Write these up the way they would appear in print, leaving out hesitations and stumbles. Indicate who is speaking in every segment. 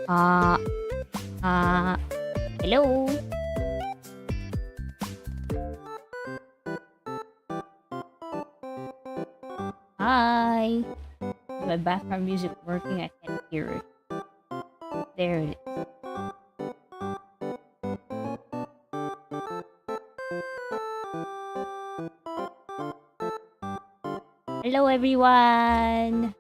Speaker 1: Uh, uh, hello? Hi? Is my background music working? I can't hear it. There it is. Hello, everyone!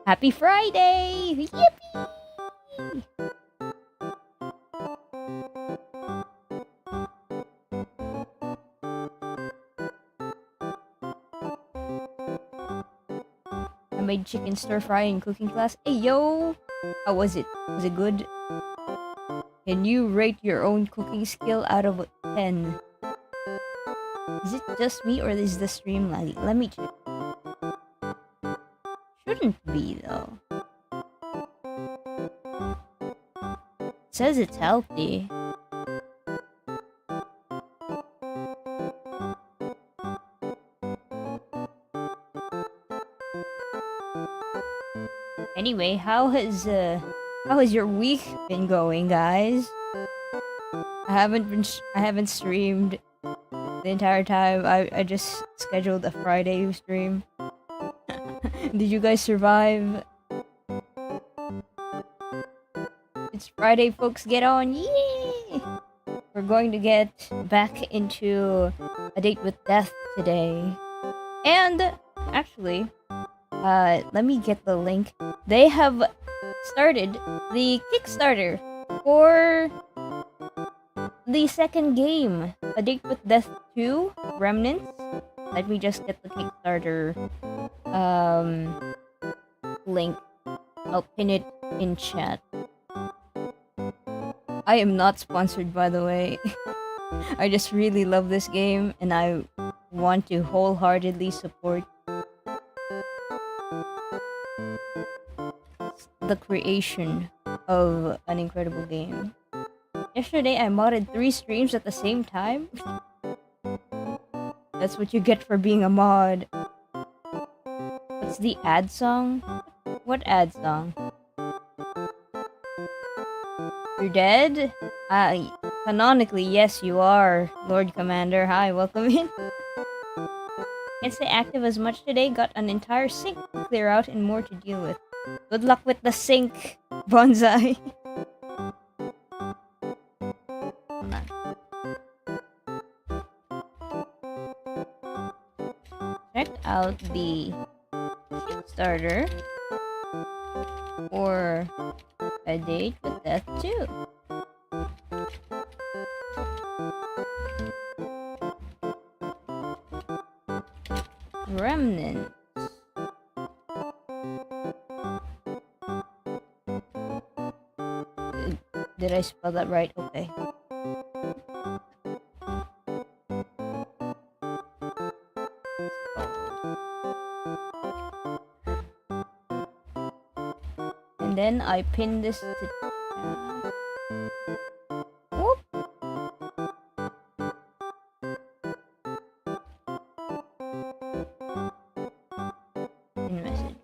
Speaker 1: Happy Friday! Yippee! I made chicken stir fry in cooking class. Hey, yo! How was it? Was it good? Can you rate your own cooking skill out of 10? Is it just me or is the stream laggy? Let me check. Shouldn't be, though. It says it's healthy. Anyway, how has your week been going, guys? I haven't streamed the entire time. I just scheduled a Friday stream. Did you guys survive? It's Friday, folks. Get on! Yay! We're going to get back into A Date with Death today. And actually, let me get the link. They have started the Kickstarter for the second game, A Date with Death 2 Remnants. Let me just get the Kickstarter link. I'll pin it in chat. I am not sponsored, by the way. I just really love this game and I want to wholeheartedly support the creation of an incredible game. Yesterday I modded 3 streams at the same time. That's what you get for being a mod. What's the ad song? What ad song? You're dead? Canonically, yes you are, Lord Commander. Hi, welcome in. Can't stay active as much today. Got an entire sink to clear out and more to deal with. Good luck with the sink, Bonsai. Hold on. Check out the Kickstarter for A Date with Death 2. Remnant. Did I spell that right? Okay. And then I pin this to whoop. In message.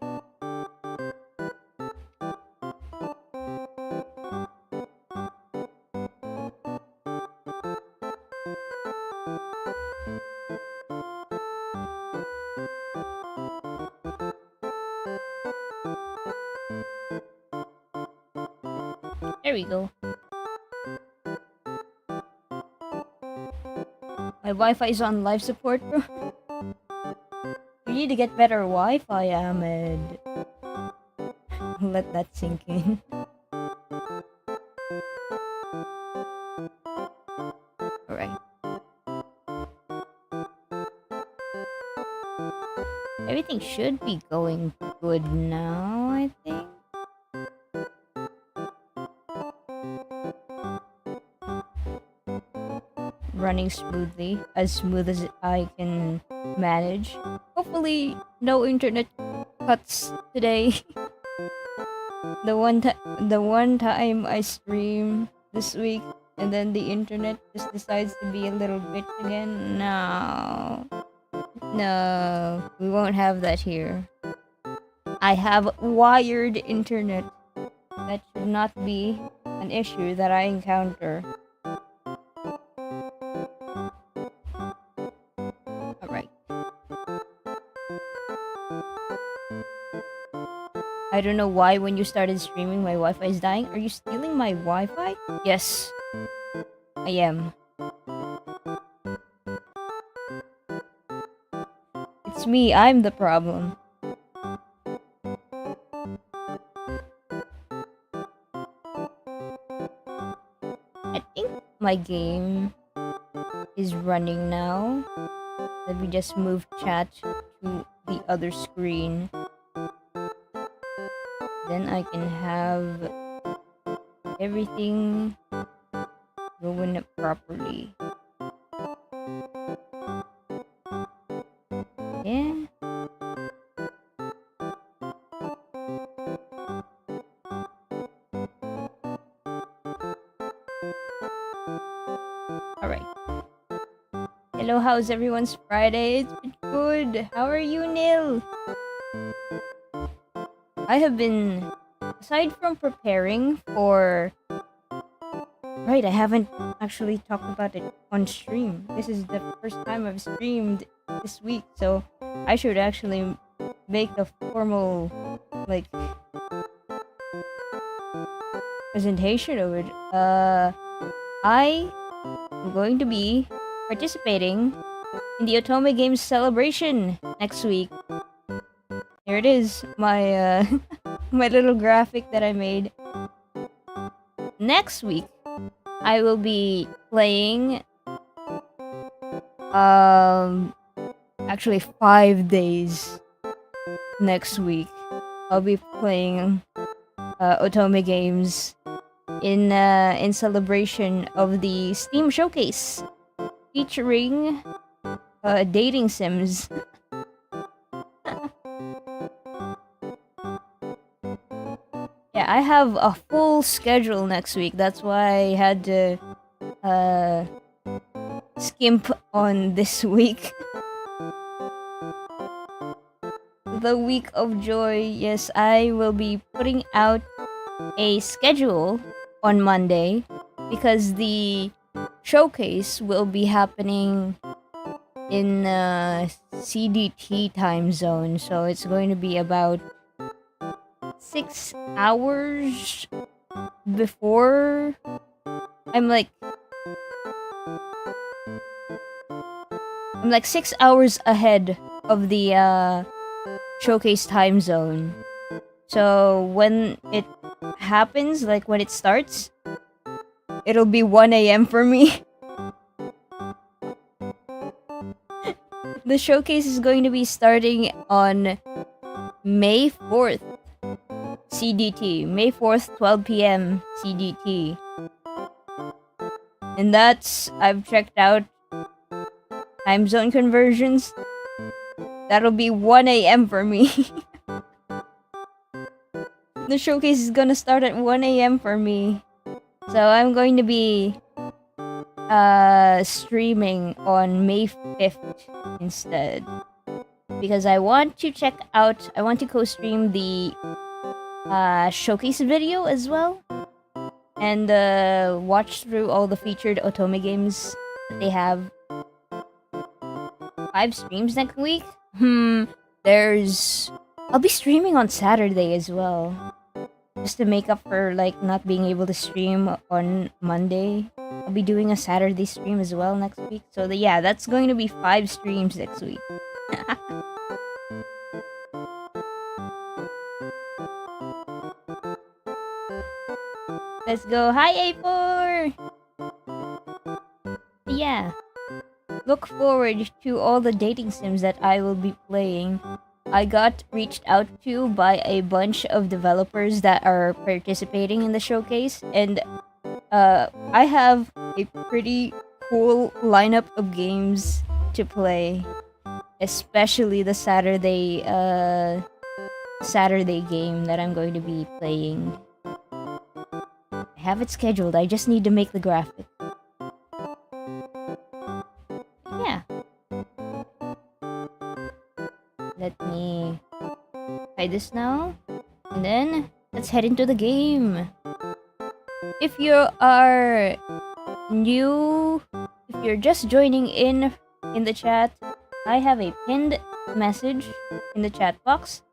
Speaker 1: There we go. My Wi-Fi is on life support, bro. You need to get better Wi-Fi, Ahmed. Let that sink in. Alright. Everything should be going good now, I think. Running smoothly, as smooth as I can manage. Hopefully, no internet cuts today. the one time I stream this week, and then the internet just decides to be a little bitch again. No, we won't have that here. I have wired internet. That should not be an issue that I encounter. Alright. I don't know why when you started streaming my Wi-Fi is dying. Are you stealing my Wi-Fi? Yes, I am. It's me, I'm the problem. I think my game is running now. Let me just move chat to the other screen. Then I can have everything going properly. Yeah. Alright. Hello, how's everyone's Friday? It's been good. How are you, Neil? I have been, aside from preparing for... Right, I haven't actually talked about it on stream. This is the first time I've streamed this week, so I should actually make a formal, like, presentation of it. I am going to be participating in the Otome Games celebration next week. Here it is, my my little graphic that I made. Next week, I will be playing actually 5 days next week. I'll be playing Otome Games in celebration of the Steam Showcase featuring dating sims. Yeah, I have a full schedule next week. That's why I had to skimp on this week. The week of joy. Yes, I will be putting out a schedule on Monday because the showcase will be happening in CDT time zone, so it's going to be about 6 hours before. I'm like 6 hours ahead of the showcase time zone. So when it happens, like when it starts, it'll be 1 a.m. for me. The showcase is going to be starting on May 4th CDT. May 4th, 12 p.m. CDT. And that's, I've checked out time zone conversions. That'll be 1 a.m. for me. The showcase is gonna start at 1 a.m. for me. So I'm going to be streaming on May 5th instead. Because I want to co-stream the showcase video as well. And watch through all the featured Otome games that they have. 5 streams next week? I'll be streaming on Saturday as well. Just to make up for, like, not being able to stream on Monday. I'll be doing a Saturday stream as well next week. So, yeah, that's going to be 5 streams next week. Let's go. Hi, A4! Yeah. Look forward to all the dating sims that I will be playing. I got reached out to by a bunch of developers that are participating in the showcase, and I have a pretty cool lineup of games to play, especially the Saturday game that I'm going to be playing. I have it scheduled, I just need to make the graphic. Try this now. And then, let's head into the game. If you are new, if you're just joining in the chat, I have a pinned message in the chat box.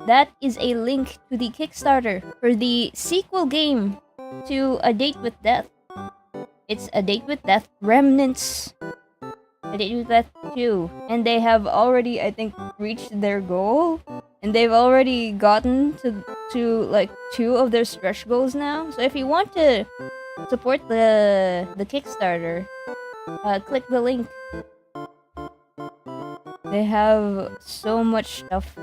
Speaker 1: That is a link to the Kickstarter for the sequel game to A Date with Death. It's A Date with Death Remnants. A Date with Death 2. And they have already, I think, reached their goal. And they've already gotten to like 2 of their stretch goals now. So if you want to support the Kickstarter, click the link. They have so much stuff.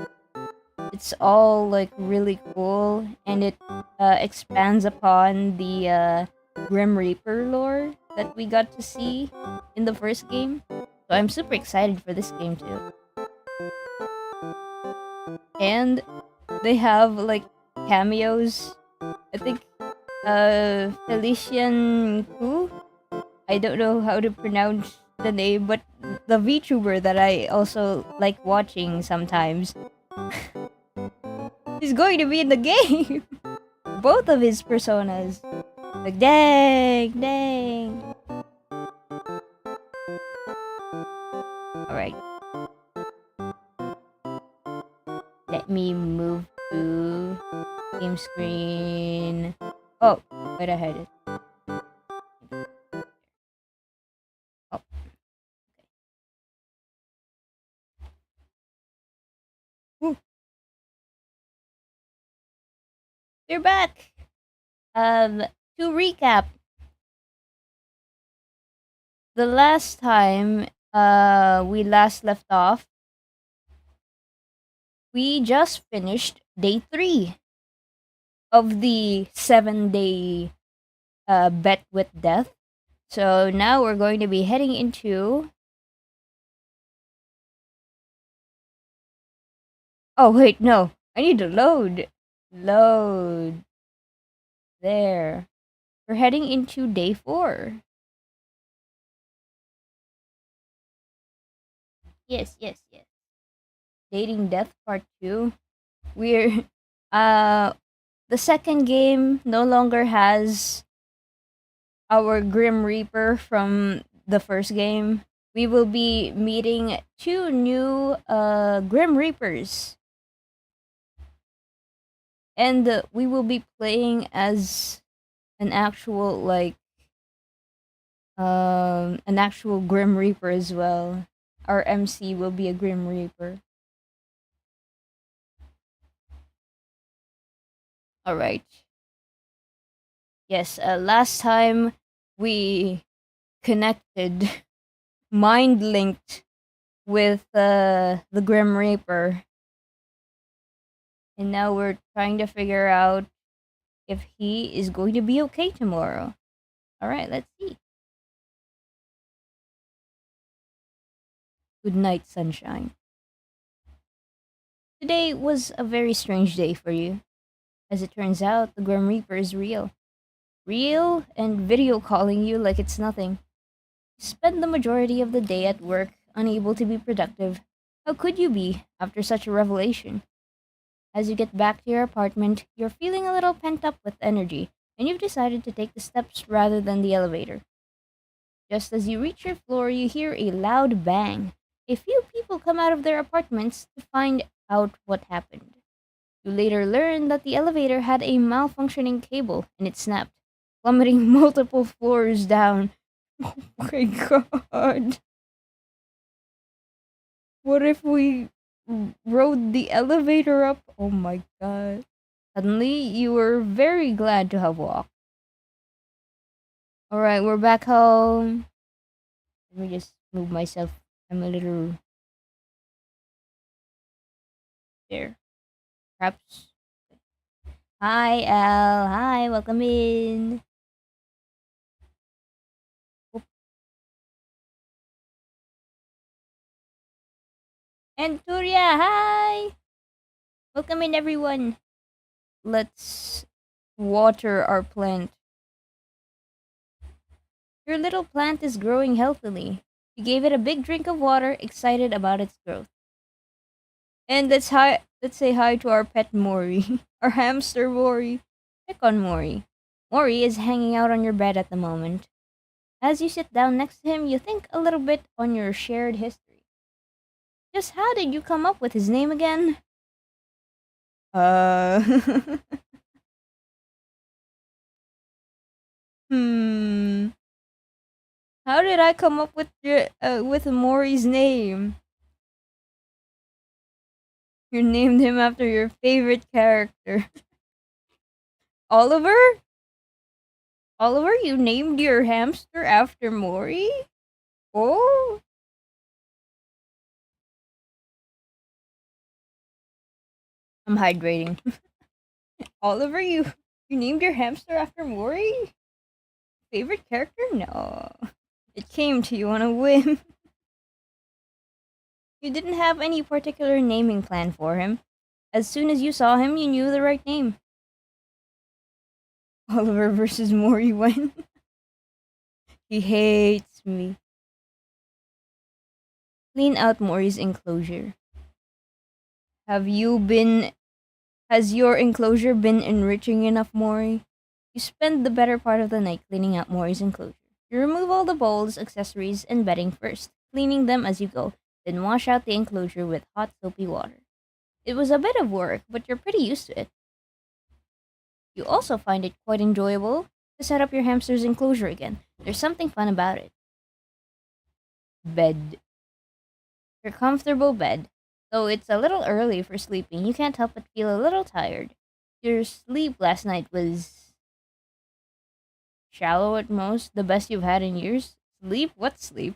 Speaker 1: It's all like really cool, and it expands upon the Grim Reaper lore that we got to see in the first game. So I'm super excited for this game too. And they have like cameos. I think Felician Ku, I don't know how to pronounce the name, but the VTuber that I also like watching sometimes. He's going to be in the game. Both of his personas. Like, dang. Alright. Let me move to game screen. Oh, wait, I had it. Oh. Ooh. We're back. To recap, the last time we last left off, we just finished day 3 of the 7-day bet with death. So now we're going to be heading into... Oh wait, no. I need to load. Load. There. We're heading into day 4. Yes. Dating Death Part 2. We're the second game no longer has our Grim Reaper from the first game. We will be meeting 2 new Grim Reapers. And we will be playing as an actual an actual Grim Reaper as well. Our MC will be a Grim Reaper. Alright. Yes, last time we connected, mind linked with the Grim Reaper. And now we're trying to figure out if he is going to be okay tomorrow. Alright, let's see. Good night, sunshine. Today was a very strange day for you. As it turns out, the Grim Reaper is real. Real and video calling you like it's nothing. You spend the majority of the day at work, unable to be productive. How could you be after such a revelation? As you get back to your apartment, you're feeling a little pent up with energy, and you've decided to take the steps rather than the elevator. Just as you reach your floor, you hear a loud bang. A few people come out of their apartments to find out what happened. You later learn that the elevator had a malfunctioning cable and it snapped, plummeting multiple floors down. Oh my god. What if we rode the elevator up? Oh my god. Suddenly, you were very glad to have walked. Alright, we're back home. Let me just move myself. I'm a little... there. Perhaps. Hi, Al. Hi, welcome in. Oop. And Turia, hi! Welcome in, everyone. Let's water our plant. Your little plant is growing healthily. You gave it a big drink of water, excited about its growth. And let's say hi to our pet Mori. Our hamster Mori. Check on Mori. Mori is hanging out on your bed at the moment. As you sit down next to him, you think a little bit on your shared history. Just how did you come up with his name again? Uh hmm. How did I come up with Maury's name? You named him after your favorite character. Oliver? Oliver, you named your hamster after Maury? Oh, I'm hydrating. Oliver, you named your hamster after Maury? Favorite character? No. It came to you on a whim. You didn't have any particular naming plan for him. As soon as you saw him, you knew the right name. Oliver versus Maury went. He hates me. Clean out Maury's enclosure. Have you been Has your enclosure been enriching enough, Maury? You spend the better part of the night cleaning out Maury's enclosure. You remove all the bowls, accessories, and bedding first, cleaning them as you go, then wash out the enclosure with hot soapy water. It was a bit of work, but you're pretty used to it. You also find it quite enjoyable to set up your hamster's enclosure again. There's something fun about it. Bed. Your comfortable bed. Though it's a little early for sleeping, you can't help but feel a little tired. Your sleep last night was shallow at most, the best you've had in years. Sleep? What sleep?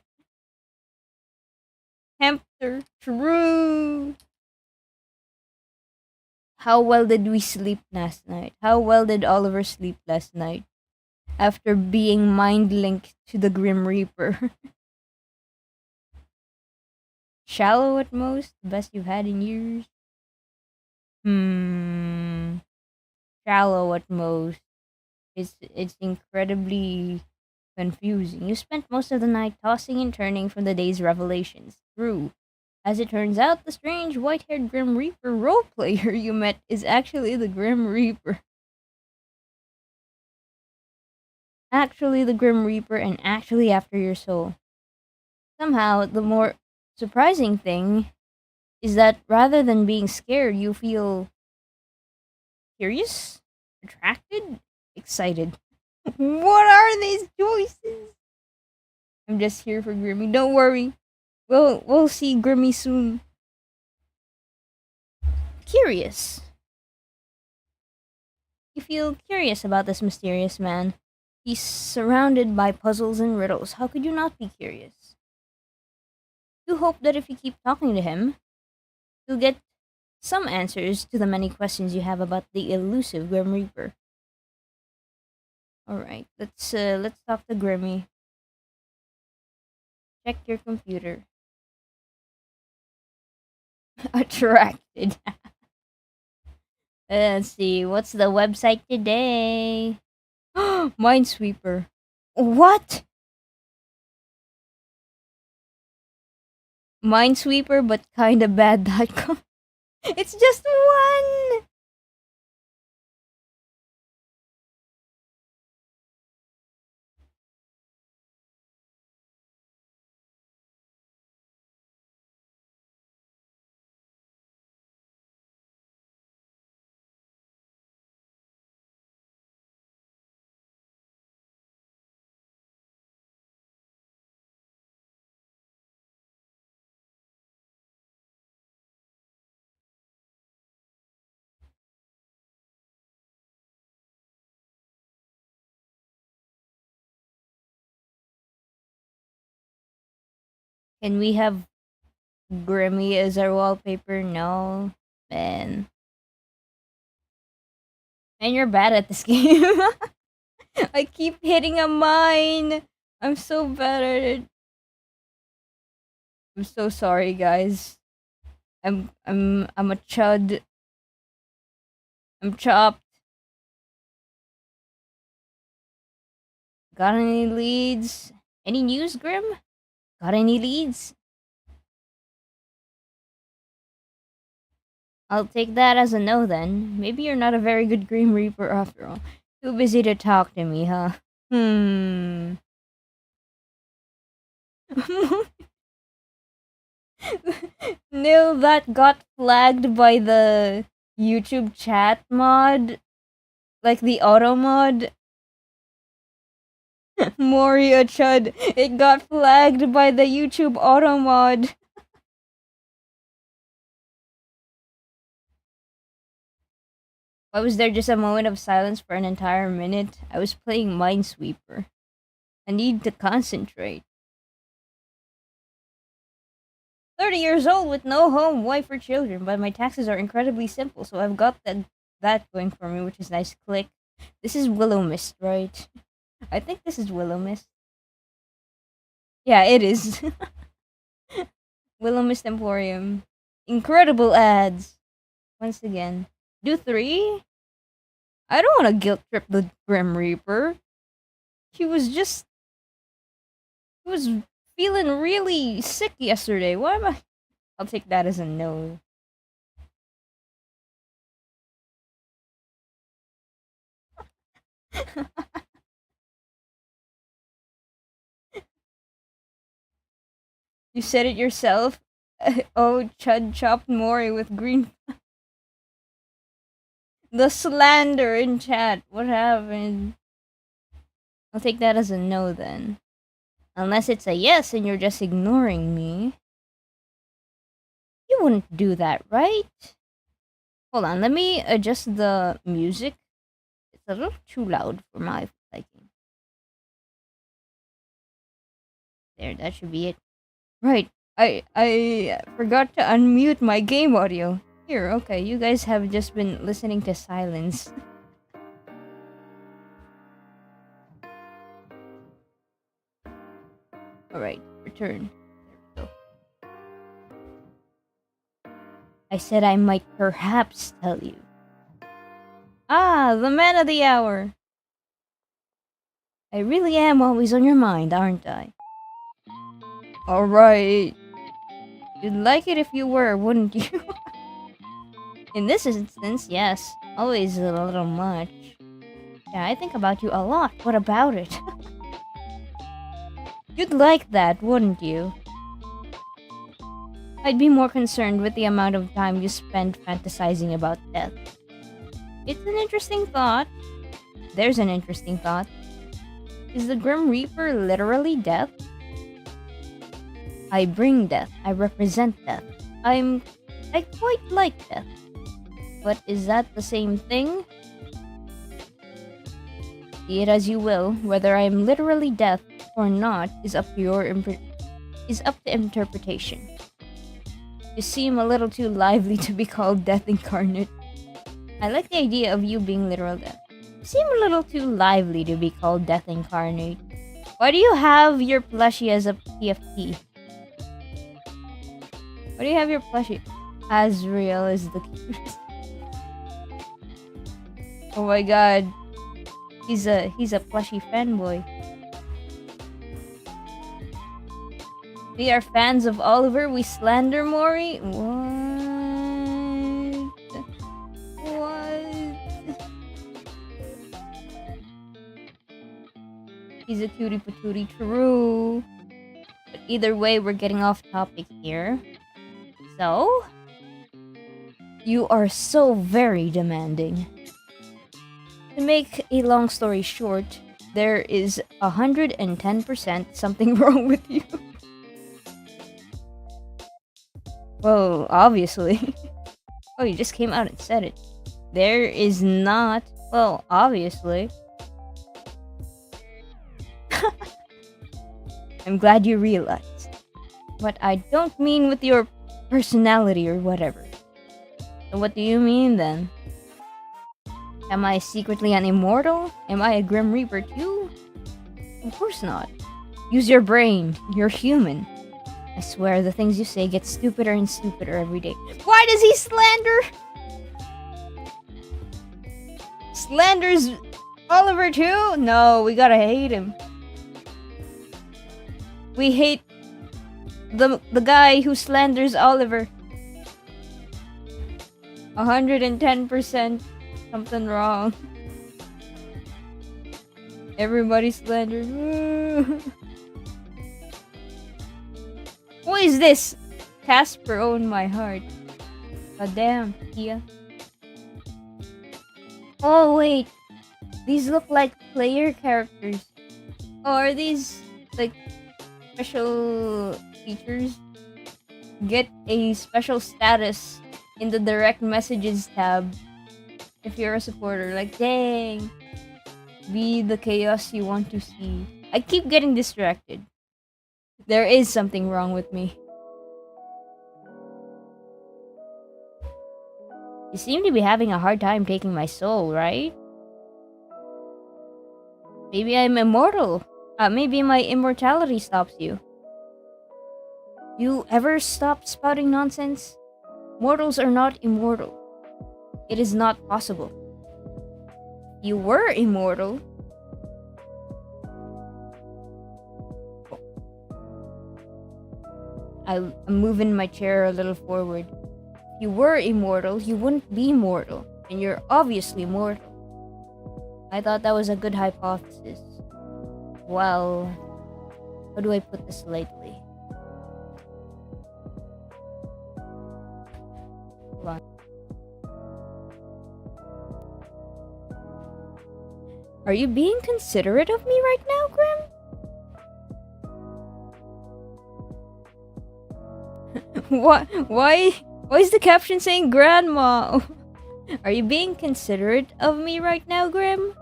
Speaker 1: Hamster. True. How well did we sleep last night? How well did Oliver sleep last night? After being mind linked to the Grim Reaper. Shallow at most, the best you've had in years. Hmm. Shallow at most. It's incredibly confusing. You spent most of the night tossing and turning from the day's revelations. True. As it turns out, the strange white-haired Grim Reaper role player you met is actually the Grim Reaper. Actually the Grim Reaper and actually after your soul. Somehow, the more surprising thing is that rather than being scared, you feel curious, attracted, excited. What are these choices? I'm just here for Grimmy. Don't worry. We'll see Grimmy soon. Curious. You feel curious about this mysterious man. He's surrounded by puzzles and riddles. How could you not be curious? You hope that if you keep talking to him, you'll get some answers to the many questions you have about the elusive Grim Reaper. All right, let's talk to Grimmy. Check your computer. Attracted. Let's see. What's the website today? Minesweeper. What? Minesweeper, but kinda bad.com. It's just one. Can we have Grimmy as our wallpaper? No, man. And you're bad at this game. I keep hitting a mine. I'm so bad at it. I'm so sorry, guys. I'm a chud. I'm chopped. Got any leads? Any news, Grim? Got any leads? I'll take that as a no then. Maybe you're not a very good Grim Reaper after all. Too busy to talk to me, huh? Hmm. Nil, that got flagged by the YouTube chat mod. Like the auto mod. Mori a chud. It got flagged by the YouTube auto mod. Why was there just a moment of silence for an entire minute? I was playing Minesweeper. I need to concentrate. 30 years old with no home, wife, or children, but my taxes are incredibly simple, so I've got that going for me, which is nice. Click. This is Willow Mist, right? I think this is Willow Mist. Yeah, it is. Willow Mist Emporium. Incredible ads. Once again. Do 3? I don't want to guilt trip the Grim Reaper. He was feeling really sick yesterday. Why am I? I'll take that as a no. You said it yourself. Oh, Chud chopped Mori with green. The slander in chat. What happened? I'll take that as a no then. Unless it's a yes and you're just ignoring me. You wouldn't do that, right? Hold on, let me adjust the music. It's a little too loud for my liking. There, that should be it. Right. I forgot to unmute my game audio. Here, okay, you guys have just been listening to silence. Alright, return. There we go. I said I might perhaps tell you. Ah, the man of the hour. I really am always on your mind, aren't I? Alright. You'd like it if you were, wouldn't you? In this instance, yes. Always a little much. Yeah, I think about you a lot. What about it? You'd like that, wouldn't you? I'd be more concerned with the amount of time you spend fantasizing about death. It's an interesting thought. There's an interesting thought. Is the Grim Reaper literally death? I bring death. I represent death. I quite like death. But is that the same thing? See it as you will. Whether I am literally death or not is up to interpretation. You seem a little too lively to be called death incarnate. I like the idea of you being literal death. You seem a little too lively to be called death incarnate. Why do you have your plushie as a PFP? Why do you have your plushie? Azrael is the cutest. Oh my god. He's a plushie fanboy. We are fans of Oliver, we slander Mori? What? He's a cutie patootie, true. But either way, we're getting off topic here. So? You are so very demanding. To make a long story short, there is 110% something wrong with you. Well, obviously. Oh, you just came out and said it. There is not. Well, obviously. I'm glad you realized. What I don't mean with your personality or whatever. So what do you mean then? Am I secretly an immortal? Am I a Grim Reaper too? Of course not. Use your brain. You're human. I swear the things you say get stupider and stupider every day. Why does he slander? Slanders Oliver too? No, we gotta hate him. We hate the guy who slanders Oliver. 110%. Something wrong. Everybody's slandered. What is this? Casper owned my heart. God damn, Tia. Oh wait, these look like player characters. Oh, are these like special features? Get a special status in the direct messages tab if you're a supporter. Like, dang. Be the chaos you want to see. I keep getting distracted. There is something wrong with me. You seem to be having a hard time taking my soul, right? Maybe I'm immortal. Maybe my immortality stops you. You ever stop spouting nonsense? Mortals are not immortal. It is not possible. You were immortal. I'm moving my chair a little forward. If you were immortal, you wouldn't be mortal. And you're obviously mortal. I thought that was a good hypothesis. Well, how do I put this lightly? Hold on. Are you being considerate of me right now, Grim? Why is the caption saying grandma? Are you being considerate of me right now, Grim?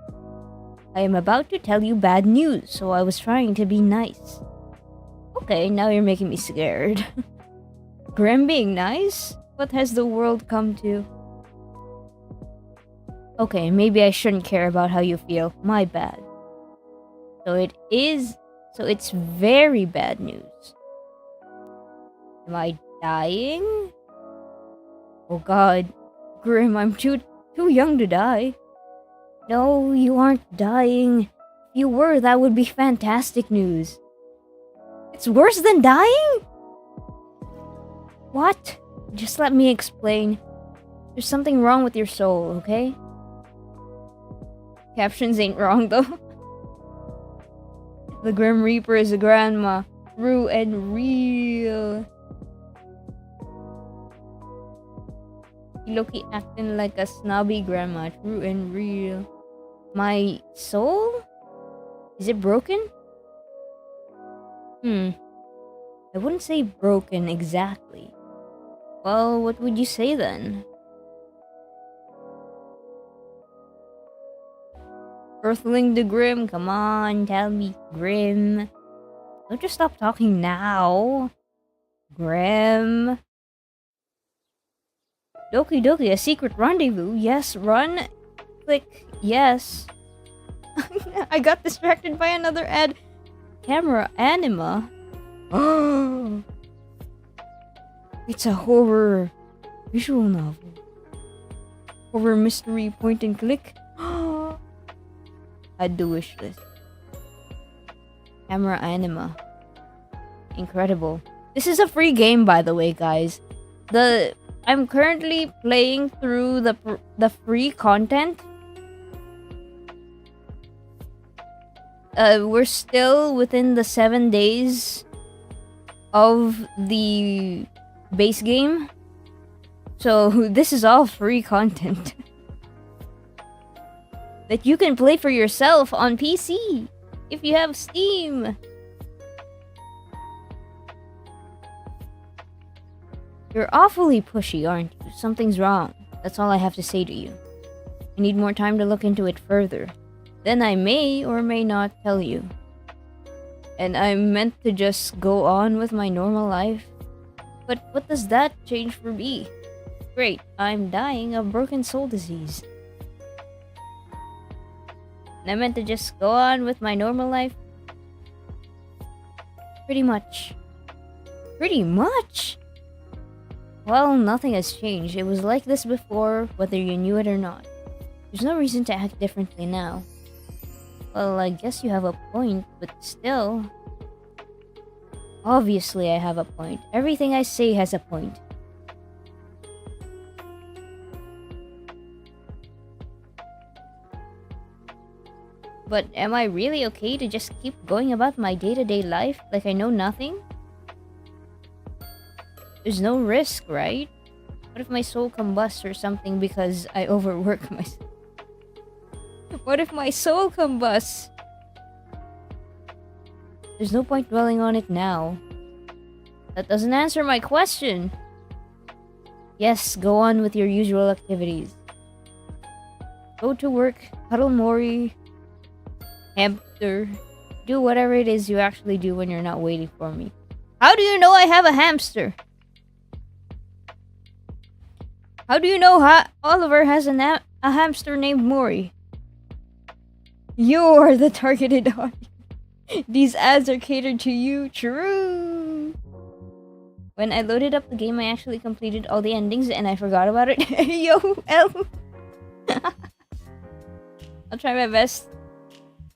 Speaker 1: I am about to tell you bad news, so I was trying to be nice. Okay, now you're making me scared. Grim being nice? What has the world come to? Okay, maybe I shouldn't care about how you feel. My bad. So it's very bad news. Am I dying? Oh god. Grim, I'm too young to die. No, you aren't dying. If you were, that would be fantastic news. It's worse than dying? What? Just let me explain. There's something wrong with your soul, okay? Captions ain't wrong though. The Grim Reaper is a grandma. True and real. Loki acting like a snobby grandma. True and real. My soul? Is it broken? I wouldn't say broken exactly. Well, what would you say then? Earthling the Grim, come on, tell me, Grim. Don't just stop talking now. Grim. Doki Doki, a secret rendezvous. Yes, run. Click yes. I got distracted by another ad. Camera anima. Oh, it's a horror visual novel. Horror mystery point and click. Add to wish list. Camera anima. Incredible. This is a free game, by the way, guys. I'm currently playing through the free content. We're still within the 7 days of the base game. So this is all free content that you can play for yourself on PC if you have Steam. You're awfully pushy, aren't you? Something's wrong. That's all I have to say to you. I need more time to look into it further. Then I may or may not tell you. And I'm meant to just go on with my normal life. But what does that change for me? Great, I'm dying of broken soul disease. And I'm meant to just go on with my normal life? Pretty much. Pretty much? Well, nothing has changed. It was like this before, whether you knew it or not. There's no reason to act differently now. Well, I guess you have a point, but still. Obviously, I have a point. Everything I say has a point. But am I really okay to just keep going about my day-to-day life like I know nothing? There's no risk, right? What if my soul combusts or something because I overwork myself? What if my soul combusts? There's no point dwelling on it now. That doesn't answer my question. Yes, go on with your usual activities. Go to work, cuddle Mori, hamster, do whatever it is you actually do when you're not waiting for me. How do you know I have a hamster? How do you know Oliver has a hamster named Mori? You're the targeted audience. These ads are catered to you. True. When I loaded up the game, I actually completed all the endings and I forgot about it. Yo, L. I'll try my best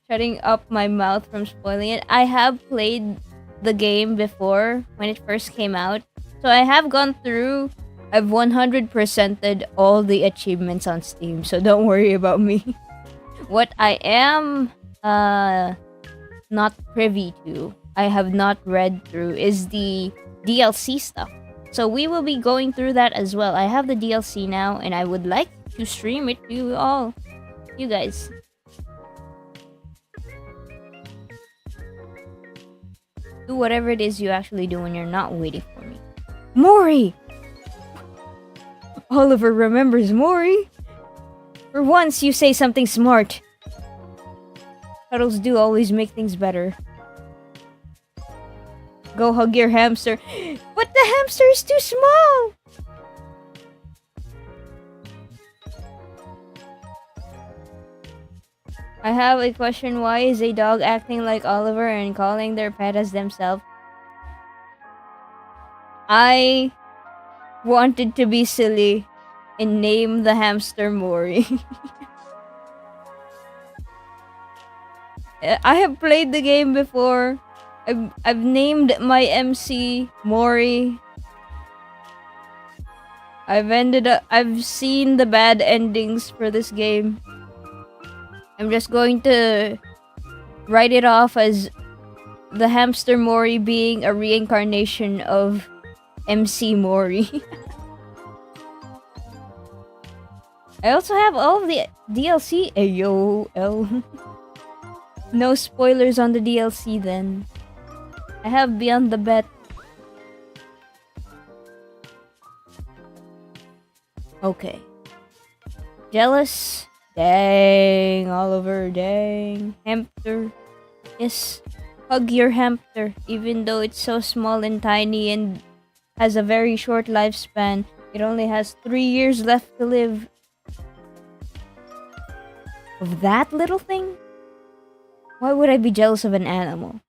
Speaker 1: shutting up my mouth from spoiling it. I have played the game before when it first came out. So I have gone through. I've 100%ed all the achievements on Steam. So don't worry about me. What I am not privy to, I have not read through, is the DLC stuff. So we will be going through that as well. I have the DLC now and I would like to stream it to you all. You guys. Do whatever it is you actually do when you're not waiting for me. Mori! Oliver remembers Mori. For once, you say something smart. Cuddles do always make things better. Go hug your hamster. But the hamster is too small! I have a question. Why is a dog acting like Oliver and calling their pet as themselves? I wanted to be silly and name the hamster Mori. I have played the game before. I've named my MC Mori. I've seen the bad endings for this game. I'm just going to write it off as the hamster Mori being a reincarnation of MC Mori. I also have all of the DLC. Ayo, L. No spoilers on the DLC then. I have Beyond the Bet. Okay. Jealous? Dang, Oliver, dang. Hamster. Yes. Hug your hamster, even though it's so small and tiny and has a very short lifespan. It only has 3 years left to live. Of that little thing? Why would I be jealous of an animal?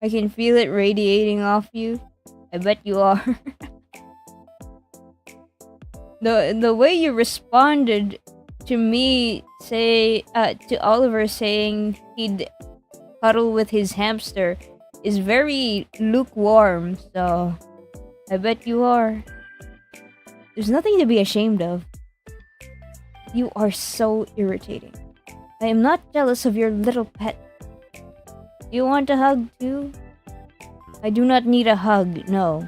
Speaker 1: I can feel it radiating off you. I bet you are. The way you responded to me to Oliver saying he'd cuddle with his hamster is very lukewarm, so I bet you are. There's nothing to be ashamed of. You are so irritating. I am not jealous of your little pet. Do you want a hug too? I do not need a hug, no.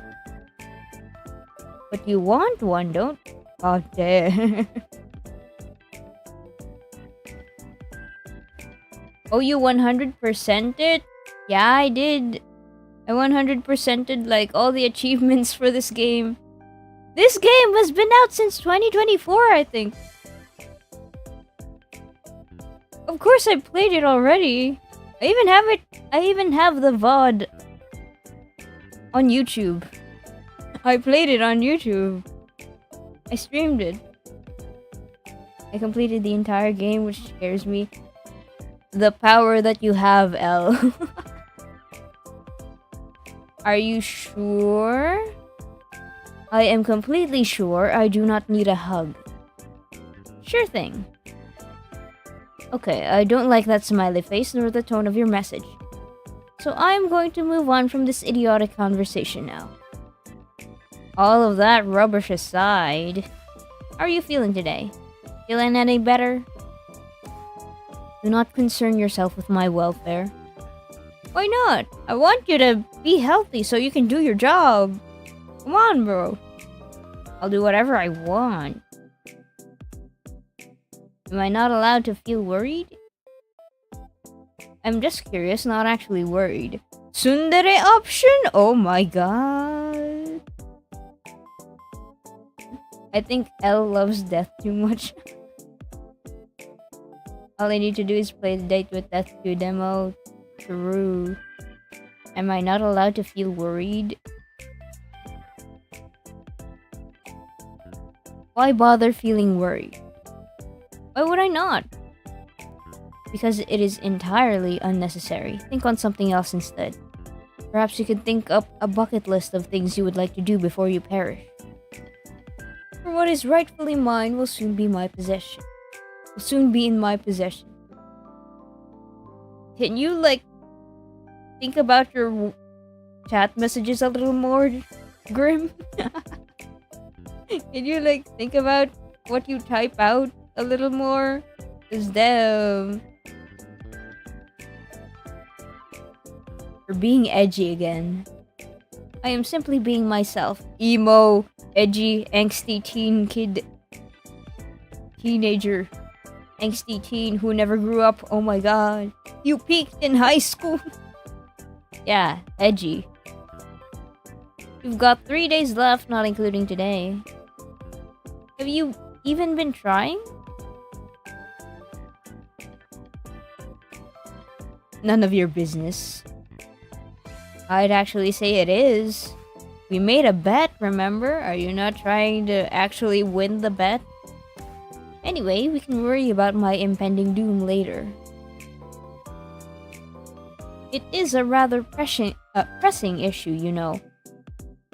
Speaker 1: But you want one, don't you? Oh, damn. Oh, you 100%ed it? Yeah, I did. I 100%ed like all the achievements for this game. This game has been out since 2024, I think. Of course I played it already. I even have the VOD on YouTube. I played it on YouTube. I streamed it. I completed the entire game, which scares me. The power that you have, L. Are you sure? I am completely sure I do not need a hug. Sure thing. Okay, I don't like that smiley face nor the tone of your message. So I am going to move on from this idiotic conversation now. All of that rubbish aside, how are you feeling today? Feeling any better? Do not concern yourself with my welfare. Why not? I want you to be healthy so you can do your job. Come on, bro. I'll do whatever I want. Am I not allowed to feel worried? I'm just curious, not actually worried. Tsundere option? Oh my god. I think L loves death too much. All I need to do is play the Date with Death 2 demo. True. Am I not allowed to feel worried? Why bother feeling worried? Why would I not? Because it is entirely unnecessary. Think on something else instead. Perhaps you could think up a bucket list of things you would like to do before you perish. For what is rightfully mine will soon be my possession. Will soon be in my possession. Can you, think about your chat messages a little more, Grim? Can you, think about what you type out a little more? 'Cause damn. You're being edgy again. I am simply being myself. Emo, edgy, angsty teen kid. Teenager. Angsty teen who never grew up. Oh my god. You peaked in high school. Yeah, edgy. You've got 3 days left, not including today. Have you even been trying? None of your business. I'd actually say it is. We made a bet, remember? Are you not trying to actually win the bet? Anyway, we can worry about my impending doom later. It is a rather pressing issue, you know.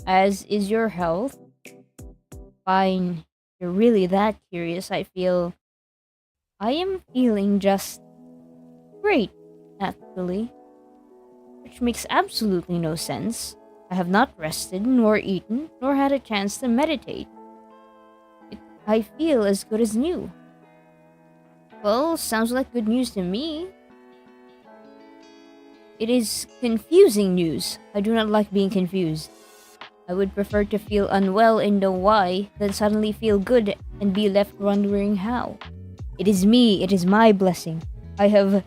Speaker 1: As is your health. Fine, you're really that curious, I feel. I am feeling just great, actually. Which makes absolutely no sense. I have not rested, nor eaten, nor had a chance to meditate. I feel as good as new. Well, sounds like good news to me. It is confusing news. I do not like being confused. I would prefer to feel unwell and know why, than suddenly feel good and be left wondering how. It is me, it is my blessing. I have...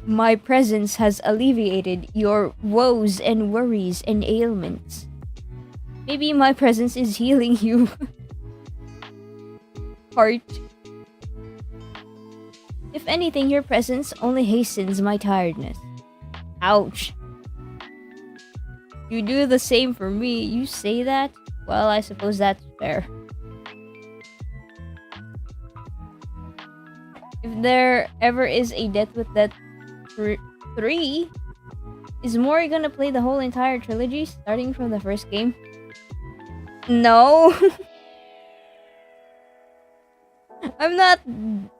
Speaker 1: My presence has alleviated your woes and worries and ailments. Maybe my presence is healing you. Heart. If anything, your presence only hastens my tiredness. Ouch. You do the same for me. You say that? Well, I suppose that's fair. If there ever is a Death with Death 3, is Mori gonna play the whole entire trilogy starting from the first game? No. I'm not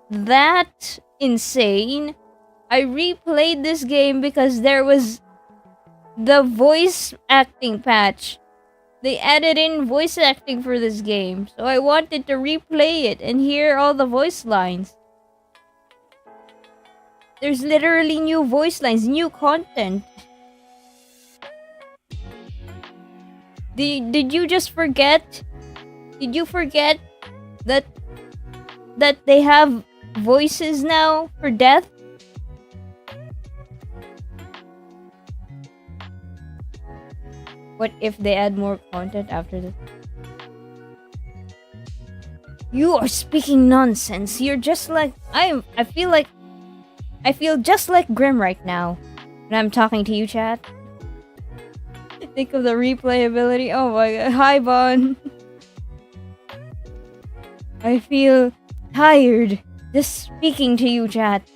Speaker 1: that insane. I replayed this game because there was the voice acting patch. They added in voice acting for this game, so I wanted to replay it and hear all the voice lines. There's literally new voice lines, new content. Did you just forget? Did you forget that they have voices now for death? What if they add more content after this? You are speaking nonsense. You're just like I feel just like Grim right now when I'm talking to you, chat. Think of the replayability. Oh my god. Hi, Bon. I feel tired just speaking to you, chat.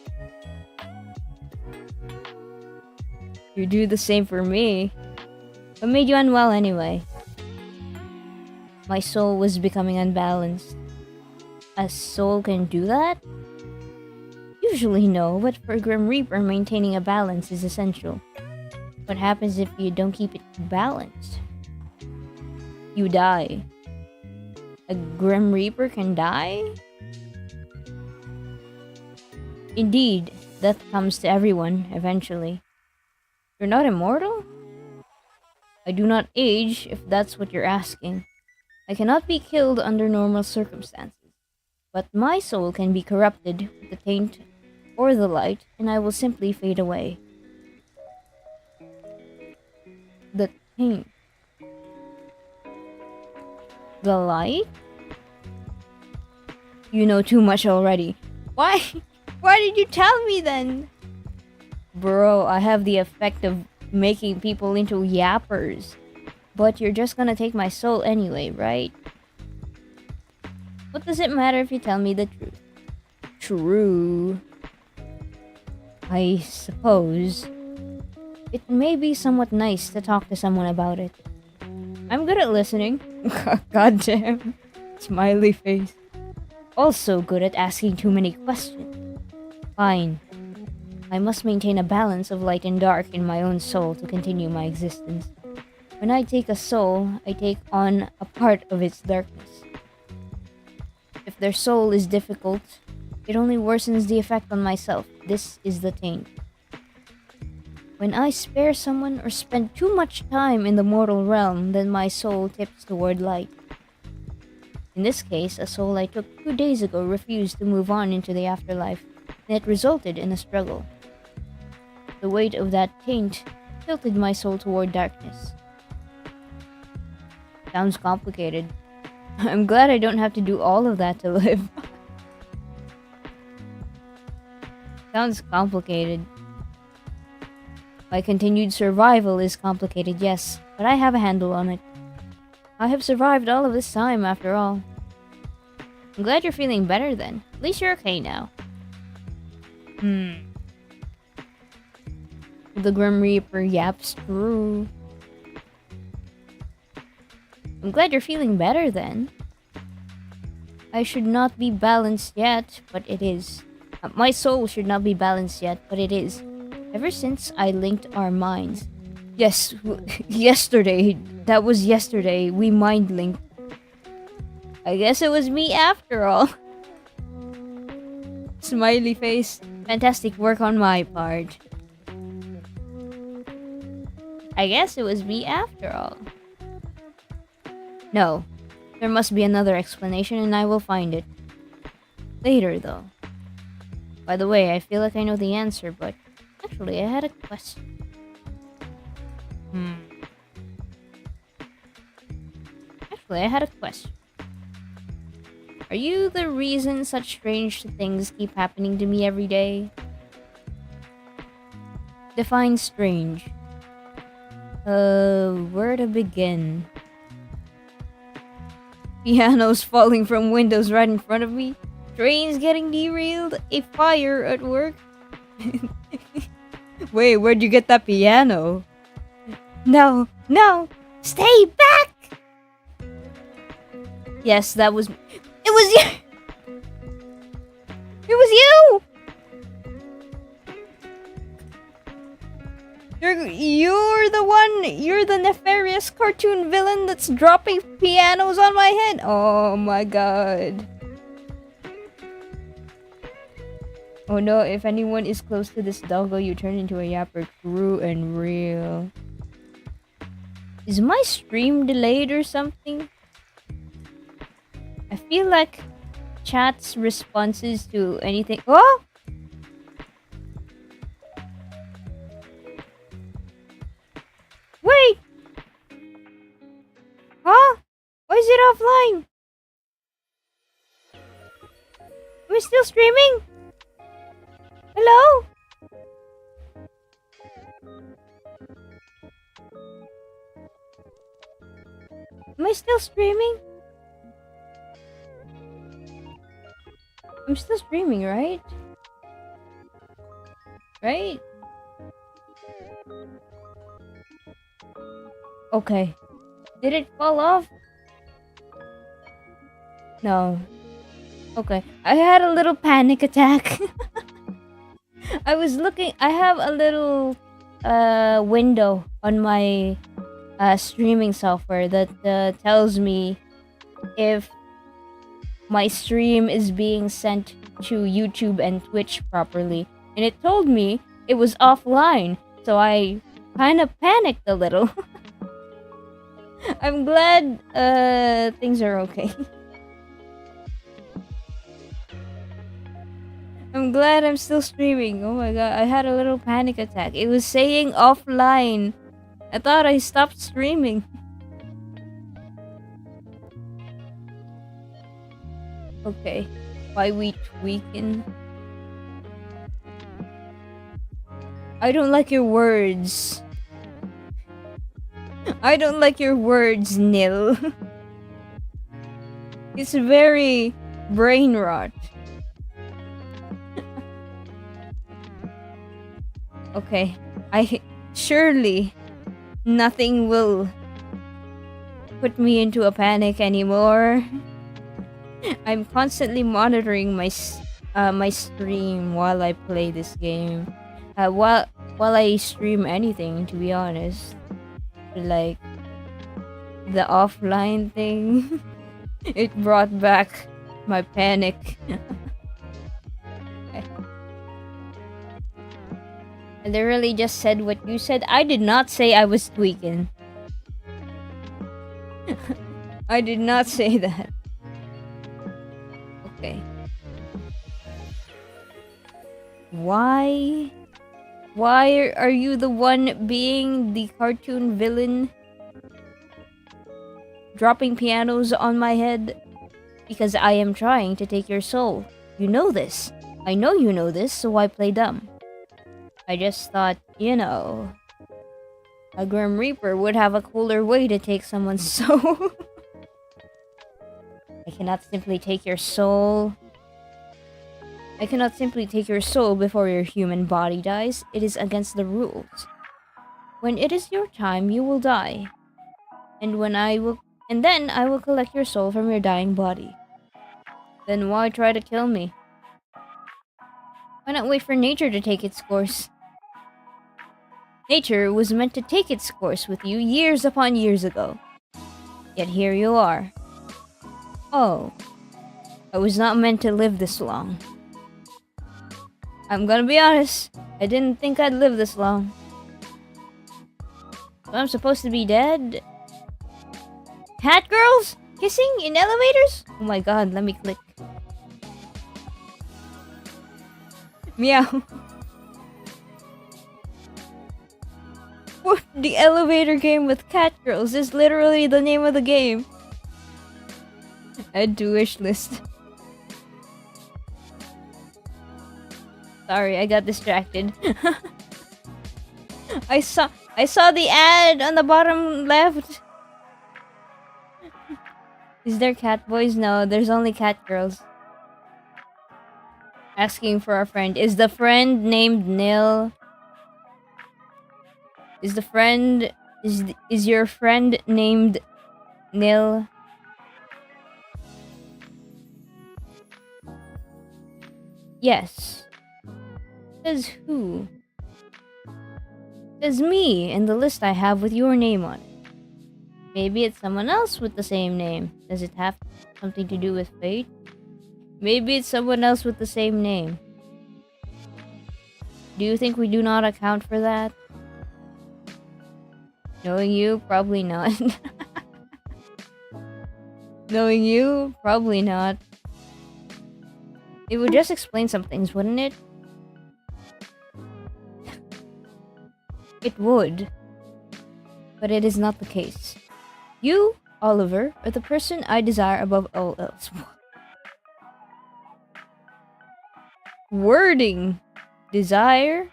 Speaker 1: You do the same for me. What made you unwell anyway? My soul was becoming unbalanced. A soul can do that? Usually no, but for Grim Reaper, maintaining a balance is essential. What happens if you don't keep it balanced? You die. A Grim Reaper can die? Indeed, death comes to everyone eventually. You're not immortal? I do not age, if that's what you're asking. I cannot be killed under normal circumstances, but my soul can be corrupted with the taint or the light, and I will simply fade away. The taint. The light? You know too much already. Why? Why did you tell me then? Bro, I have the effect of making people into yappers. But you're just gonna take my soul anyway, right? What does it matter if you tell me the truth? True. I suppose. It may be somewhat nice to talk to someone about it. I'm good at listening. Goddamn. Smiley face. Also good at asking too many questions. Fine. I must maintain a balance of light and dark in my own soul to continue my existence. When I take a soul, I take on a part of its darkness. If their soul is difficult, it only worsens the effect on myself. This is the taint. When I spare someone or spend too much time in the mortal realm, then my soul tips toward light. In this case, a soul I took 2 days ago refused to move on into the afterlife, and it resulted in a struggle. The weight of that taint tilted my soul toward darkness. Sounds complicated. I'm glad I don't have to do all of that to live. Sounds complicated. My continued survival is complicated, yes, but I have a handle on it. I have survived all of this time, after all. I'm glad you're feeling better then. At least you're okay now. The Grim Reaper yaps true. I'm glad you're feeling better then. I should not be balanced yet, but it is. My soul should not be balanced yet, but it is. Ever since I linked our minds. Yes, yesterday. That was yesterday. We mind linked. I guess it was me after all. Smiley face. Fantastic work on my part. I guess it was me after all. No. There must be another explanation and I will find it. Later, though. By the way, I feel like I know the answer, but actually, I had a question. Actually, I had a question. Are you the reason such strange things keep happening to me every day? Define strange. Where to begin? Pianos falling from windows right in front of me. Trains getting derailed. A fire at work. Wait, where'd you get that piano? No, no! Stay back! Yes, that was... It was you! It was you! You're the one! You're the nefarious cartoon villain that's dropping pianos on my head! Oh my god. Oh no, if anyone is close to this doggo, you turn into a yapper. True and real. Is my stream delayed or something? I feel like chat's responses to anything... Oh! Wait! Huh? Why is it offline? Am I still streaming? Hello? Am I still streaming? I'm still streaming, right? Right? Okay. Did it fall off? No. Okay. I had a little panic attack. I was looking... I have a little window on my streaming software that tells me if my stream is being sent to YouTube and Twitch properly, and it told me it was offline, so I kind of panicked a little. I'm glad things are okay. I'm glad I'm still streaming. Oh my god, I had a little panic attack. It was saying offline. I thought I stopped streaming. Okay, why we tweaking? I don't like your words. I don't like your words, Nil. It's very brain rot. Okay, surely nothing will put me into a panic anymore. I'm constantly monitoring my stream while I play this game. While I stream anything, to be honest, like the offline thing, it brought back my panic. I literally just said what you said. I did not say I was tweaking. I did not say that. Okay. Why are you the one being the cartoon villain? Dropping pianos on my head? Because I am trying to take your soul. You know this. I know you know this, so why play dumb? I just thought, you know, a Grim Reaper would have a cooler way to take someone's soul. I cannot simply take your soul. I cannot simply take your soul before your human body dies. It is against the rules. When it is your time, you will die. And then I will collect your soul from your dying body. Then why try to kill me? Why not wait for nature to take its course? Nature was meant to take its course with you years upon years ago. Yet here you are. Oh, I was not meant to live this long. I'm gonna be honest, I didn't think I'd live this long. So I'm supposed to be dead? Cat girls? Kissing in elevators? Oh my god, let me click. Meow. What? The elevator game with cat girls is literally the name of the game. Add to wish list. Sorry, I got distracted. I saw the ad on the bottom left. Is there cat boys? No, there's only cat girls. Asking for a friend. Is the friend named Nil? Is your friend named Nil? Yes. Says who? Says me in the list I have with your name on it. Maybe it's someone else with the same name. Does it have something to do with fate? Maybe it's someone else with the same name. Do you think we do not account for that? Knowing you, probably not. Knowing you, probably not. It would just explain some things, wouldn't it? It would. But it is not the case. You, Oliver, are the person I desire above all else. Wording. Desire?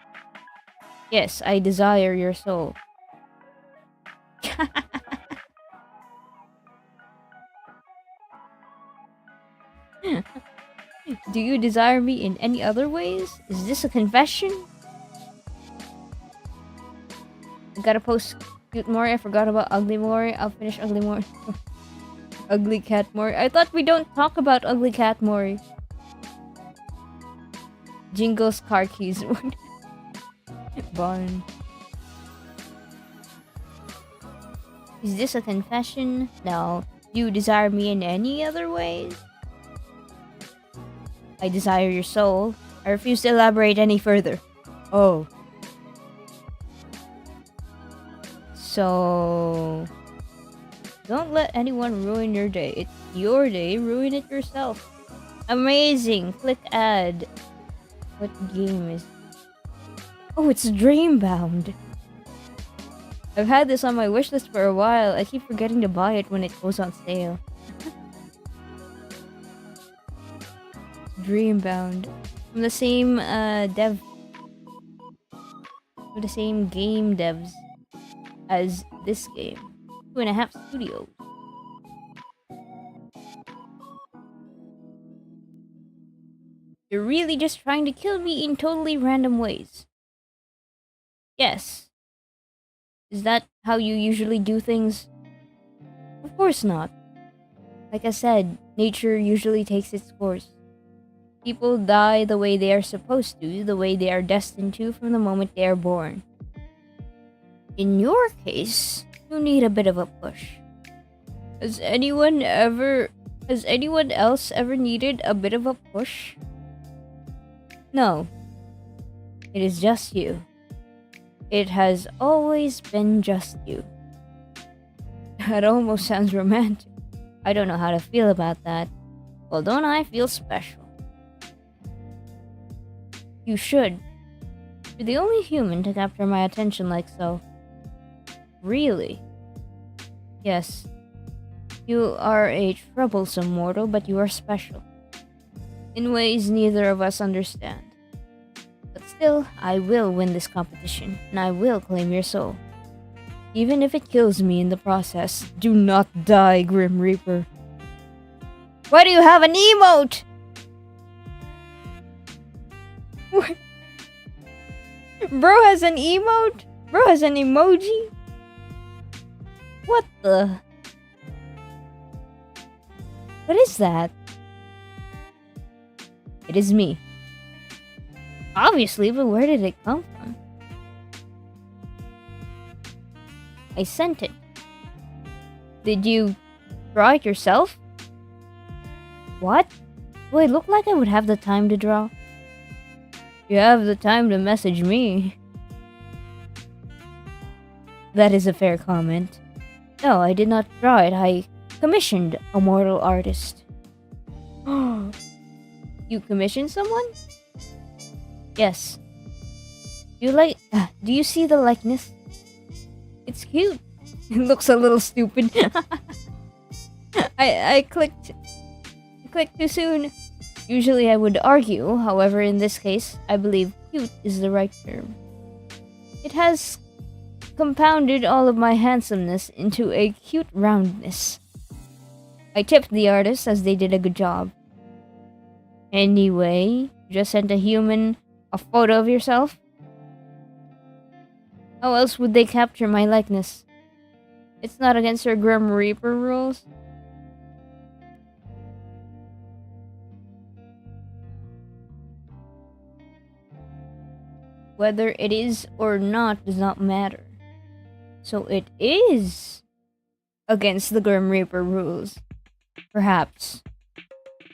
Speaker 1: Yes, I desire your soul. Do you desire me in any other ways? Is this a confession? I gotta post cute Mori. I forgot about ugly Mori. I'll finish ugly Mori. Ugly cat Mori. I thought we don't talk about ugly cat Mori. Jingle's car keys. Barn. Is this a confession? No. Do you desire me in any other ways? I desire your soul. I refuse to elaborate any further. Oh. So... Don't let anyone ruin your day. It's your day. Ruin it yourself. Amazing. Click add. What game is... Oh, it's Dreambound. I've had this on my wishlist for a while. I keep forgetting to buy it when it goes on sale. Dreambound. From the same from the same game devs as this game. 2.5 Studios. You're really just trying to kill me in totally random ways. Yes. Is that how you usually do things? Of course not. Like I said, nature usually takes its course. People die the way they are supposed to, the way they are destined to from the moment they are born. In your case, you need a bit of a push. Has anyone else ever needed a bit of a push? No. It is just you. It has always been just you. That almost sounds romantic. I don't know how to feel about that. Well, don't I feel special? You should. You're the only human to capture my attention like so. Really? Yes. You are a troublesome mortal, but you are special. In ways neither of us understand. But still, I will win this competition, and I will claim your soul. Even if it kills me in the process, do not die, Grim Reaper. Why do you have an emote? What? Bro has an emote? Bro has an emoji? What the? What is that? It is me. Obviously, but where did it come from? I sent it. Did you draw it yourself? What? Do I look like I would have the time to draw? You have the time to message me. That is a fair comment. No, I did not draw it. I commissioned a mortal artist. You commissioned someone? Yes. Do you see the likeness? It's cute. It looks a little stupid. I clicked too soon. Usually I would argue, however in this case, I believe cute is the right term. It has compounded all of my handsomeness into a cute roundness. I tipped the artists as they did a good job. Anyway, you just sent a human a photo of yourself? How else would they capture my likeness? It's not against your Grim Reaper rules. Whether it is or not does not matter. So it is against the Grim Reaper rules. Perhaps.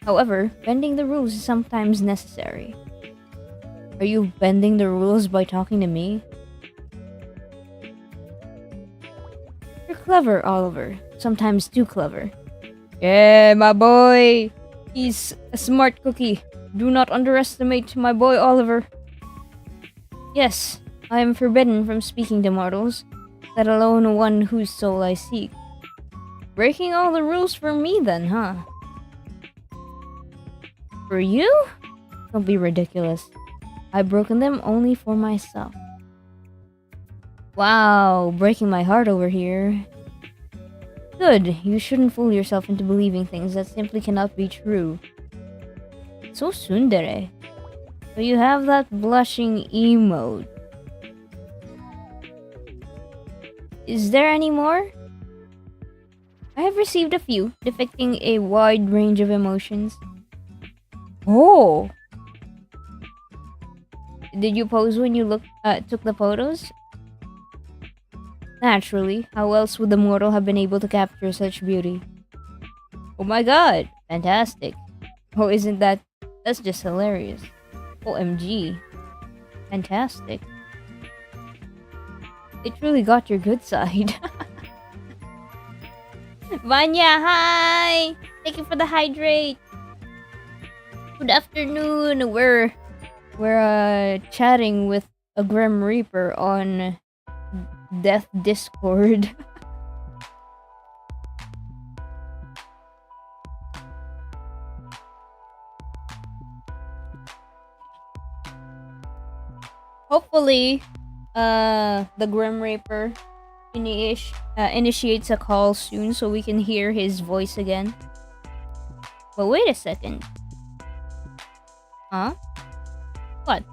Speaker 1: However, bending the rules is sometimes necessary. Are you bending the rules by talking to me? You're clever, Oliver. Sometimes too clever. Yeah, my boy! He's a smart cookie. Do not underestimate my boy Oliver. Yes, I am forbidden from speaking to mortals, let alone one whose soul I seek. Breaking all the rules for me then, huh? For you? Don't be ridiculous. I've broken them only for myself. Wow, breaking my heart over here. Good, you shouldn't fool yourself into believing things that simply cannot be true. So tsundere. So you have that blushing emote. Is there any more? I have received a few, depicting a wide range of emotions. Oh! Did you pose when you took the photos? Naturally, how else would the mortal have been able to capture such beauty? Oh my god, fantastic. Oh, isn't that That's just hilarious. OMG. Fantastic. It really got your good side. Vanya, hi! Thank you for the hydrate. Good afternoon. We're chatting with a Grim Reaper on Death Discord. Hopefully, the Grim Reaper initiates a call soon so we can hear his voice again. But wait a second. Huh? What?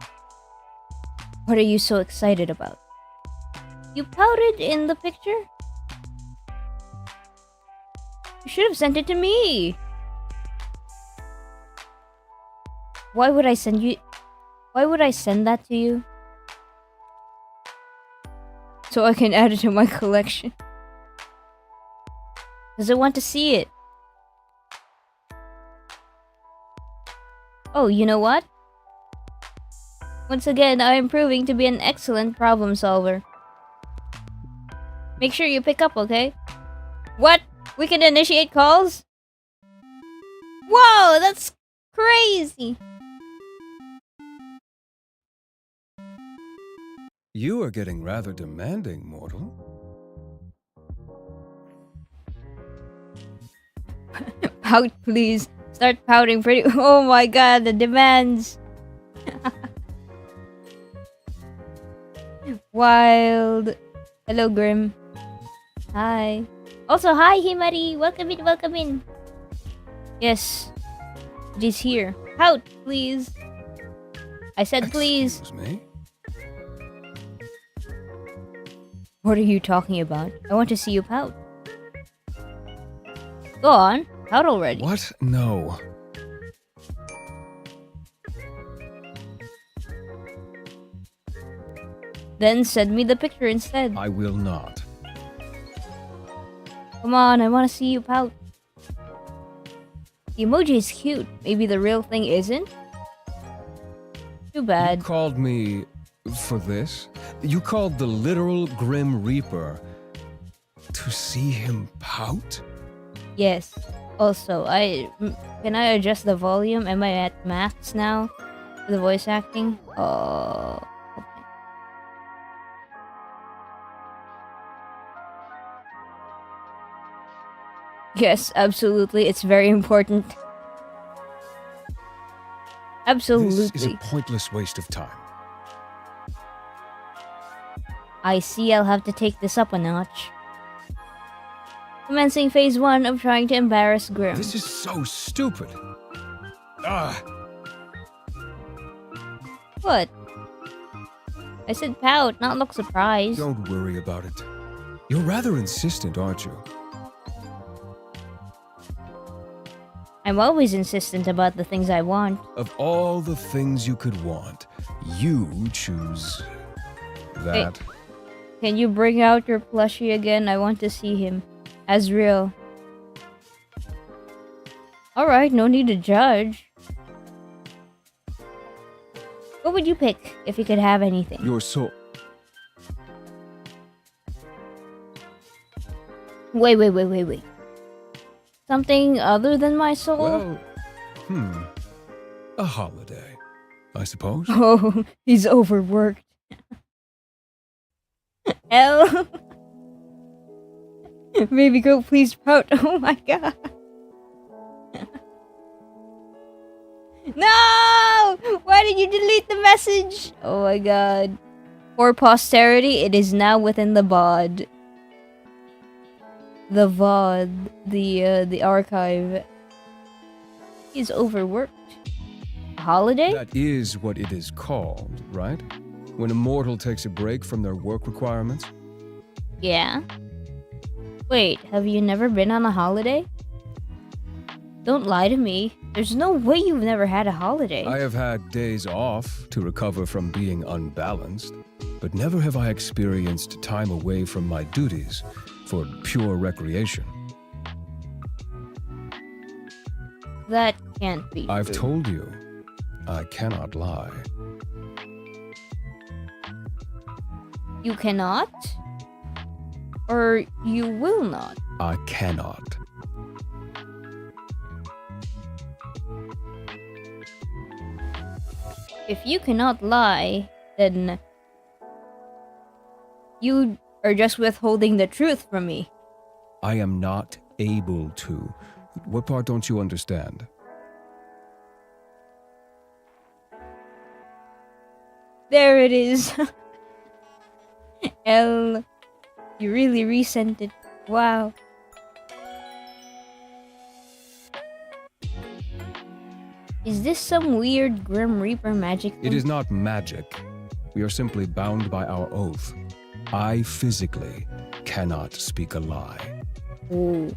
Speaker 1: What are you so excited about? You pouted in the picture? You should have sent it to me. Why would I send that to you? So I can add it to my collection. Does it want to see it? Oh, you know what? Once again, I am proving to be an excellent problem solver. Make sure you pick up, okay? What? We can initiate calls? Whoa, that's crazy!
Speaker 2: You are getting rather demanding, mortal.
Speaker 1: Pout, please. Start pouting pretty. Oh my god, the demands. Wild. Hello, Grim. Hi. Also, hi, Himari. Welcome in, welcome in. Yes. It is here. Pout, please. I said please.
Speaker 2: Excuse me?
Speaker 1: What are you talking about? I want to see you pout. Go on. Pout already.
Speaker 2: What? No.
Speaker 1: Then send me the picture instead.
Speaker 2: I will not.
Speaker 1: Come on, I want to see you pout. The emoji is cute. Maybe the real thing isn't? Too bad.
Speaker 2: You called me for this? You called the literal Grim Reaper to see him pout?
Speaker 1: Yes. Also, can I adjust the volume? Am I at max now for the voice acting? Oh. Okay. Yes, absolutely. It's very important. Absolutely.
Speaker 2: This is a pointless waste of time.
Speaker 1: I see I'll have to take this up a notch. Commencing phase 1 of trying to embarrass Grim.
Speaker 2: This is so stupid. Ah.
Speaker 1: What? I said pout, not look surprised.
Speaker 2: Don't worry about it. You're rather insistent, aren't you?
Speaker 1: I'm always insistent about the things I want.
Speaker 2: Of all the things you could want, you choose that.
Speaker 1: Wait, can you bring out your plushie again? I want to see him. As real. Alright, no need to judge. What would you pick if you could have anything?
Speaker 2: Your soul.
Speaker 1: Wait. Something other than my soul?
Speaker 2: Well, a holiday, I suppose.
Speaker 1: Oh, he's overworked. L. Baby girl, please pout. Oh my god. No! Why did you delete the message? Oh my god. For posterity, it is now within the VOD. The VOD. The archive. He's overworked. A holiday?
Speaker 2: That is what it is called, right? When a mortal takes a break from their work requirements?
Speaker 1: Yeah. Wait, have you never been on a holiday? Don't lie to me. There's no way you've never had a holiday.
Speaker 2: I have had days off to recover from being unbalanced, but never have I experienced time away from my duties for pure recreation.
Speaker 1: That can't be
Speaker 2: I've
Speaker 1: true.
Speaker 2: told you, I cannot lie.
Speaker 1: You cannot? Or you will not?
Speaker 2: I cannot.
Speaker 1: If you cannot lie, then you are just withholding the truth from me.
Speaker 2: I am not able to. What part don't you understand?
Speaker 1: There it is. L, you really resent it. Wow. Is this some weird Grim Reaper magic thing?
Speaker 2: It is not magic. We are simply bound by our oath. I physically cannot speak a lie.
Speaker 1: Ooh.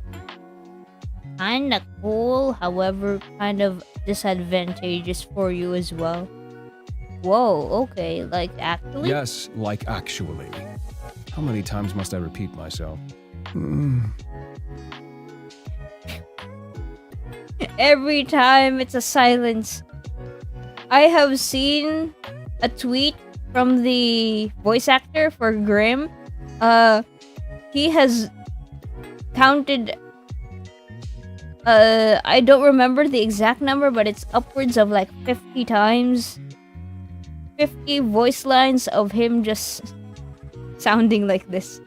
Speaker 1: Kinda cool, however, kind of disadvantageous for you as well. Whoa, okay, like actually?
Speaker 2: Yes, like actually. How many times must I repeat myself?
Speaker 1: Every time it's a silence. I have seen a tweet from the voice actor for Grimm. He has counted, I don't remember the exact number, but it's upwards of like 50 times. 50 voice lines of him just sounding like this.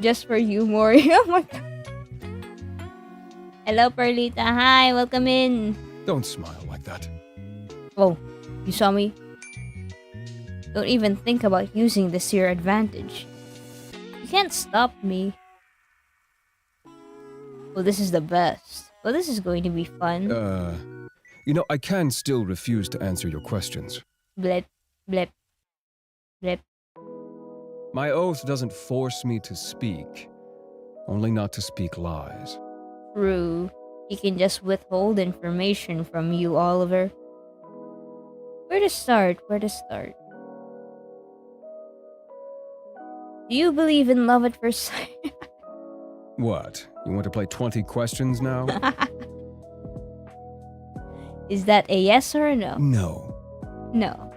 Speaker 1: Just for you, Mori. Oh my god. Hello, Perlita. Hi, welcome in.
Speaker 2: Don't smile like that.
Speaker 1: Oh, you saw me? Don't even think about using this to your advantage. You can't stop me. Well, this is the best. Well, this is going to be fun.
Speaker 2: I can still refuse to answer your questions.
Speaker 1: Blip, blip, blip.
Speaker 2: My oath doesn't force me to speak, only not to speak lies.
Speaker 1: True. He can just withhold information from you, Oliver. Where to start? Where to start? Do you believe in love at first sight?
Speaker 2: What? You want to play 20 questions now?
Speaker 1: Is that a yes or a no?
Speaker 2: No.
Speaker 1: No.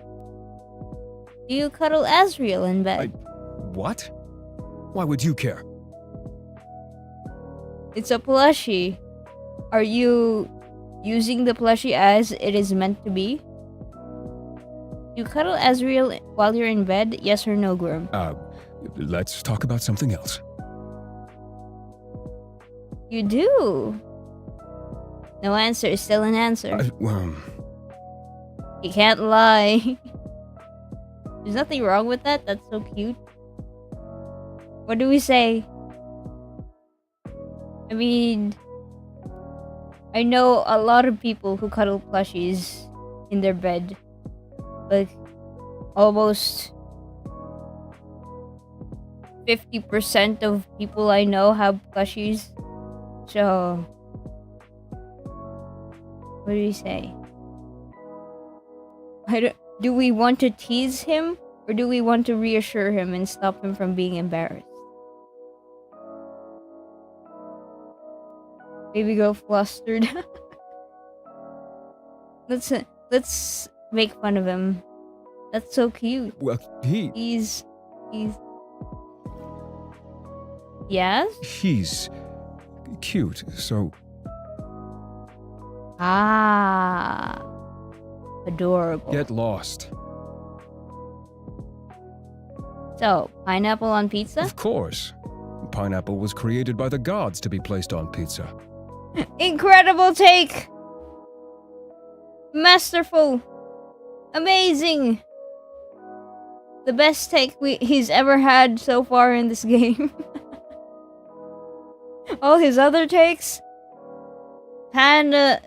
Speaker 1: Do you cuddle Azrael in bed?
Speaker 2: What? Why would you care?
Speaker 1: It's a plushie. Are you using the plushie as it is meant to be? You cuddle Azrael while you're in bed? Yes or no, Grim?
Speaker 2: Let's talk about something else.
Speaker 1: You do. No answer is still an answer. You can't lie. There's nothing wrong with that. That's so cute. What do we say? I mean, I know a lot of people who cuddle plushies in their bed. Like, almost 50% of people I know have plushies. So, what do we say? Do we want to tease him? Or do we want to reassure him and stop him from being embarrassed? Baby girl flustered. Let's make fun of him. That's so cute.
Speaker 2: Well,
Speaker 1: He's Yes?
Speaker 2: He's cute, so...
Speaker 1: Ah. Adorable.
Speaker 2: Get lost.
Speaker 1: So, pineapple on pizza?
Speaker 2: Of course. Pineapple was created by the gods to be placed on pizza.
Speaker 1: Incredible take! Masterful! Amazing! The best take he's ever had so far in this game. All his other takes? Kinda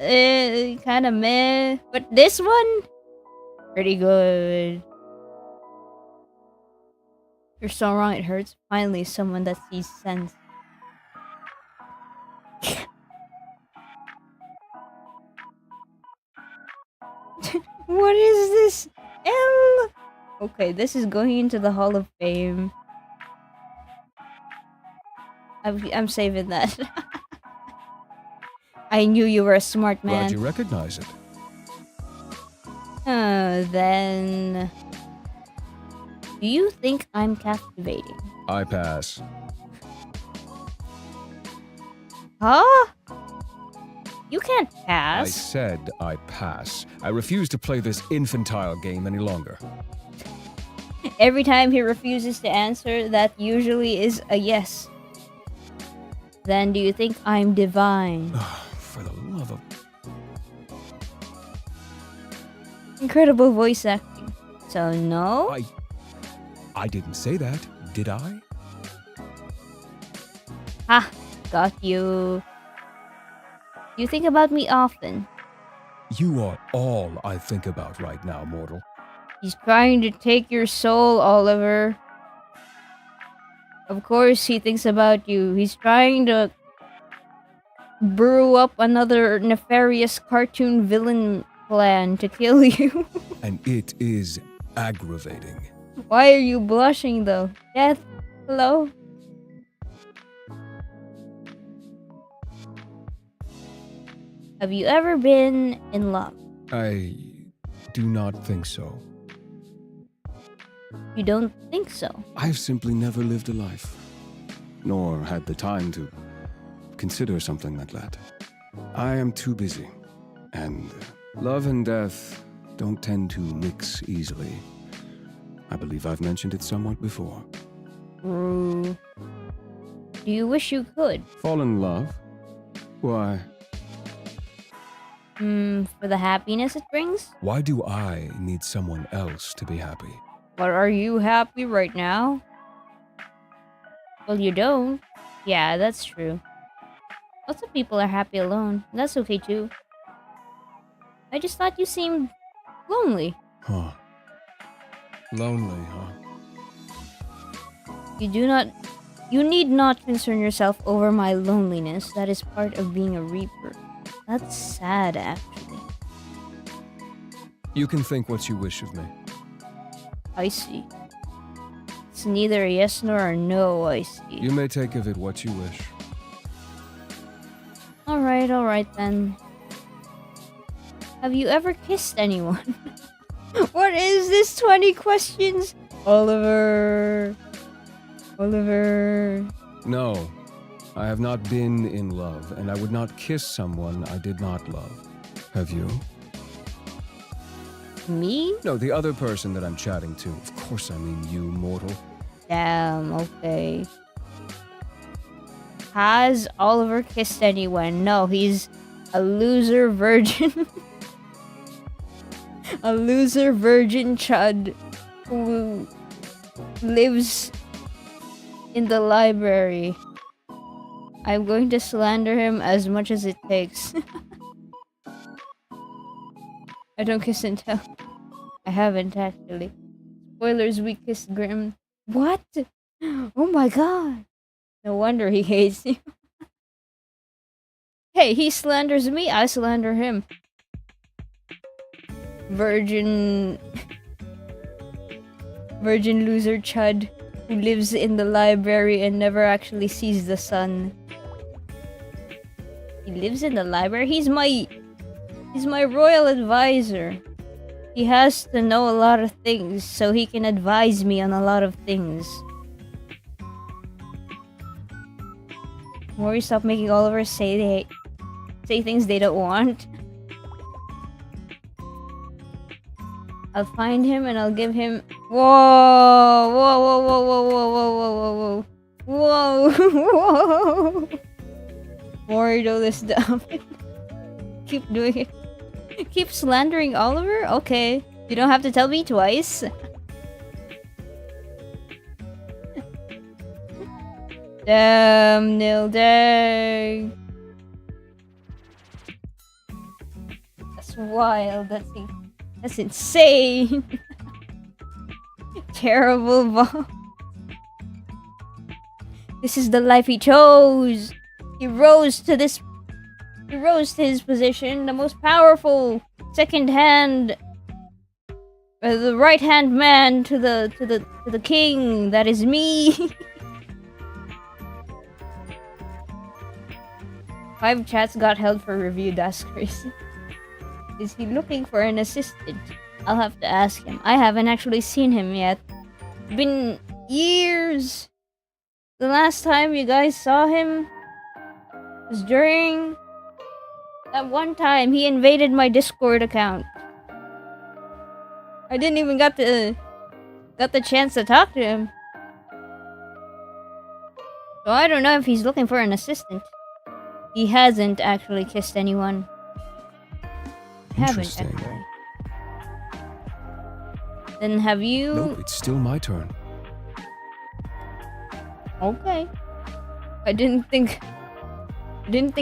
Speaker 1: meh. But this one? Pretty good. You're so wrong, it hurts. Finally, someone that sees sense. What is this? L? Okay, this is going into the Hall of Fame. I'm saving that. I knew you were a smart man.
Speaker 2: Glad you recognize it.
Speaker 1: Then, do you think I'm captivating?
Speaker 2: I pass.
Speaker 1: Huh? You can't
Speaker 2: I
Speaker 1: pass.
Speaker 2: said I pass. I refuse to play this infantile game any longer.
Speaker 1: Every time he refuses to answer, that usually is a yes. Then do you think I'm divine?
Speaker 2: For the love of...
Speaker 1: Incredible voice acting. So no?
Speaker 2: I didn't say that, did I?
Speaker 1: Ha! Got you. You think about me often.
Speaker 2: You are all I think about right now, mortal.
Speaker 1: He's trying to take your soul, Oliver. Of course he thinks about you. He's trying to brew up another nefarious cartoon villain plan to kill you.
Speaker 2: And it is aggravating.
Speaker 1: Why are you blushing though? Death? Hello? Have you ever been in love?
Speaker 2: I do not think so.
Speaker 1: You don't think so?
Speaker 2: I've simply never lived a life, nor had the time to consider something like that. I am too busy, and love and death don't tend to mix easily. I believe I've mentioned it somewhat before.
Speaker 1: Do you wish you could?
Speaker 2: Fall in love? Why?
Speaker 1: For the happiness it brings?
Speaker 2: Why do I need someone else to be happy?
Speaker 1: But are you happy right now? Well, you don't. Yeah, that's true. Lots of people are happy alone. That's okay too. I just thought you seemed lonely.
Speaker 2: Huh. Lonely, huh?
Speaker 1: You need not concern yourself over my loneliness. That is part of being a reaper. That's sad, actually.
Speaker 2: You can think what you wish of me.
Speaker 1: I see. It's neither a yes nor a no, I see.
Speaker 2: You may take of it what you wish.
Speaker 1: Alright then. Have you ever kissed anyone? What is this 20 questions? Oliver.
Speaker 2: No, I have not been in love, and I would not kiss someone I did not love. Have you?
Speaker 1: Me?
Speaker 2: No, the other person that I'm chatting to. Of course I mean you, mortal.
Speaker 1: Damn, okay. Has Oliver kissed anyone? No, he's a loser virgin. A loser virgin chud who lives in the library. I'm going to slander him as much as it takes. I don't kiss and tell. I haven't actually. Spoilers, we kissed Grim. What? Oh my god. No wonder he hates you. Hey, he slanders me, I slander him. Virgin loser chud who lives in the library and never actually sees the sun. He lives in the library? He's my royal advisor. He has to know a lot of things so he can advise me on a lot of things. Mori, stop making Oliver say things they don't want. I'll find him and I'll give him. Whoa! Mori, do this down. Keep doing it. Keep slandering Oliver? Okay. You don't have to tell me twice. Damn, Nil Day. That's wild. That's insane. Terrible bomb. This is the life he chose. He rose to his position, the most powerful second hand, the right hand man to the king. That is me. 5 chats got held for review. That's crazy. Is he looking for an assistant? I'll have to ask him. I haven't actually seen him yet. It's been years. The last time you guys saw him was during that one time he invaded my Discord account. I didn't even got the chance to talk to him. So I don't know if he's looking for an assistant. He hasn't actually kissed anyone. Haven't
Speaker 2: Interesting.
Speaker 1: actually. Then have you?
Speaker 2: Nope, it's still my turn.
Speaker 1: Okay. I didn't think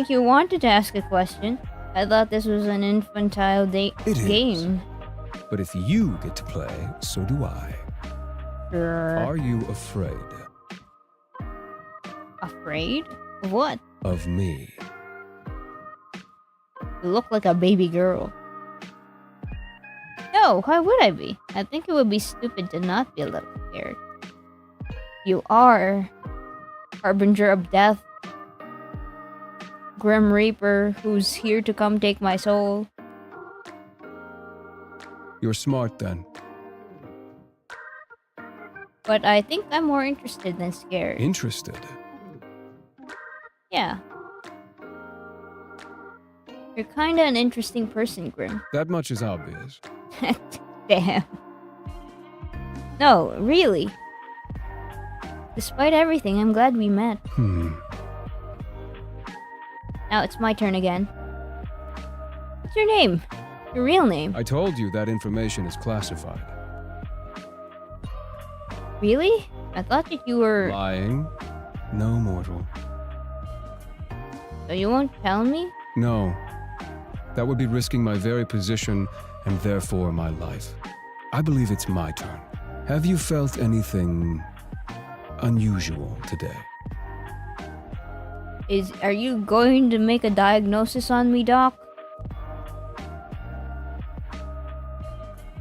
Speaker 1: you wanted to ask a question. I thought this was an infantile
Speaker 2: It is.
Speaker 1: game.
Speaker 2: But if you get to play, so do I.
Speaker 1: Sure.
Speaker 2: Are you afraid
Speaker 1: Afraid? Of what?
Speaker 2: of me?
Speaker 1: You look like a baby girl. No, why would I be? I think it would be stupid to not be a little scared. You are Harbinger of Death, Grim Reaper, who's here to come take my soul.
Speaker 2: You're smart then.
Speaker 1: But I think I'm more interested than scared.
Speaker 2: Interested.
Speaker 1: Yeah. You're kinda an interesting person, Grim.
Speaker 2: That much is obvious.
Speaker 1: Damn. No, really. Despite everything, I'm glad we met. Now it's my turn again. What's your name? Your real name?
Speaker 2: I told you that information is classified.
Speaker 1: Really? I thought that you were...
Speaker 2: Lying? No, mortal.
Speaker 1: So you won't tell me?
Speaker 2: No. That would be risking my very position and therefore my life. I believe it's my turn. Have you felt anything unusual today?
Speaker 1: Are you going to make a diagnosis on me, Doc?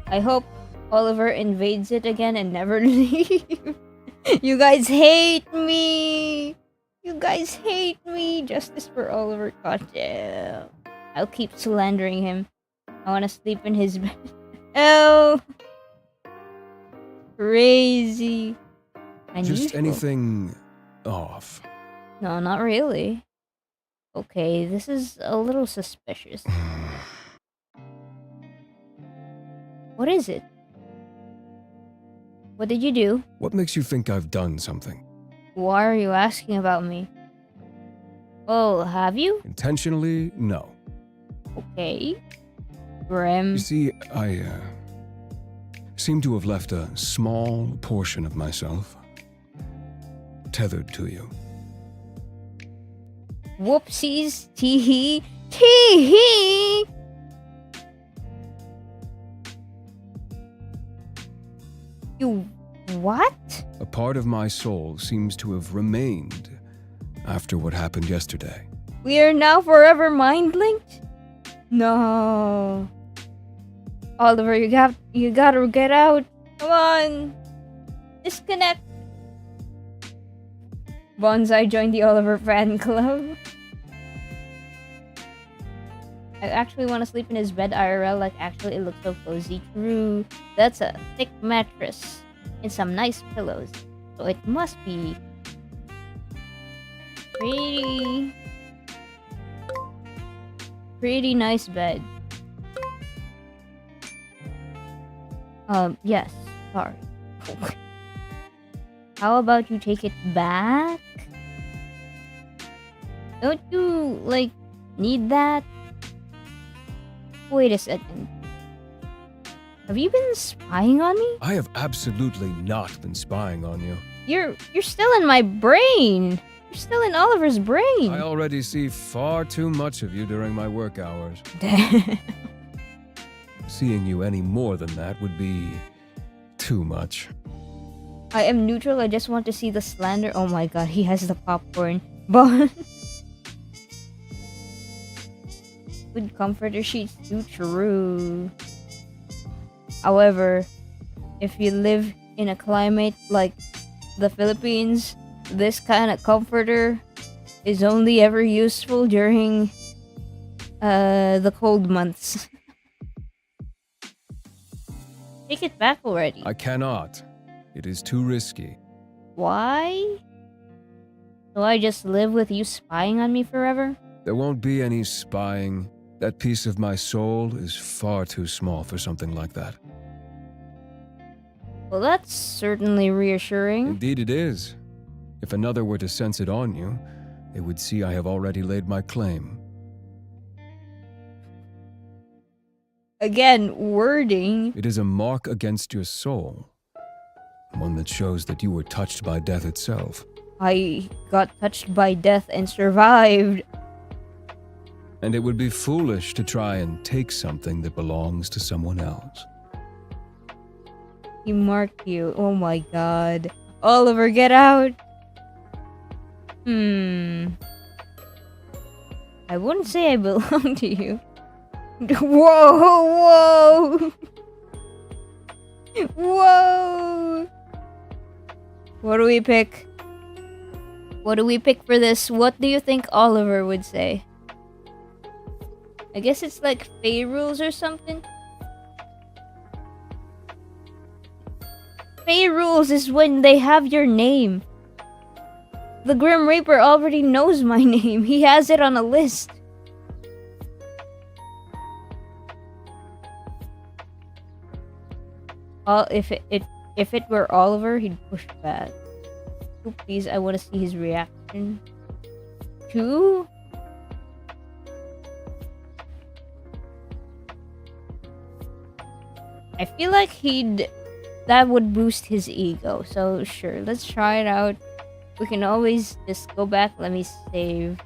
Speaker 1: I hope Oliver invades it again and never leaves. You guys hate me! You guys hate me! Justice for Oliver. God damn. I'll keep slandering him. I want to sleep in his bed. Oh! Crazy.
Speaker 2: Just
Speaker 1: Unusual.
Speaker 2: anything off.
Speaker 1: No, not really. Okay, this is a little suspicious. What is it? What did you do?
Speaker 2: What makes you think I've done something?
Speaker 1: Why are you asking about me? Oh, have you?
Speaker 2: Intentionally? No.
Speaker 1: Okay. Grim.
Speaker 2: You see, I seem to have left a small portion of myself tethered to you.
Speaker 1: Whoopsies. Tee-hee. Tee-hee! You... what?
Speaker 2: A part of my soul seems to have remained after what happened yesterday.
Speaker 1: We are now forever mind-linked? No. Oliver, you gotta get out. Come on. Disconnect. Bonsai joined the Oliver fan club. I actually want to sleep in his bed IRL, like actually it looks so cozy. True. That's a thick mattress and some nice pillows. So it must be pretty nice bed. Yes. Sorry. How about you take it back? Don't you, like, need that? Wait a second. Have you been spying on me?
Speaker 2: I have absolutely not been spying on you.
Speaker 1: You're still in my brain. You're still in Oliver's brain.
Speaker 2: I already see far too much of you during my work hours.
Speaker 1: Damn.
Speaker 2: Seeing you any more than that would be too much.
Speaker 1: I am neutral. I just want to see the slander. Oh my god, he has the popcorn. But good comforter sheets too true. However, if you live in a climate like the Philippines, this kind of comforter is only ever useful during the cold months. Take it back already.
Speaker 2: I cannot. It is too risky.
Speaker 1: Why? So I just live with you spying on me forever?
Speaker 2: There won't be any spying. That piece of my soul is far too small for something like that.
Speaker 1: Well, that's certainly reassuring.
Speaker 2: Indeed it is. If another were to sense it on you, they would see I have already laid my claim.
Speaker 1: Again, wording.
Speaker 2: It is a mark against your soul. One that shows that you were touched by death itself.
Speaker 1: I got touched by death and survived.
Speaker 2: And it would be foolish to try and take something that belongs to someone else.
Speaker 1: He marked you. Oh my god. Oliver, get out. I wouldn't say I belong to you. Whoa, whoa. Whoa. What do we pick? What do we pick for this? What do you think Oliver would say? I guess it's like Fey rules or something. Fey rules is when they have your name. The Grim Reaper already knows my name. He has it on a list. If it were Oliver, he'd push back. Oh, please, I want to see his reaction. 2? I feel like that would boost his ego. So sure, let's try it out. We can always just go back. Let me save.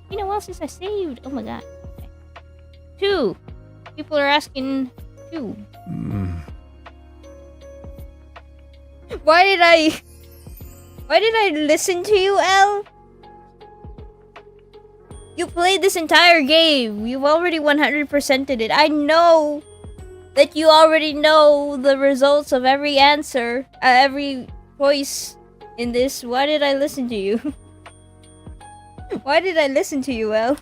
Speaker 1: You know what? Since I saved, oh my god. Okay. 2. People are asking 2. Why did I listen to you, L? You played this entire game. You've already 100%ed it. I know that you already know the results of every answer, every choice in this. Why did I listen to you? Why did I listen to you, El?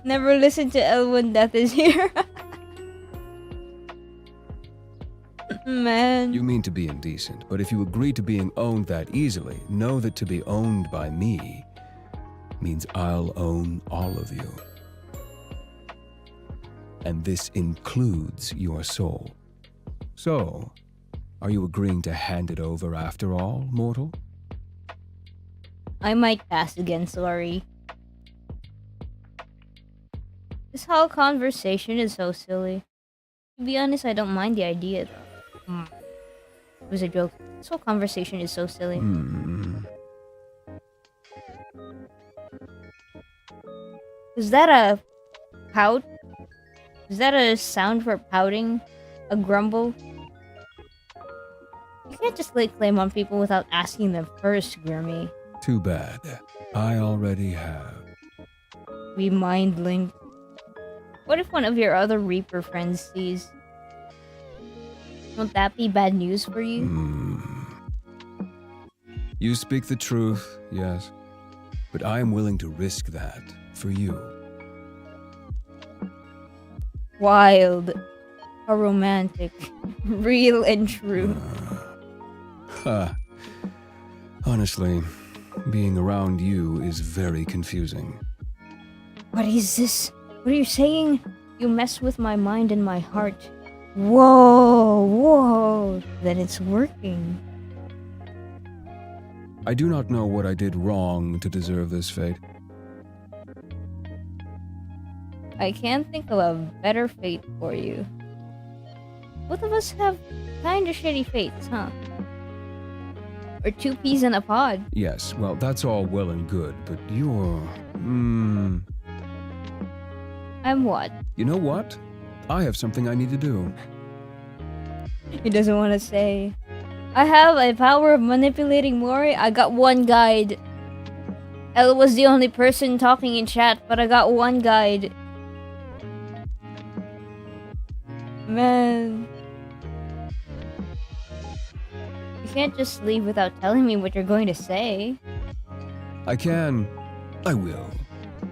Speaker 1: Never listen to El when death is here. Man.
Speaker 2: You mean to be indecent, but if you agree to being owned that easily, know that to be owned by me means I'll own all of you. And this includes your soul. So, are you agreeing to hand it over after all, mortal?
Speaker 1: I might pass again, sorry. This whole conversation is so silly. To be honest, I don't mind the idea though. It was a joke. This whole conversation is so silly. Is that a pout? Is that a sound for pouting? A grumble? You can't just lay claim on people without asking them first, Grimmy.
Speaker 2: Too bad. I already have.
Speaker 1: We mind linked. What if one of your other Reaper friends sees? Won't that be bad news for you?
Speaker 2: You speak the truth, yes. But I am willing to risk that for you.
Speaker 1: Wild. How romantic. Real and true.
Speaker 2: Honestly, being around you is very confusing.
Speaker 1: What is this? What are you saying? You mess with my mind and my heart. Whoa, whoa. Then it's working.
Speaker 2: I do not know what I did wrong to deserve this fate.
Speaker 1: I can't think of a better fate for you. Both of us have kinda shitty fates, huh? Or 2 peas in a pod.
Speaker 2: Yes, well, that's all well and good, but you're...
Speaker 1: I'm what?
Speaker 2: You know what? I have something I need to do.
Speaker 1: He doesn't want to say. I have a power of manipulating Mori. I got 1 guide. Elle was the only person talking in chat, but I got 1 guide. Man. You can't just leave without telling me what you're going to say.
Speaker 2: I can. I will.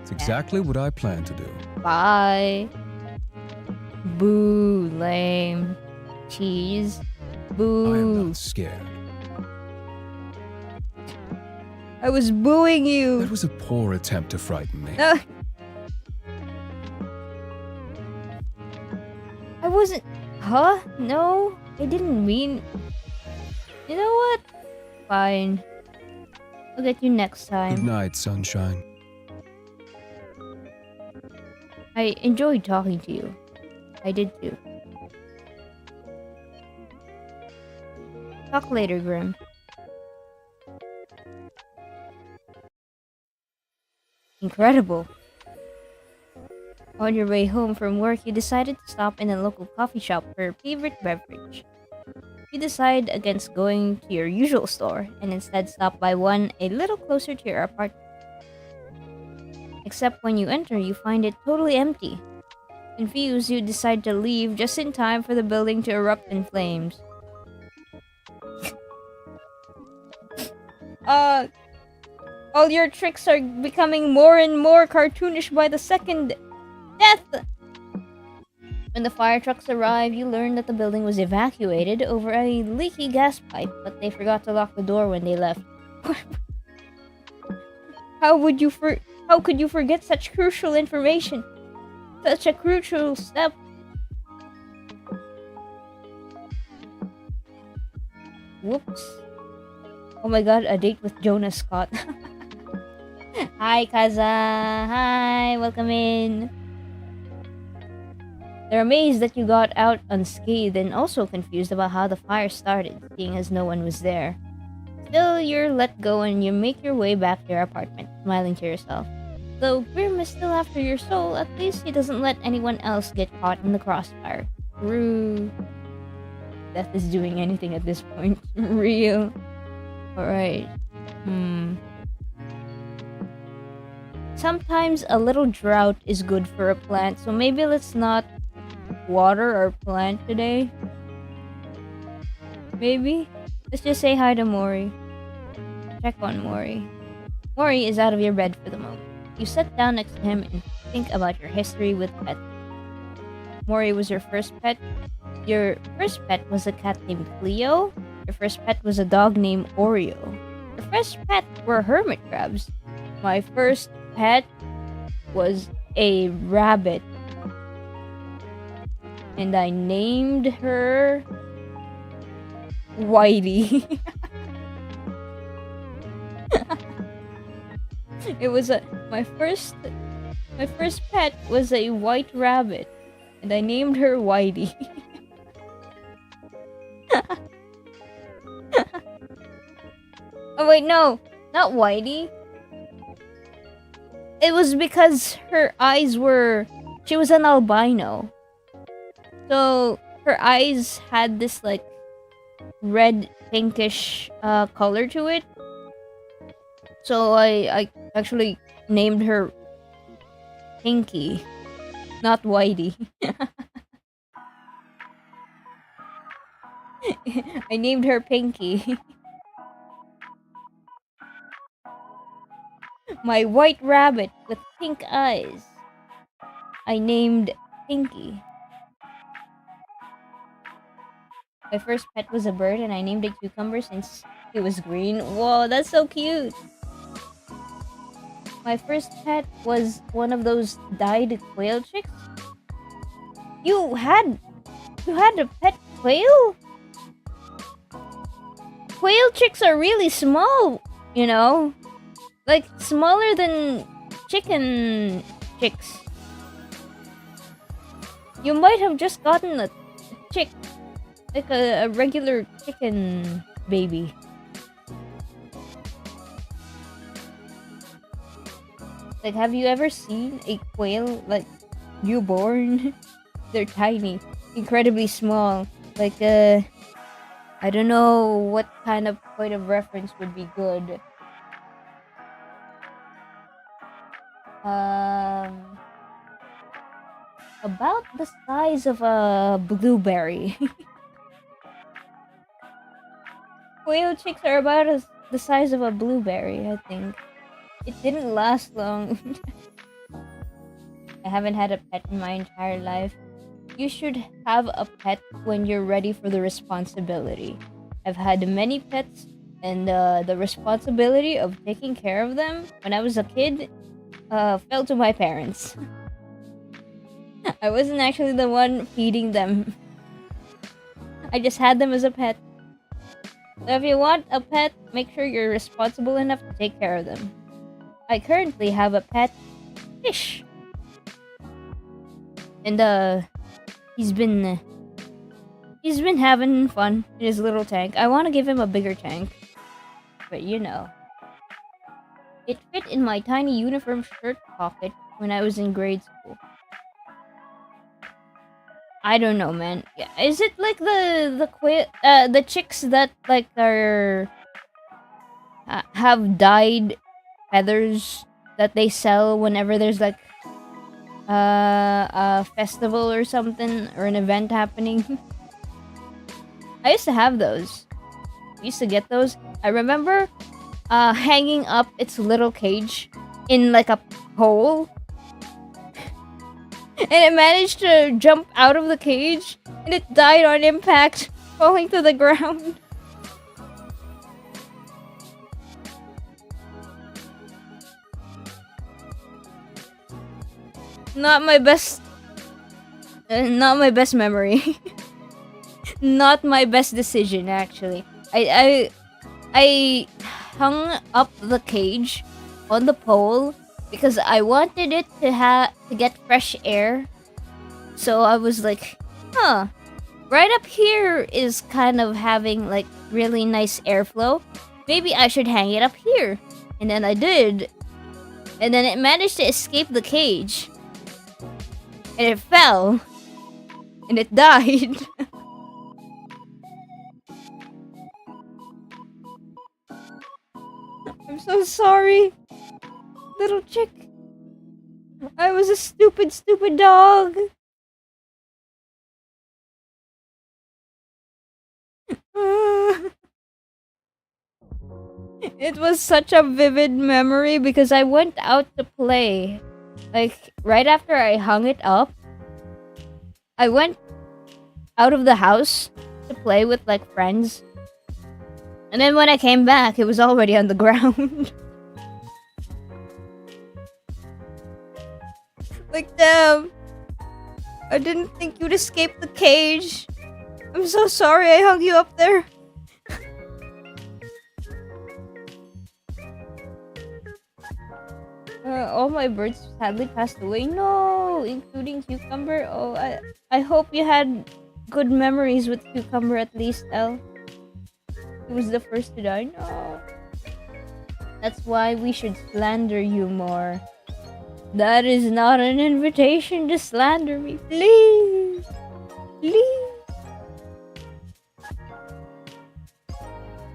Speaker 2: It's exactly what I plan to do.
Speaker 1: Bye. Boo, lame. Cheese. Boo.
Speaker 2: I am not scared.
Speaker 1: I was booing you.
Speaker 2: That was a poor attempt to frighten me.
Speaker 1: No. I wasn't. Huh? No, I didn't mean. You know what? Fine. I'll get you next
Speaker 2: Good
Speaker 1: time.
Speaker 2: night, sunshine.
Speaker 1: I enjoyed talking to you. I did too. Talk later, Grim. Incredible. On your way home from work, you decided to stop in a local coffee shop for your favorite beverage. You decide against going to your usual store and instead stop by one a little closer to your apartment. Except when you enter, you find it totally empty. Confused, you decide to leave just in time for the building to erupt in flames. All your tricks are becoming more and more cartoonish by the second. Death! When the fire trucks arrive, you learn that the building was evacuated over a leaky gas pipe, but they forgot to lock the door when they left. How could you forget such crucial information? Such a crucial step. Whoops. Oh my god, a date with Jonas Scott. Hi, Kaza. Hi, welcome in. They're amazed that you got out unscathed and also confused about how the fire started, seeing as no one was there. Still, you're let go and you make your way back to your apartment, smiling to yourself. Though Grim is still after your soul, at least he doesn't let anyone else get caught in the crossfire. True. Death is doing anything at this point. Real. Alright. Sometimes a little drought is good for a plant, so maybe let's not water our plant today. Maybe? Let's just say hi to Mori. Check on Mori. Mori is out of your bed for the moment. You sit down next to him and think about your history with pets. Mori was your first pet. Your first pet was a cat named Cleo. Your first pet was a dog named Oreo. Your first pet were hermit crabs. My first pet was a rabbit. And I named her Whitey. It was my first pet was a white rabbit, and I named her Whitey. Oh wait, no, not Whitey. It was because she was an albino. So her eyes had this like red pinkish color to it. So I actually named her Pinky, not Whitey. I named her Pinky. My white rabbit with pink eyes, I named Pinky. My first pet was a bird and I named it Cucumber since it was green. Whoa, that's so cute. My first pet was one of those dyed quail chicks. You had a pet quail? Quail chicks are really small, you know? Like smaller than chicken chicks. You might have just gotten a chick. Like a regular chicken baby. Like, have you ever seen a quail, like, newborn? They're tiny, incredibly small. Like, I don't know what kind of point of reference would be good. About the size of a blueberry. Quail chicks are about the size of a blueberry, I think. It didn't last long. I haven't had a pet in my entire life. You should have a pet when you're ready for the responsibility. I've had many pets, and the responsibility of taking care of them when I was a kid fell to my parents. I wasn't actually the one feeding them. I just had them as a pet. So if you want a pet, make sure you're responsible enough to take care of them. I currently have a pet fish. And he's been having fun in his little tank. I want to give him a bigger tank. But you know, it fit in my tiny uniform shirt pocket when I was in grade school. I don't know, man. Yeah, is it like the chicks that like are have dyed feathers that they sell whenever there's like a festival or something or an event happening? I used to have those. I used to get those. I remember hanging up its little cage in like a pole. And it managed to jump out of the cage, and it died on impact, falling to the ground. Not my best memory. Not my best decision, actually. I hung up the cage on the pole because I wanted it to get fresh air. So I was like, huh, right up here is kind of having like really nice airflow. Maybe I should hang it up here. And then I did. And then it managed to escape the cage. And it fell. And it died. I'm so sorry, little chick. I was a stupid dog. It was such a vivid memory because I went out to play. Like, right after I hung it up, I went out of the house to play with, like, friends. And then when I came back, it was already on the ground. Like, damn. I didn't think you'd escape the cage. I'm so sorry I hung you up there. All my birds sadly passed away. No, including Cucumber. Oh, I hope you had good memories with Cucumber at least, El. He was the first to die. No. That's why we should slander you more. That is not an invitation to slander me. Please. Please.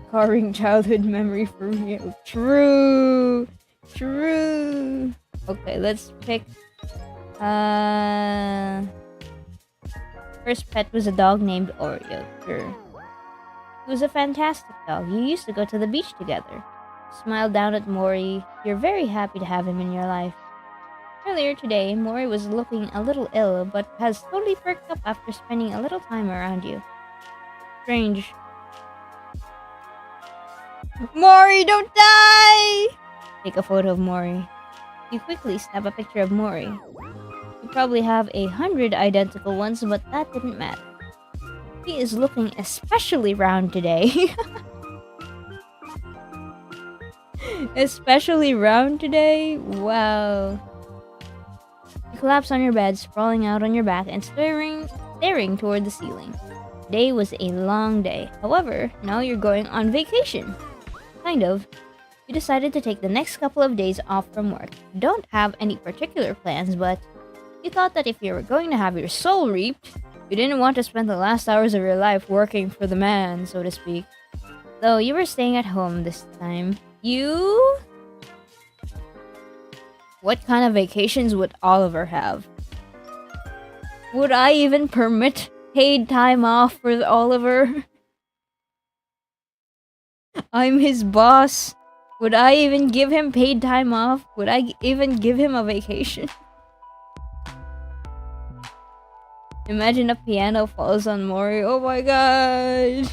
Speaker 1: Scarring childhood memory for real. True. True. Okay, let's pick. First pet was a dog named Oreo. Sure. He was a fantastic dog. You used to go to the beach together. Smiled down at Mori. You're very happy to have him in your life. Earlier today, Mori was looking a little ill, but has totally perked up after spending a little time around you. Strange. Mori, don't die! Take a photo of Mori. You quickly snap a picture of Mori. You probably have 100 identical ones, but that didn't matter. He is looking especially round today. Especially round today? Wow. You collapse on your bed, sprawling out on your back and staring toward the ceiling. Today was a long day. However, now you're going on vacation. Kind of. You decided to take the next couple of days off from work. You don't have any particular plans, but you thought that if you were going to have your soul reaped, you didn't want to spend the last hours of your life working for the man, so to speak. Though you were staying at home this time. You? What kind of vacations would Oliver have? Would I even permit paid time off for Oliver? I'm his boss. Would I even give him paid time off? Would I even give him a vacation? Imagine a piano falls on Mori. Oh my god.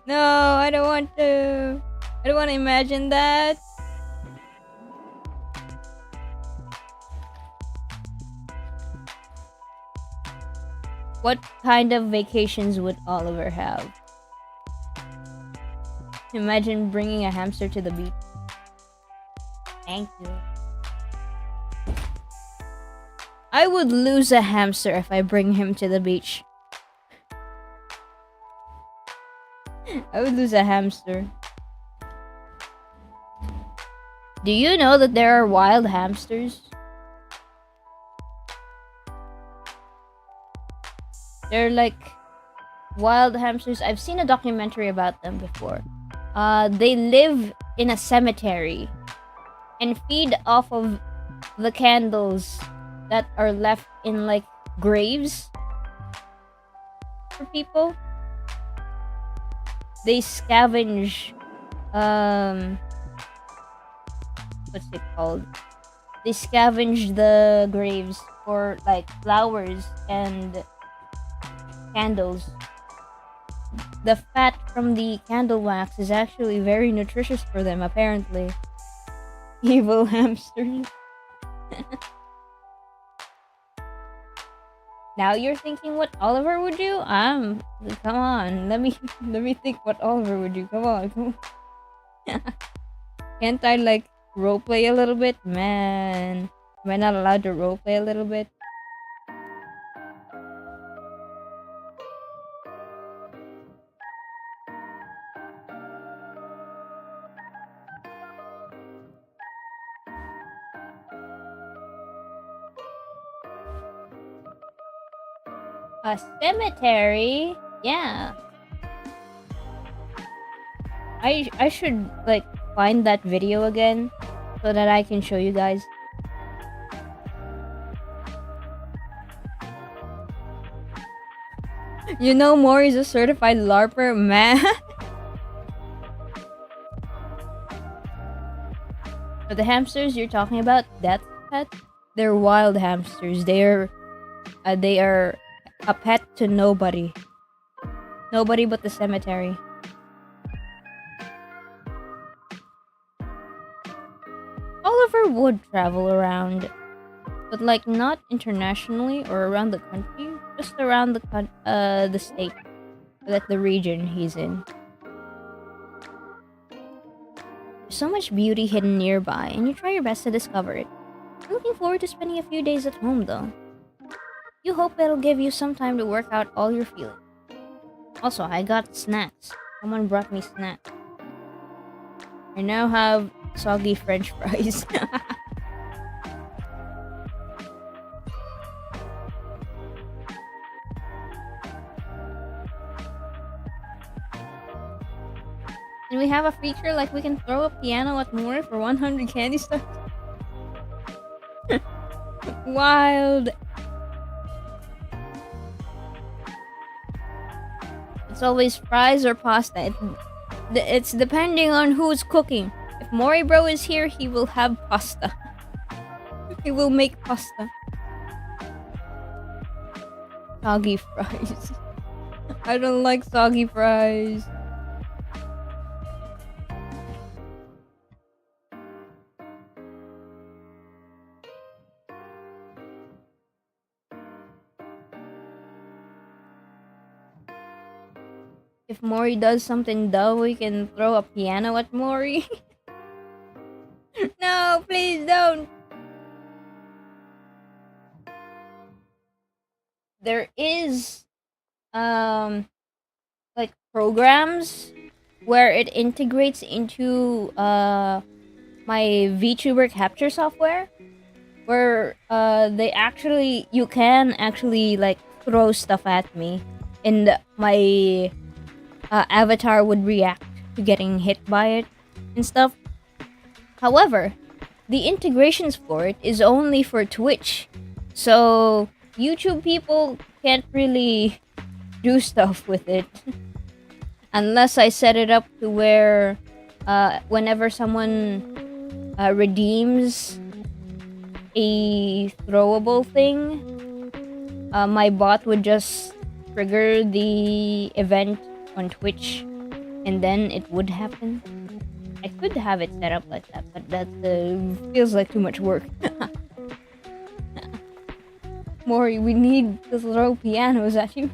Speaker 1: No, I don't want to. I don't want to imagine that. What kind of vacations would Oliver have? Imagine bringing a hamster to the beach. Thank you. I would lose a hamster if I bring him to the beach. I would lose a hamster. Do you know that there are wild hamsters? They're like wild hamsters. I've seen a documentary about them before. They live in a cemetery and feed off of the candles that are left in like graves for people. They scavenge what's it called? They scavenge the graves for like flowers and candles. The fat from the candle wax is actually very nutritious for them, apparently. Evil hamsters. Now you're thinking what Oliver would do? Come on, let me think what Oliver would do. Come on. Can't I like roleplay a little bit? Man, am I not allowed to roleplay a little bit? A cemetery? Yeah. I should like find that video again so that I can show you guys. You know Mori's a certified LARPer, man. But the hamsters you're talking about, Death Pet, they're wild hamsters. They are a pet to nobody. Nobody but the cemetery. Oliver would travel around, but like not internationally or around the country, just around the state, like the region he's in. There's so much beauty hidden nearby, and you try your best to discover it. I'm looking forward to spending a few days at home, though. You hope it'll give you some time to work out all your feelings. Also, I got snacks. Someone brought me snacks. I now have soggy French fries. And we have a feature like we can throw a piano at Mori for 100 candy stars. Wild. It's always fries or pasta. It's depending on who's cooking. If Mori bro is here, he will have pasta. He will make pasta. Soggy fries. I don't like soggy fries. If Mori does something dumb, we can throw a piano at Mori. No, please don't. There is like programs where it integrates into my VTuber capture software, where you can actually like throw stuff at me, and my avatar would react to getting hit by it and stuff. However, the integrations for it is only for Twitch, so YouTube people can't really do stuff with it. Unless I set it up to where whenever someone redeems a throwable thing, my bot would just trigger the event on Twitch and then it would happen. I could have it set up like that, but that feels like too much work. Mori, we need to throw pianos at you.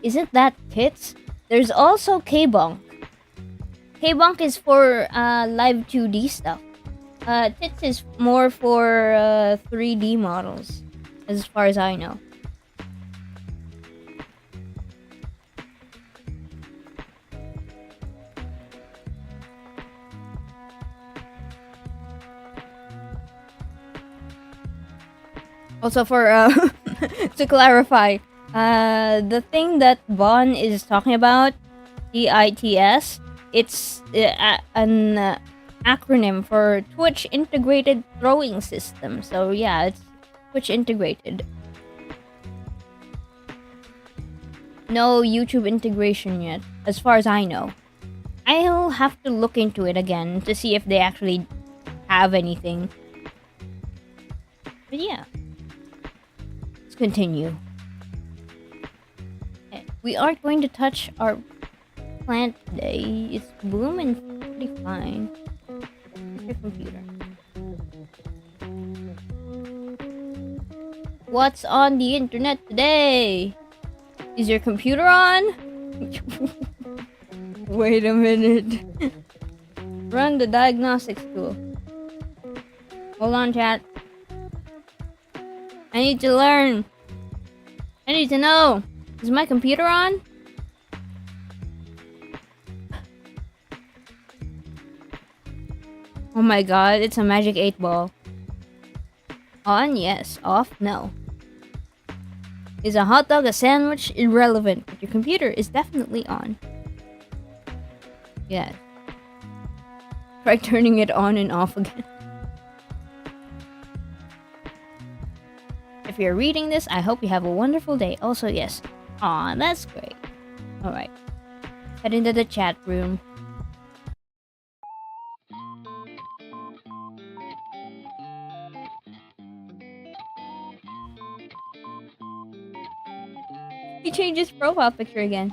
Speaker 1: Isn't that tits? There's also K-Bonk. K-Bonk is for live 2D stuff. Tits is more for 3D models, as far as I know. Also for to clarify, the thing that Bon is talking about, TITS, it's an acronym for Twitch Integrated Throwing System. So yeah, it's Twitch integrated. No YouTube integration yet, as far as I know. I'll have to look into it again to see if they actually have anything. But yeah. Let's continue. Okay, we aren't going to touch our plant today. It's blooming pretty fine. Where's your computer? What's on the internet today? Is your computer on? Wait a minute. Run the diagnostics tool. Hold on, chat. I need to learn. I need to know. Is my computer on? Oh my god, it's a magic 8 ball. On, yes. Off, no. Is a hot dog a sandwich? Irrelevant, but your computer is definitely on. Yes. Try turning it on and off again. If you're reading this, I hope you have a wonderful day. Also, yes. Aw, that's great. Alright. Head into the chat room. He changed his profile picture again.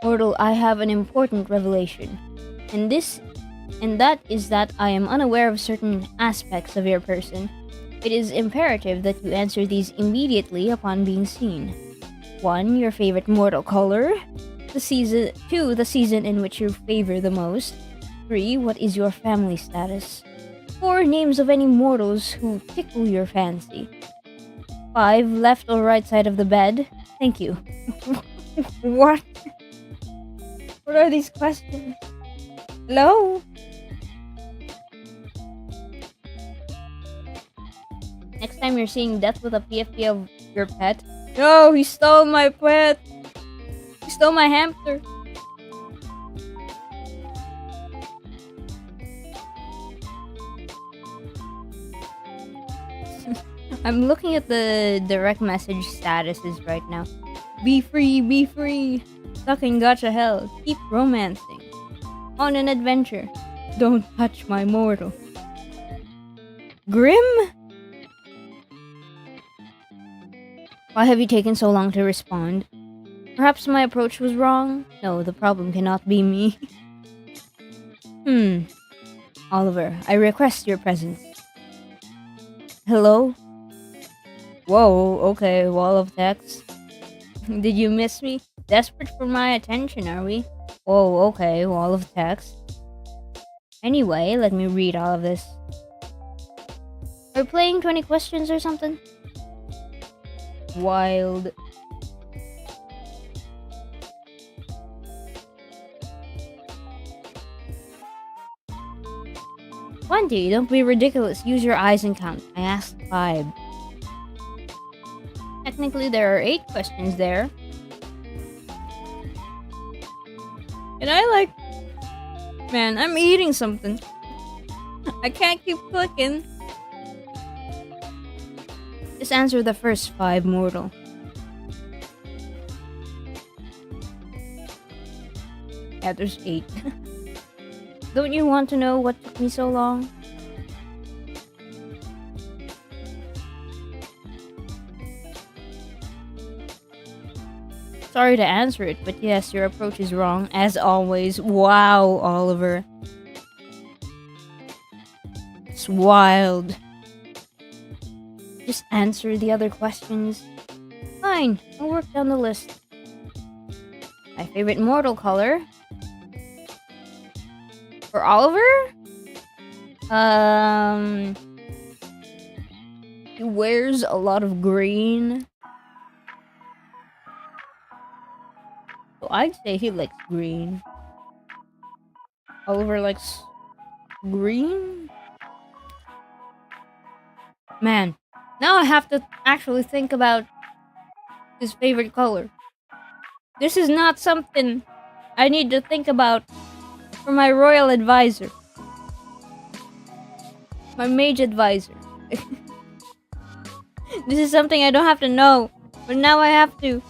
Speaker 1: Mortal, I have an important revelation. And that is that I am unaware of certain aspects of your person. It is imperative that you answer these immediately upon being seen. 1. Your favorite mortal color. 2. The season in which you favor the most. 3. What is your family status? 4. Names of any mortals who tickle your fancy. 5. Left or right side of the bed. Thank you. What? What are these questions? Hello? Next time you're seeing death with a PFP of your pet. No, he stole my pet. He stole my hamster. I'm looking at the direct message statuses right now. Be free, be free. Stuck in gacha hell. Keep romancing. On an adventure. Don't touch my mortal. Grim? Why have you taken so long to respond? Perhaps my approach was wrong? No, the problem cannot be me. Oliver, I request your presence. Hello? Whoa, okay, wall of text. Did you miss me? Desperate for my attention, are we? Whoa, okay, wall of text. Anyway, let me read all of this. Are we playing 20 questions or something? Wild. "20, don't be ridiculous. Use your eyes and count. I asked 5. Technically, there are 8 questions there. And I like... Man, I'm eating something. I can't keep clicking. Just answer the first 5, mortal. Yeah, there's 8. Don't you want to know what took me so long? Sorry to answer it, but yes, your approach is wrong, as always. Wow, Oliver. It's wild. Just answer the other questions. Fine, I'll work down the list. My favorite mortal color? For Oliver? He wears a lot of green. So I'd say he likes green. Oliver likes green? Man, now I have to actually think about his favorite color. This is not something I need to think about for my royal advisor. My mage advisor. This is something I don't have to know, but now I have to.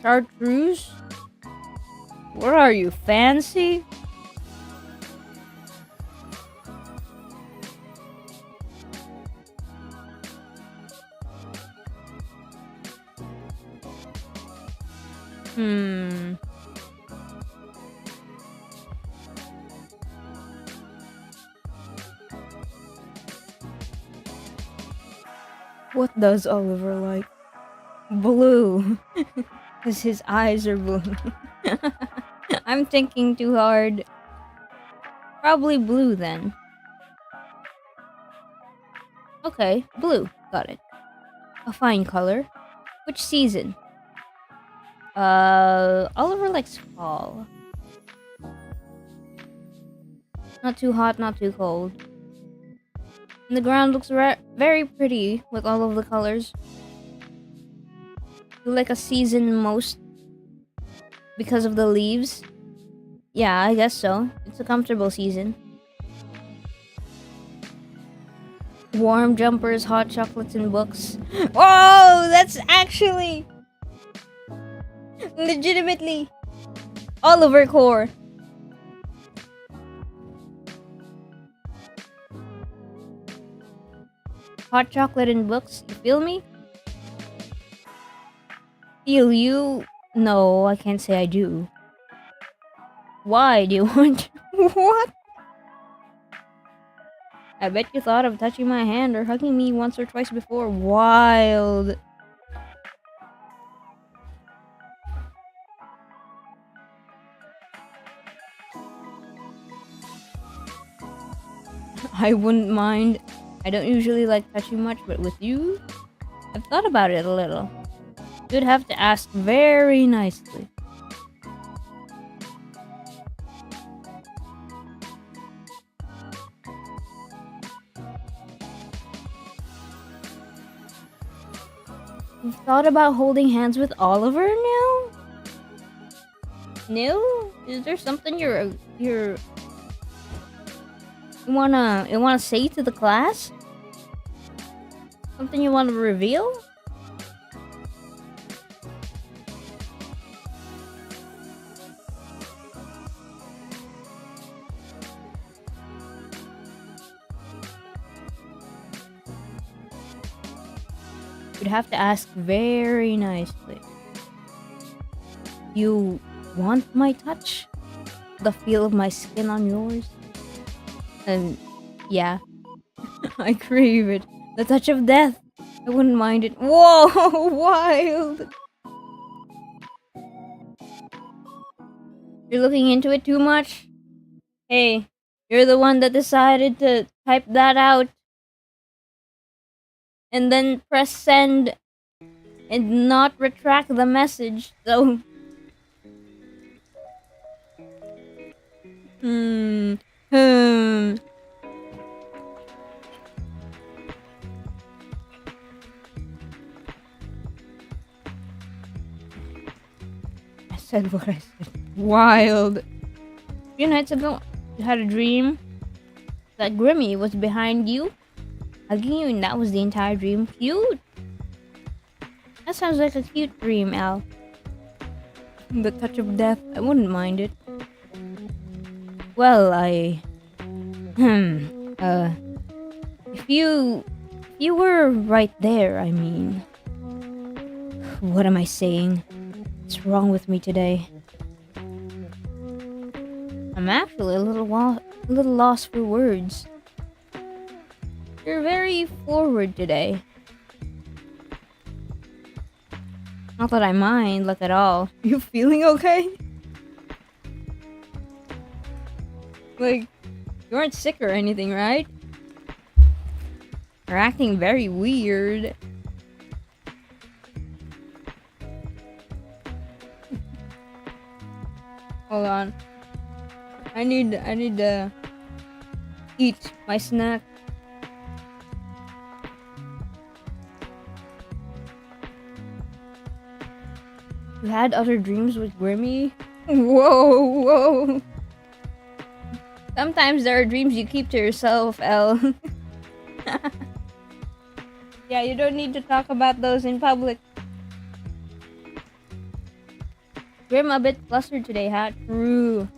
Speaker 1: Chartreuse? What are you, fancy? What does Oliver like? Blue. Because his eyes are blue. I'm thinking too hard. Probably blue then. Okay, blue. Got it. A fine color. Which season? Oliver likes fall. Not too hot, not too cold. And the ground looks very pretty with all of the colors. You like a season most because of the leaves? Yeah, I guess so. It's a comfortable season. Warm jumpers, hot chocolates, and books. Whoa, that's actually legitimately Oliver core. Hot chocolate and books, you feel me? Feel you? No, I can't say I do. Why do you want? What? I bet you thought of touching my hand or hugging me once or twice before. Wild. I wouldn't mind. I don't usually like touching much, but with you, I've thought about it a little. You'd have to ask very nicely. You've thought about holding hands with Oliver now? No? Is there something you wanna say to the class? Something you wanna reveal? You'd have to ask very nicely. You want my touch? The feel of my skin on yours? And yeah, I crave it. The touch of death. I wouldn't mind it. Whoa, wild. You're looking into it too much? Hey, you're the one that decided to type that out and then press send and not retract the message, so... I said what I said. Wild. A few nights ago, you had a dream that Grimmy was behind you, hugging you, and that was the entire dream. Cute. That sounds like a cute dream, Al. The touch of death, I wouldn't mind it. Well, if you were right there, I mean. What am I saying? What's wrong with me today? I'm actually a little lost for words. You're very forward today. Not that I mind, like at all. You feeling okay? Like, you aren't sick or anything, right? You're acting very weird. Hold on. I need to eat my snack. You had other dreams with Grimmy? Whoa. Sometimes there are dreams you keep to yourself, Elle. Yeah, you don't need to talk about those in public. Grim a bit flustered today, huh? True.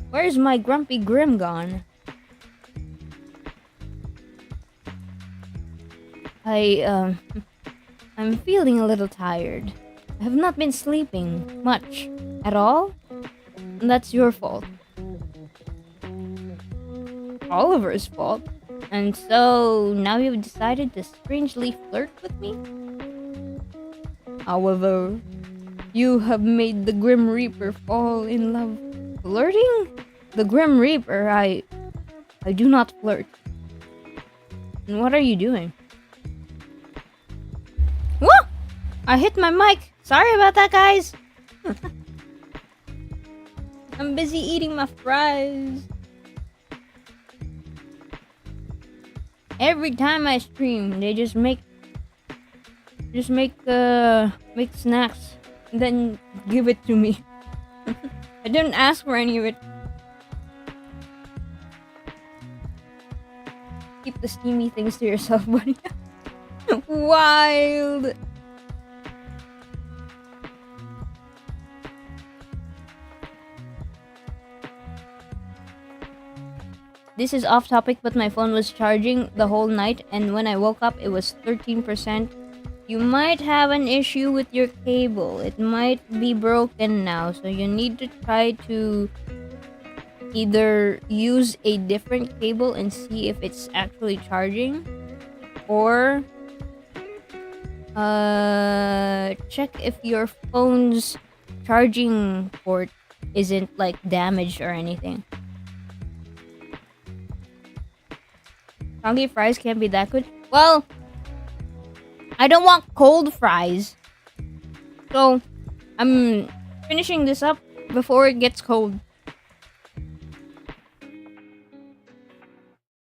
Speaker 1: Where's my grumpy Grim gone? I'm feeling a little tired. I have not been sleeping much at all. And that's your fault. Oliver's fault. And so now you've decided to strangely flirt with me? However, you have made the Grim Reaper fall in love. Flirting? The Grim Reaper, I do not flirt. And what are you doing? Whoa! I hit my mic. Sorry about that, guys. I'm busy eating my fries. Every time I stream, they just make snacks and then give it to me. I didn't ask for any of it. Keep the steamy things to yourself, buddy. Wild. This is off topic, but my phone was charging the whole night, and when I woke up, it was 13%. You might have an issue with your cable. It might be broken now, so you need to try to either use a different cable and see if it's actually charging, or check if your phone's charging port isn't like damaged or anything. Soggy fries can't be that good. Well, I don't want cold fries, so I'm finishing this up before it gets cold.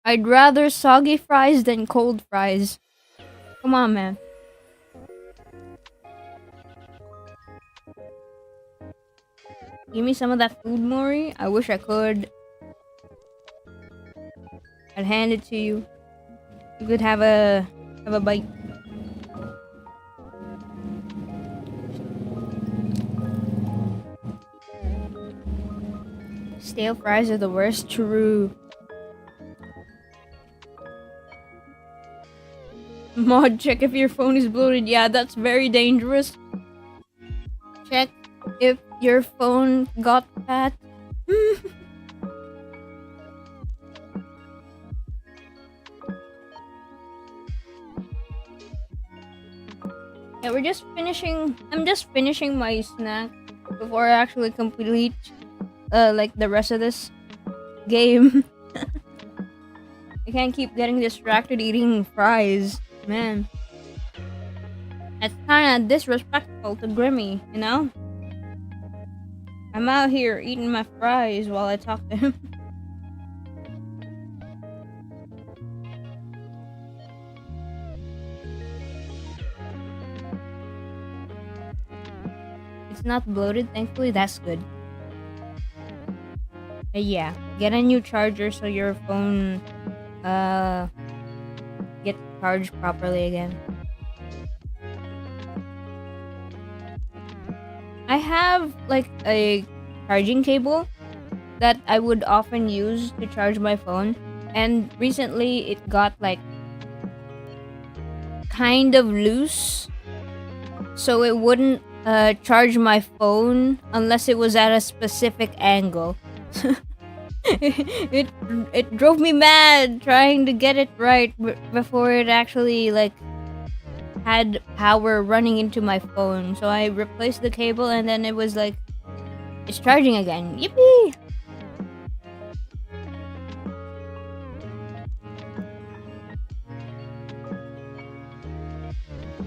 Speaker 1: I'd rather soggy fries than cold fries. Come on, man. Give me some of that food, Mori. I wish I could. I'd hand it to you. You could have a bite. Stale fries are the worst. True. Mod, check if your phone is bloated. Yeah, that's very dangerous. Check if your phone got fat. Yeah, we're just finishing. I'm just finishing my snack before I actually complete like the rest of this game. I can't keep getting distracted eating fries, man. That's kind of disrespectful to Grimmy, you know? I'm out here eating my fries while I talk to him. It's not bloated, thankfully. That's good. Yeah, get a new charger so your phone uh gets charged properly again. I have like a charging cable that I would often use to charge my phone, and recently it got like kind of loose, so it wouldn't charge my phone unless it was at a specific angle. it it drove me mad trying to get it right before it actually like had power running into my phone. So I replaced the cable, and then it was like it's charging again. Yippee!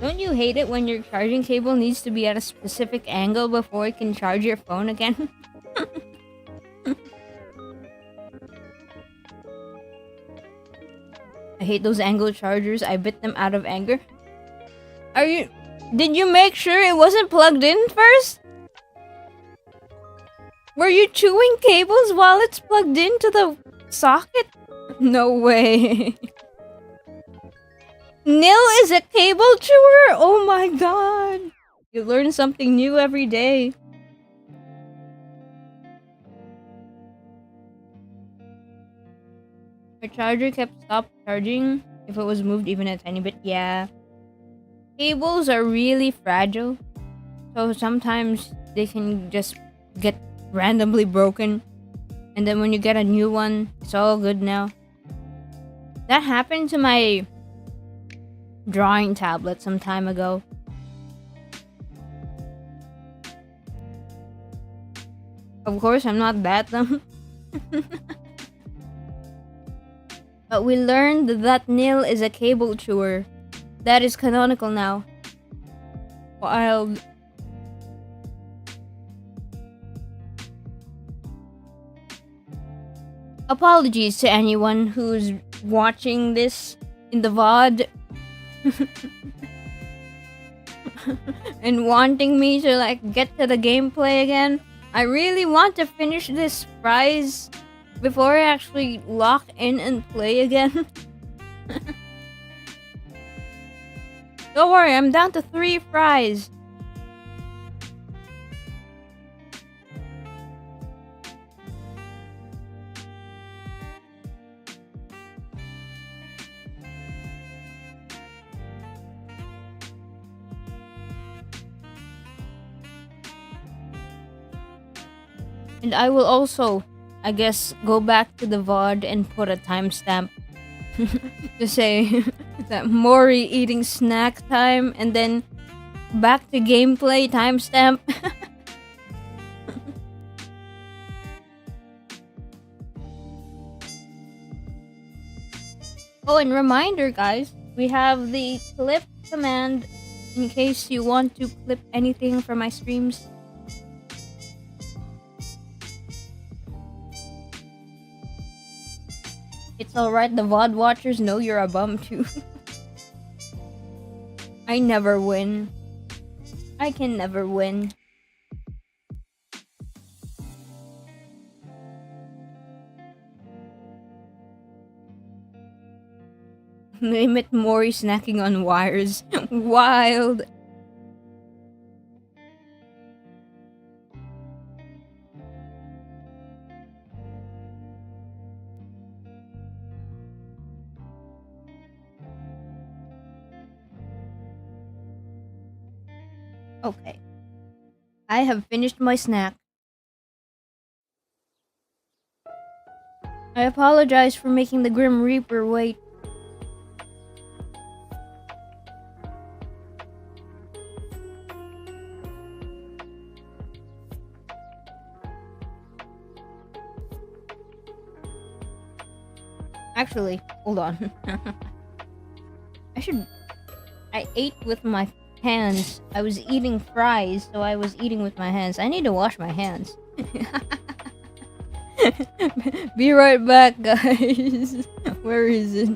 Speaker 1: Don't you hate it when your charging cable needs to be at a specific angle before it can charge your phone again? I hate those angle chargers. I bit them out of anger. Did you make sure it wasn't plugged in first? Were you chewing cables while it's plugged into the socket? No way. Nil is a cable chewer? Oh my god. You learn something new every day. My charger kept stop charging if it was moved even a tiny bit. Yeah. Cables are really fragile, so sometimes they can just get randomly broken, and then when you get a new one, it's all good now. That happened to my drawing tablet some time ago. Of course, I'm not that dumb. But we learned that Nil is a cable chewer. That is canonical now. Wild. Apologies to anyone who's watching this in the VOD and wanting me to like get to the gameplay again. I really want to finish this prize before I actually lock in and play again. Don't worry, I'm down to 3 fries. And I will also, I guess, go back to the VOD and put a timestamp to say that Mori eating snack time, and then back to gameplay timestamp. Oh, and reminder, guys, we have the clip command in case you want to clip anything from my streams. It's alright, the VOD watchers know you're a bum too. I never win. I can never win. Name it Mori snacking on wires. Wild. Okay. I have finished my snack. I apologize for making the Grim Reaper wait. Actually, hold on. I ate with my hands. I was eating fries, so I was eating with my hands. I need to wash my hands. Be right back, guys. Where is it?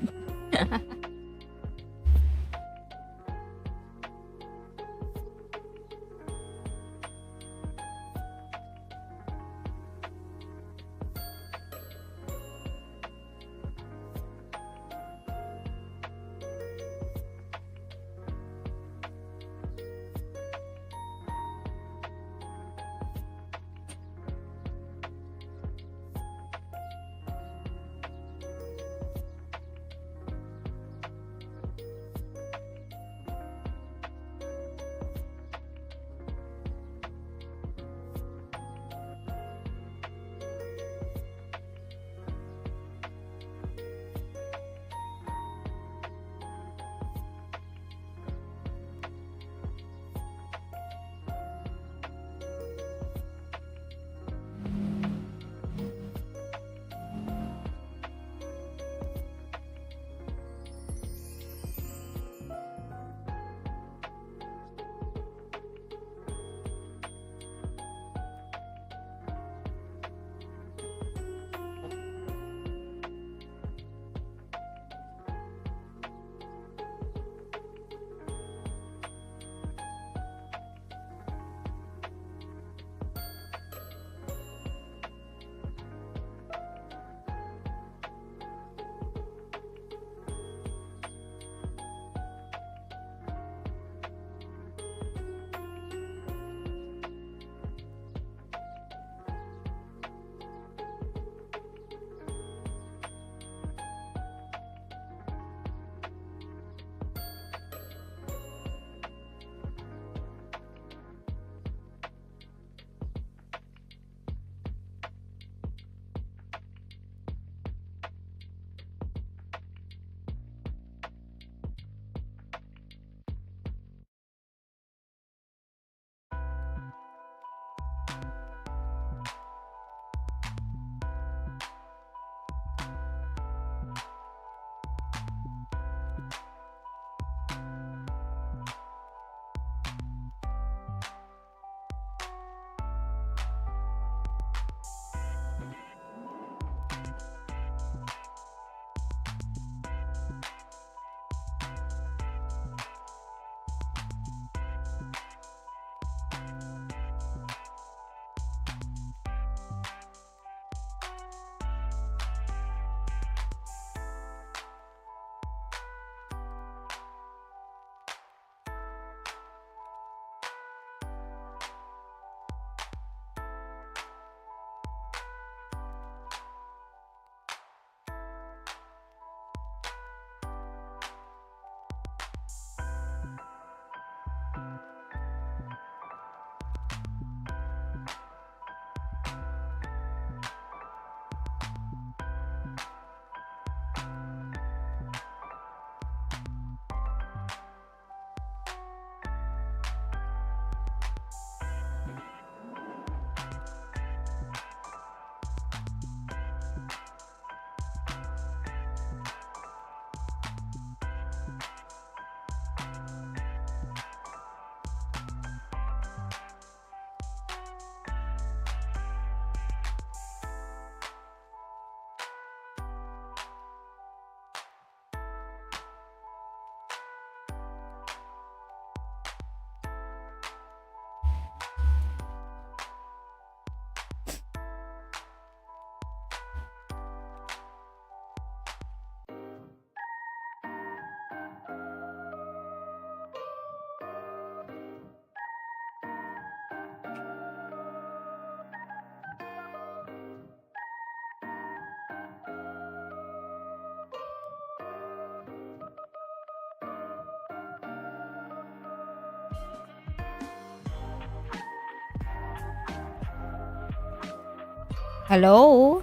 Speaker 1: Hello?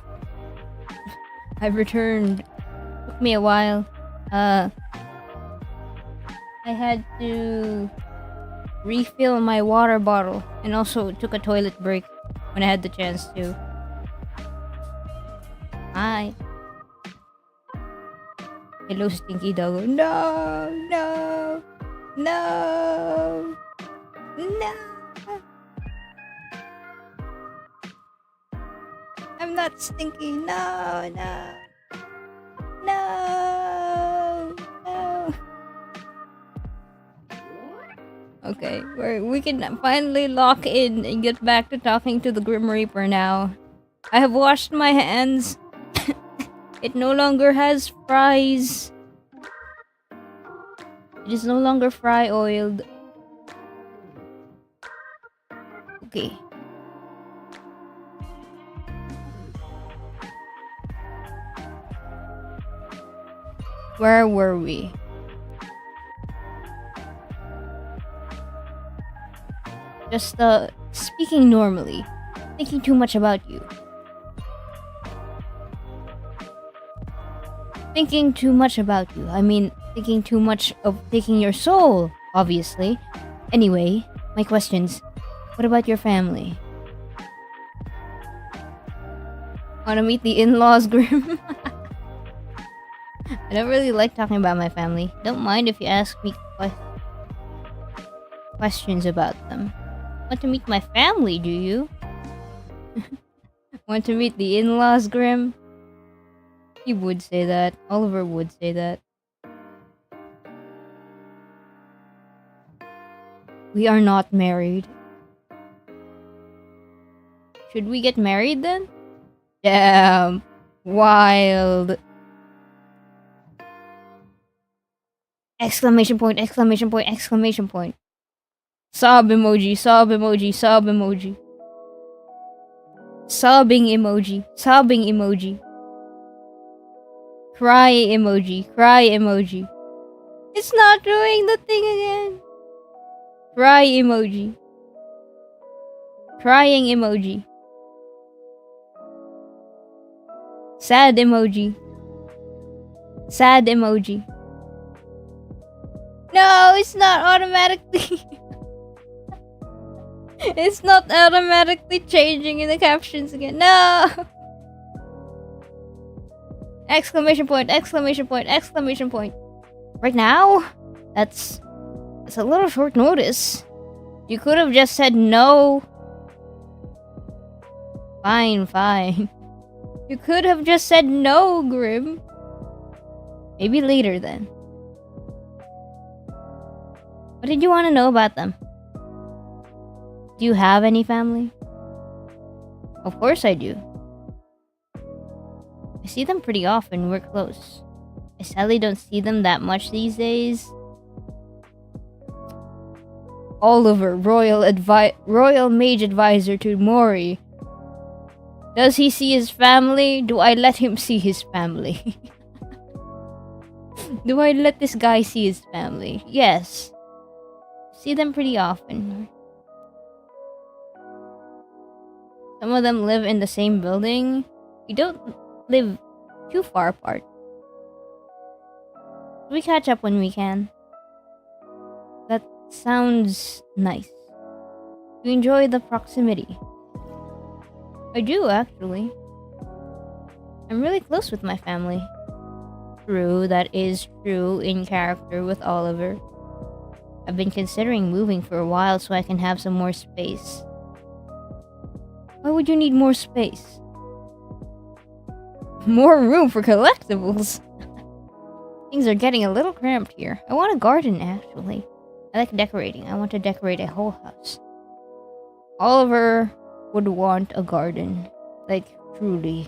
Speaker 1: I've returned. Took me a while. I had to refill my water bottle and also took a toilet break when I had the chance to. Hi. Hello, Stinky Dog. No, no, no, no. I'm not stinky. No, no, no, no. Okay, we can finally lock in and get back to talking to the Grim Reaper now. I have washed my hands. It no longer has fries. It is no longer fry oiled. Okay. Where were we? Just speaking normally. Thinking too much about you. Thinking too much about you. I mean, thinking too much of taking your soul, obviously. Anyway, my questions. What about your family? Wanna meet the in-laws, Grim? I don't really like talking about my family. Don't mind if you ask me questions about them. Want to meet my family, do you? Want to meet the in-laws, Grim? He would say that. Oliver would say that. We are not married. Should we get married then? Damn. Wild. Exclamation point, exclamation point, exclamation point. Sob emoji, sob emoji, sob emoji. Sobbing emoji, sobbing emoji. Cry emoji, cry emoji. It's not doing the thing again. Cry emoji. Crying emoji. Sad emoji. Sad emoji. No, it's not automatically. It's not automatically changing in the captions again. No! Exclamation point, exclamation point, exclamation point. Right now? That's a little short notice. You could have just said no. Fine, fine. You could have just said no, Grim. Maybe later then. What did you want to know about them? Do you have any family? Of course I do. I see them pretty often, we're close. I sadly don't see them that much these days. Oliver, royal mage advisor to Mori. Does he see his family? Do I let him see his family? Do I let this guy see his family? Yes. See them pretty often. Some of them live in the same building. We don't live too far apart. We catch up when we can. That sounds nice. You enjoy the proximity. I do, actually. I'm really close with my family. True, that is true in character with Oliver. I've been considering moving for a while so I can have some more space. Why would you need more space? More room for collectibles? Things are getting a little cramped here. I want a garden, actually. I like decorating. I want to decorate a whole house. Oliver would want a garden. Like, truly.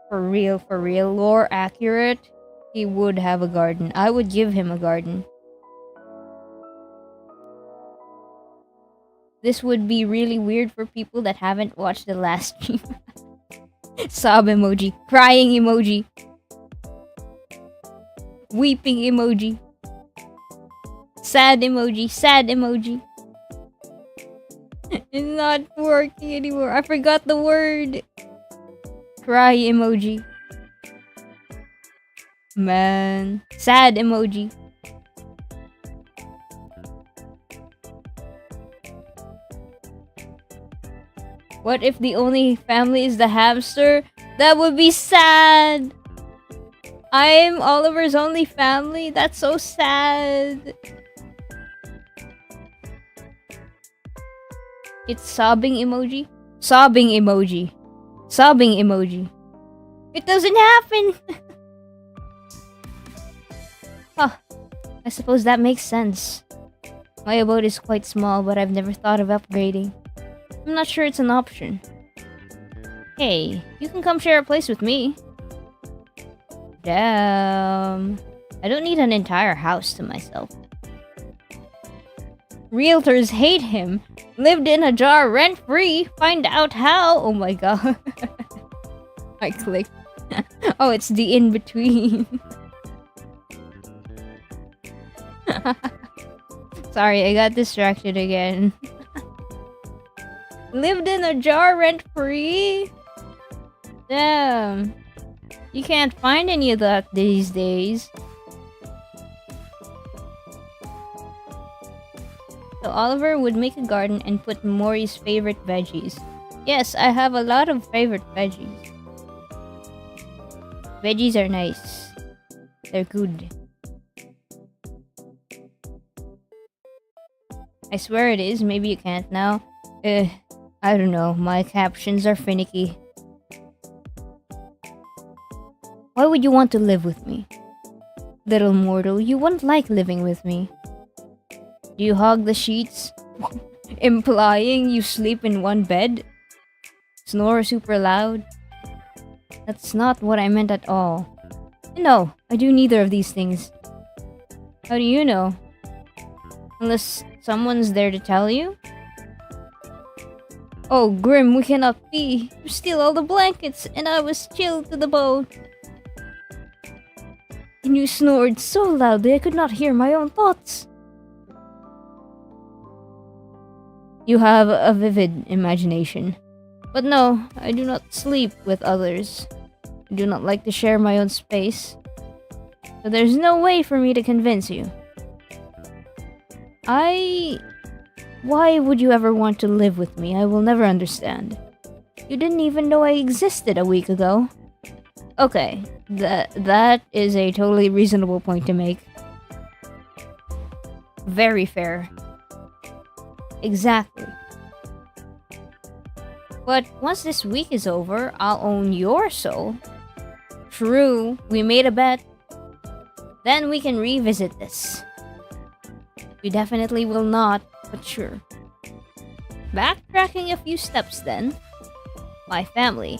Speaker 1: For real, lore accurate, he would have a garden. I would give him a garden. This would be really weird for people that haven't watched the last stream. Sob emoji. Crying emoji. Weeping emoji. Sad emoji. Sad emoji. It's not working anymore. I forgot the word. Cry emoji. Man. Sad emoji. What if the only family is the hamster? That would be sad. I'm Oliver's only family. That's so sad. It's sobbing emoji. Sobbing emoji. Sobbing emoji. It doesn't happen. Huh. I suppose that makes sense. My abode is quite small, but I've never thought of upgrading. I'm not sure it's an option. Hey, you can come share a place with me. Damn. I don't need an entire house to myself. Realtors hate him. Lived in a jar rent-free. Find out how. Oh my god. I clicked. Oh, it's the in-between. Sorry, I got distracted again. Lived in a jar rent-free? Damn. You can't find any of that these days. So Oliver would make a garden and put Mori's favorite veggies. Yes, I have a lot of favorite veggies. Veggies are nice. They're good. I swear it is. Maybe you can't now. I don't know. My captions are finicky. Why would you want to live with me? Little mortal, you wouldn't like living with me. Do you hog the sheets? Implying you sleep in one bed? Snore super loud? That's not what I meant at all. No, I do neither of these things. How do you know? Unless someone's there to tell you? Oh, Grim, we cannot be. You steal all the blankets, and I was chilled to the bone. And you snored so loudly I could not hear my own thoughts. You have a vivid imagination. But no, I do not sleep with others. I do not like to share my own space. So there's no way for me to convince you. Why would you ever want to live with me? I will never understand. You didn't even know I existed a week ago. Okay, that is a totally reasonable point to make. Very fair. Exactly. But once this week is over, I'll own your soul. True, we made a bet. Then we can revisit this. We definitely will not, but sure. Backtracking a few steps then. My family.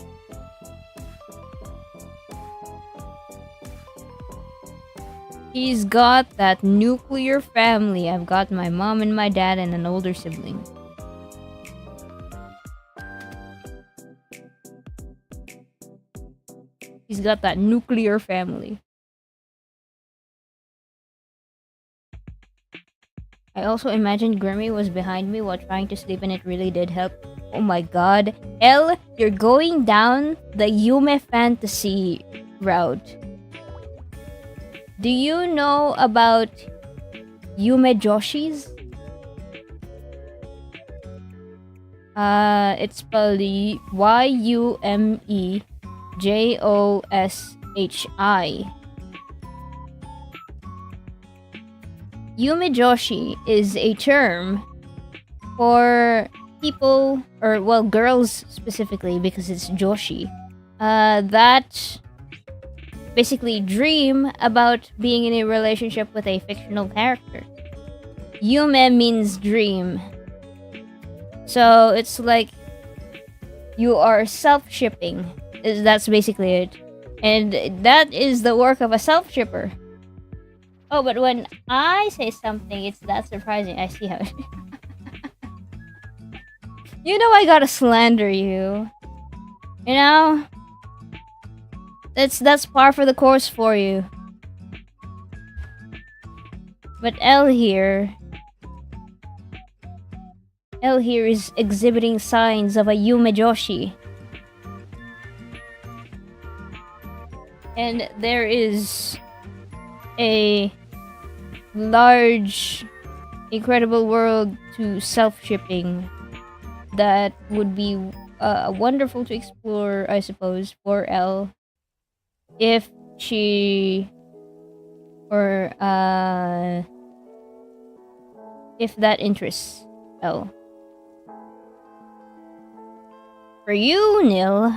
Speaker 1: He's got that nuclear family. I've got my mom and my dad and an older sibling. He's got that nuclear family. I also imagined Grimmy was behind me while trying to sleep, and it really did help. Oh my god. Elle, you're going down the Yume fantasy route. Do you know about Yume Joshis? It's spelled Yumejoshi. Yume Joshi is a term for people, or well, girls specifically, because it's Joshi, that basically dream about being in a relationship with a fictional character. Yume means dream. So it's like you are self-shipping. That's basically it. And that is the work of a self-shipper. Oh, but when I say something, it's that surprising. I see how... You know I gotta slander you. You know? That's par for the course for you. But Elle here... L here is exhibiting signs of a yumejoshi. And there is a large, incredible world to self-shipping that would be wonderful to explore, I suppose, for L if she or if that interests L. For you, Nil,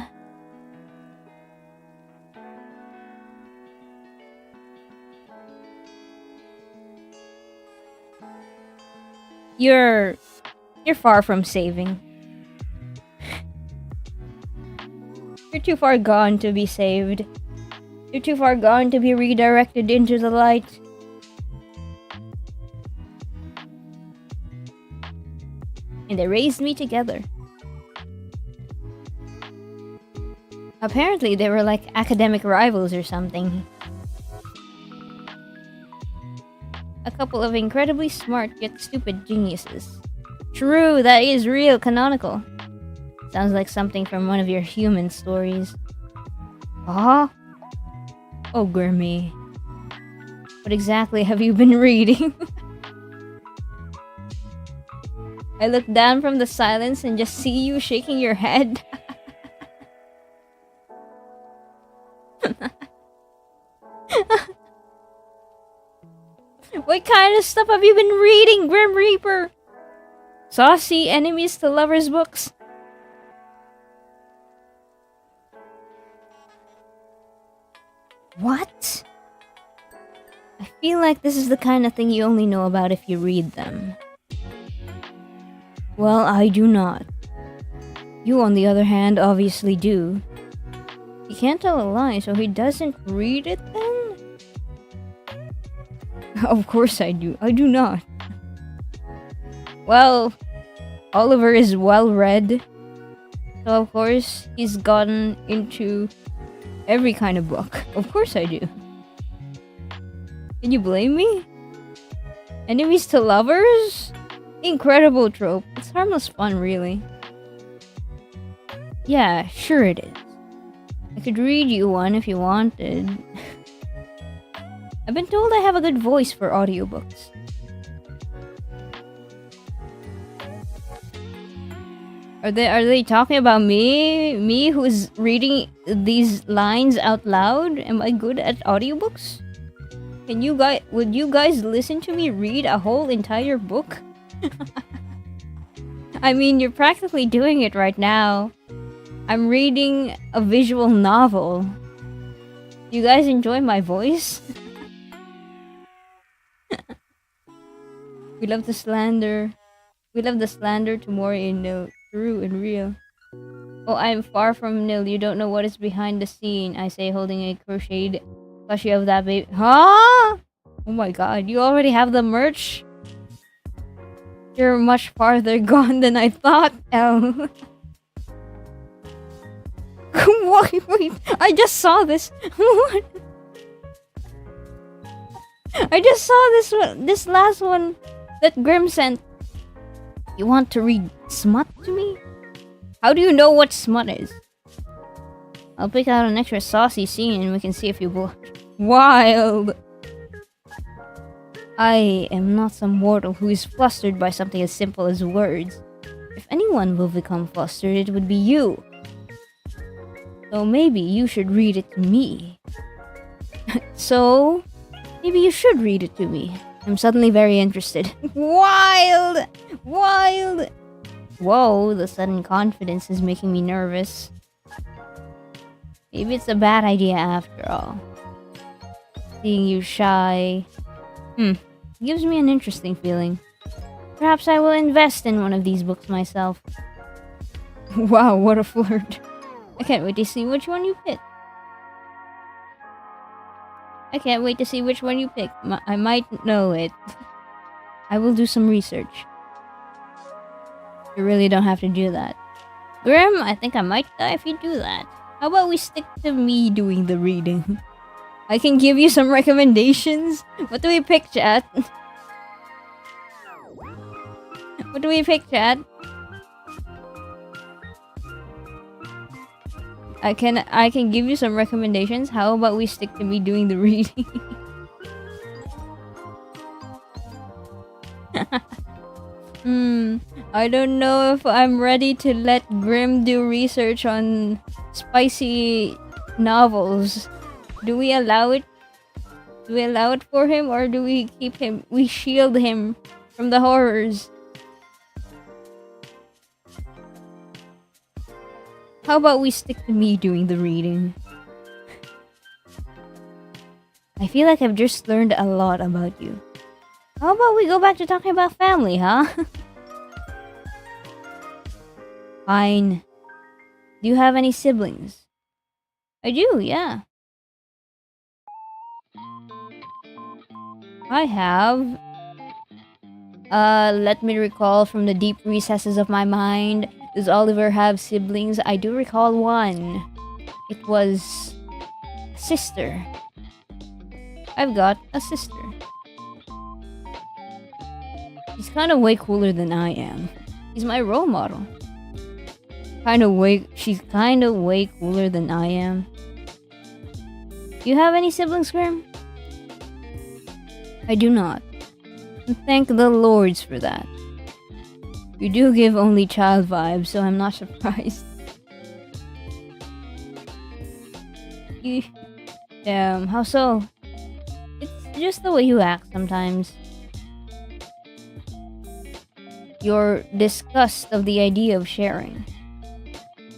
Speaker 1: you're far from saving. You're too far gone to be saved. You're too far gone to be redirected into the light. And they raised me together. Apparently, they were like academic rivals or something. A couple of incredibly smart yet stupid geniuses. True, that is real canonical. Sounds like something from one of your human stories. Ah? Oh, Grimmy. What exactly have you been reading? I look down from the silence and just see you shaking your head. What kind of stuff have you been reading, Grim Reaper? Saucy enemies to lovers books? What? I feel like this is the kind of thing you only know about if you read them. Well, I do not. You, on the other hand, obviously do. He can't tell a lie, so he doesn't read it then? Of course I do. I do not. Well, Oliver is well read. So of course, he's gotten into every kind of book. Of course I do. Can you blame me? Enemies to lovers? Incredible trope. It's harmless fun, really. Yeah, sure it is. I could read you one if you wanted. I've been told I have a good voice for audiobooks. Are they talking about me? Me who's reading these lines out loud? Am I good at audiobooks? Would you guys listen to me read a whole entire book? I mean, you're practically doing it right now. I'm reading a visual novel. You guys enjoy my voice? We love the slander. We love the slander to Mori and Nil. True and real. Oh, I'm far from Nil. You don't know what is behind the scene. I say, holding a crocheted plushie of that baby. Huh? Oh my god, you already have the merch? You're much farther gone than I thought, Elle. Wait, I just saw this. What? I just saw this last one that Grim sent. You want to read smut to me? How do you know what smut is? I'll pick out an extra saucy scene and we can see if you blush. Wild! I am not some mortal who is flustered by something as simple as words. If anyone will become flustered, it would be you. So maybe you should read it to me. So, maybe you should read it to me. I'm suddenly very interested. Wild! Wild! Whoa, the sudden confidence is making me nervous. Maybe it's a bad idea after all. Seeing you shy... gives me an interesting feeling. Perhaps I will invest in one of these books myself. Wow, what a flirt. I can't wait to see which one you pick. I can't wait to see which one you pick. I might know it. I will do some research. You really don't have to do that. Grim, I think I might die if you do that. How about we stick to me doing the reading? I can give you some recommendations. What do we pick, chat? What do we pick, chat? I can give you some recommendations. How about we stick to me doing the reading? I don't know if I'm ready to let Grim do research on spicy novels. Do we allow it? Do we allow it for him, or do we keep him? We shield him from the horrors. How about we stick to me doing the reading? I feel like I've just learned a lot about you. How about we go back to talking about family, huh? Fine. Do you have any siblings? I do, yeah. I have. Let me recall from the deep recesses of my mind. Does Oliver have siblings? I do recall one. It was a sister. I've got a sister. She's kind of way cooler than I am. She's my role model. She's kind of way cooler than I am. Do you have any siblings, Grim? I do not. And thank the lords for that. You do give only child vibes, so I'm not surprised. How so? It's just the way you act sometimes. Your disgust of the idea of sharing.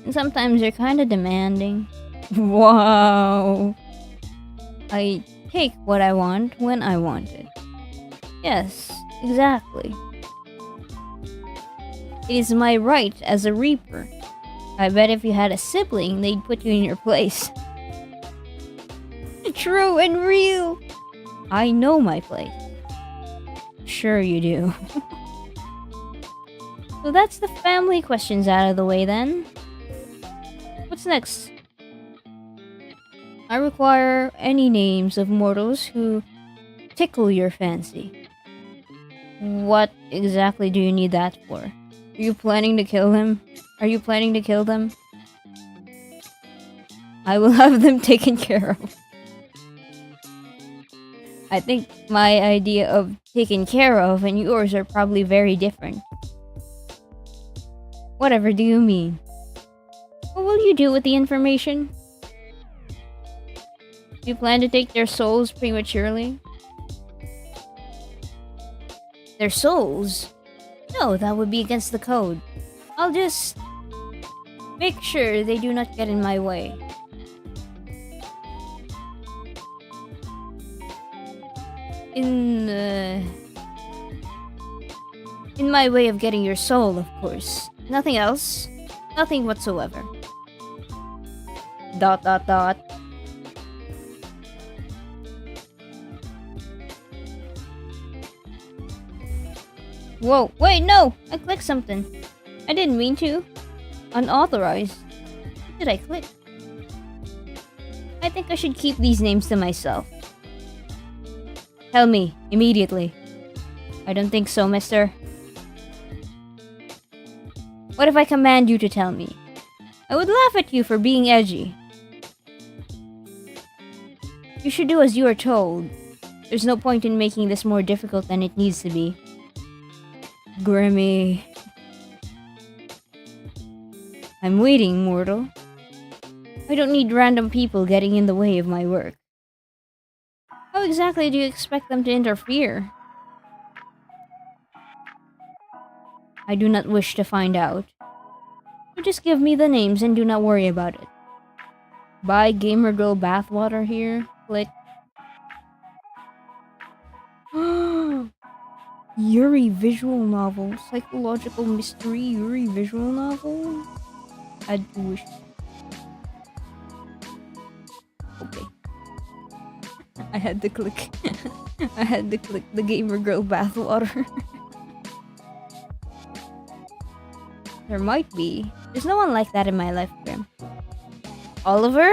Speaker 1: And sometimes you're kinda demanding. Wow! I take what I want when I want it. Yes, exactly. It is my right as a Reaper. I bet if you had a sibling, they'd put you in your place. True and real! I know my place. Sure you do. So that's the family questions out of the way then. What's next? I require any names of mortals who tickle your fancy. What exactly do you need that for? Are you planning to kill him? Are you planning to kill them? I will have them taken care of. I think my idea of taken care of and yours are probably very different. Whatever do you mean? What will you do with the information? Do you plan to take their souls prematurely? Their souls? No, that would be against the code. I'll just make sure they do not get in my way. In my way of getting your soul, of course. Nothing else. Nothing whatsoever. ... Whoa, wait, no! I clicked something. I didn't mean to. Unauthorized. What did I click? I think I should keep these names to myself. Tell me, immediately. I don't think so, mister. What if I command you to tell me? I would laugh at you for being edgy. You should do as you are told. There's no point in making this more difficult than it needs to be. Grimmy. I'm waiting, mortal. I don't need random people getting in the way of my work. How exactly do you expect them to interfere? I do not wish to find out. So just give me the names and do not worry about it. Buy Gamer Girl bathwater here. Click. Yuri visual novel. Psychological mystery Yuri visual novel? Add to wish. Okay. I had to click. I had to click the Gamer Girl bathwater. There might be. There's no one like that in my life, Grim. Oliver?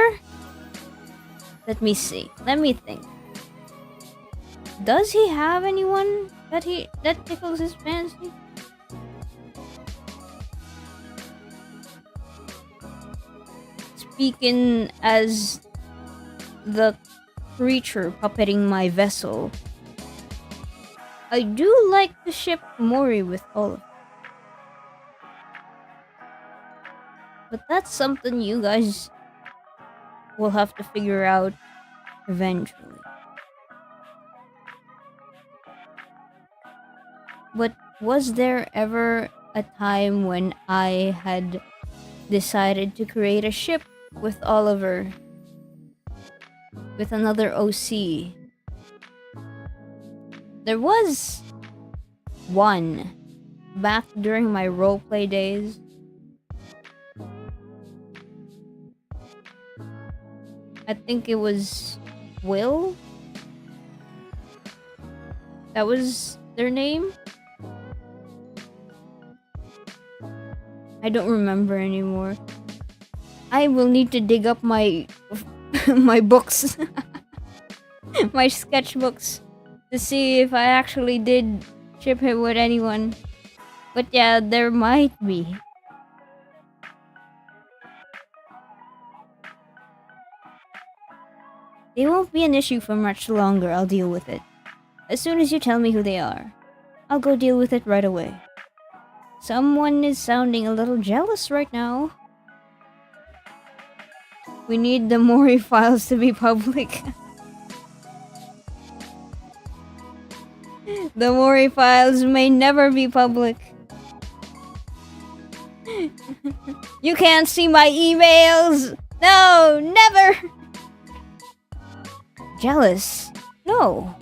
Speaker 1: Let me see. Let me think. Does he have anyone that tickles his fancy? speaking as the creature puppeting my vessel, I do like to ship Mori with Olive. But that's something you guys will have to figure out eventually. But was there ever a time when I had decided to create a ship with Oliver, with another OC? There was one back during my roleplay days. I think it was Will. That was their name. I don't remember anymore. I will need to dig up my my books, my sketchbooks, to see if I actually did ship him with anyone. But yeah, there might be. They won't be an issue for much longer. I'll deal with it. As soon as you tell me who they are, I'll go deal with it right away. Someone is sounding a little jealous right now. We need the Mori files to be public. The Mori files may never be public. You can't see my emails! No, never! Jealous? No.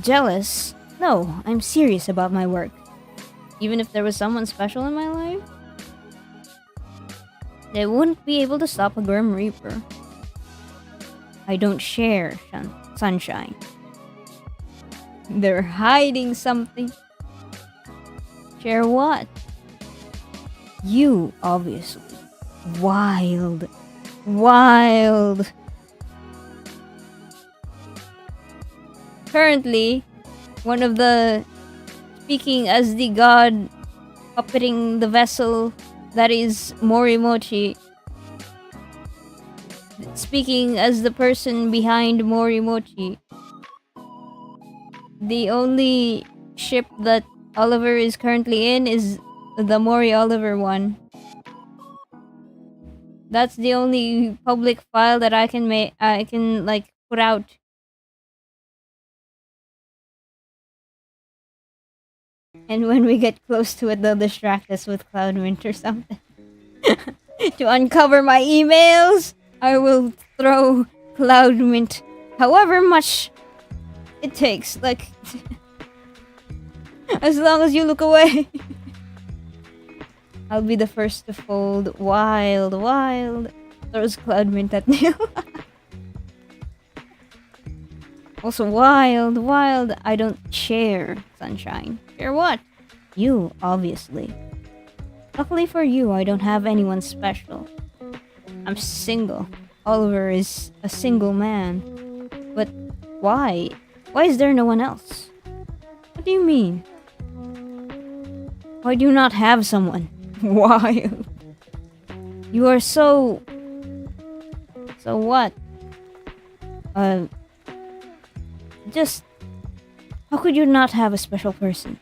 Speaker 1: Jealous? No, I'm serious about my work. Even if there was someone special in my life, they wouldn't be able to stop a Grim Reaper. I don't share sunshine. They're hiding something. Share what? You, obviously. Wild. Wild. Currently, one of the... Speaking as the god puppeting the vessel that is Motchi. Speaking as the person behind Motchi. The only ship that Oliver is currently in is the Mori Oliver one. That's the only public file that I can put out. And when we get close to it, they'll distract us with Cloudwind or something. To uncover my emails, I will throw Cloudwind however much it takes. Like, as long as you look away. I'll be the first to fold. Wild, wild. Throws Cloudwind at Neil. Also, wild, wild. I don't share sunshine. Share what? You, obviously. Luckily for you, I don't have anyone special. I'm single. Oliver is a single man. But why? Why is there no one else? What do you mean? Why do you not have someone? Wild. You are so... So what? Just... How could you not have a special person?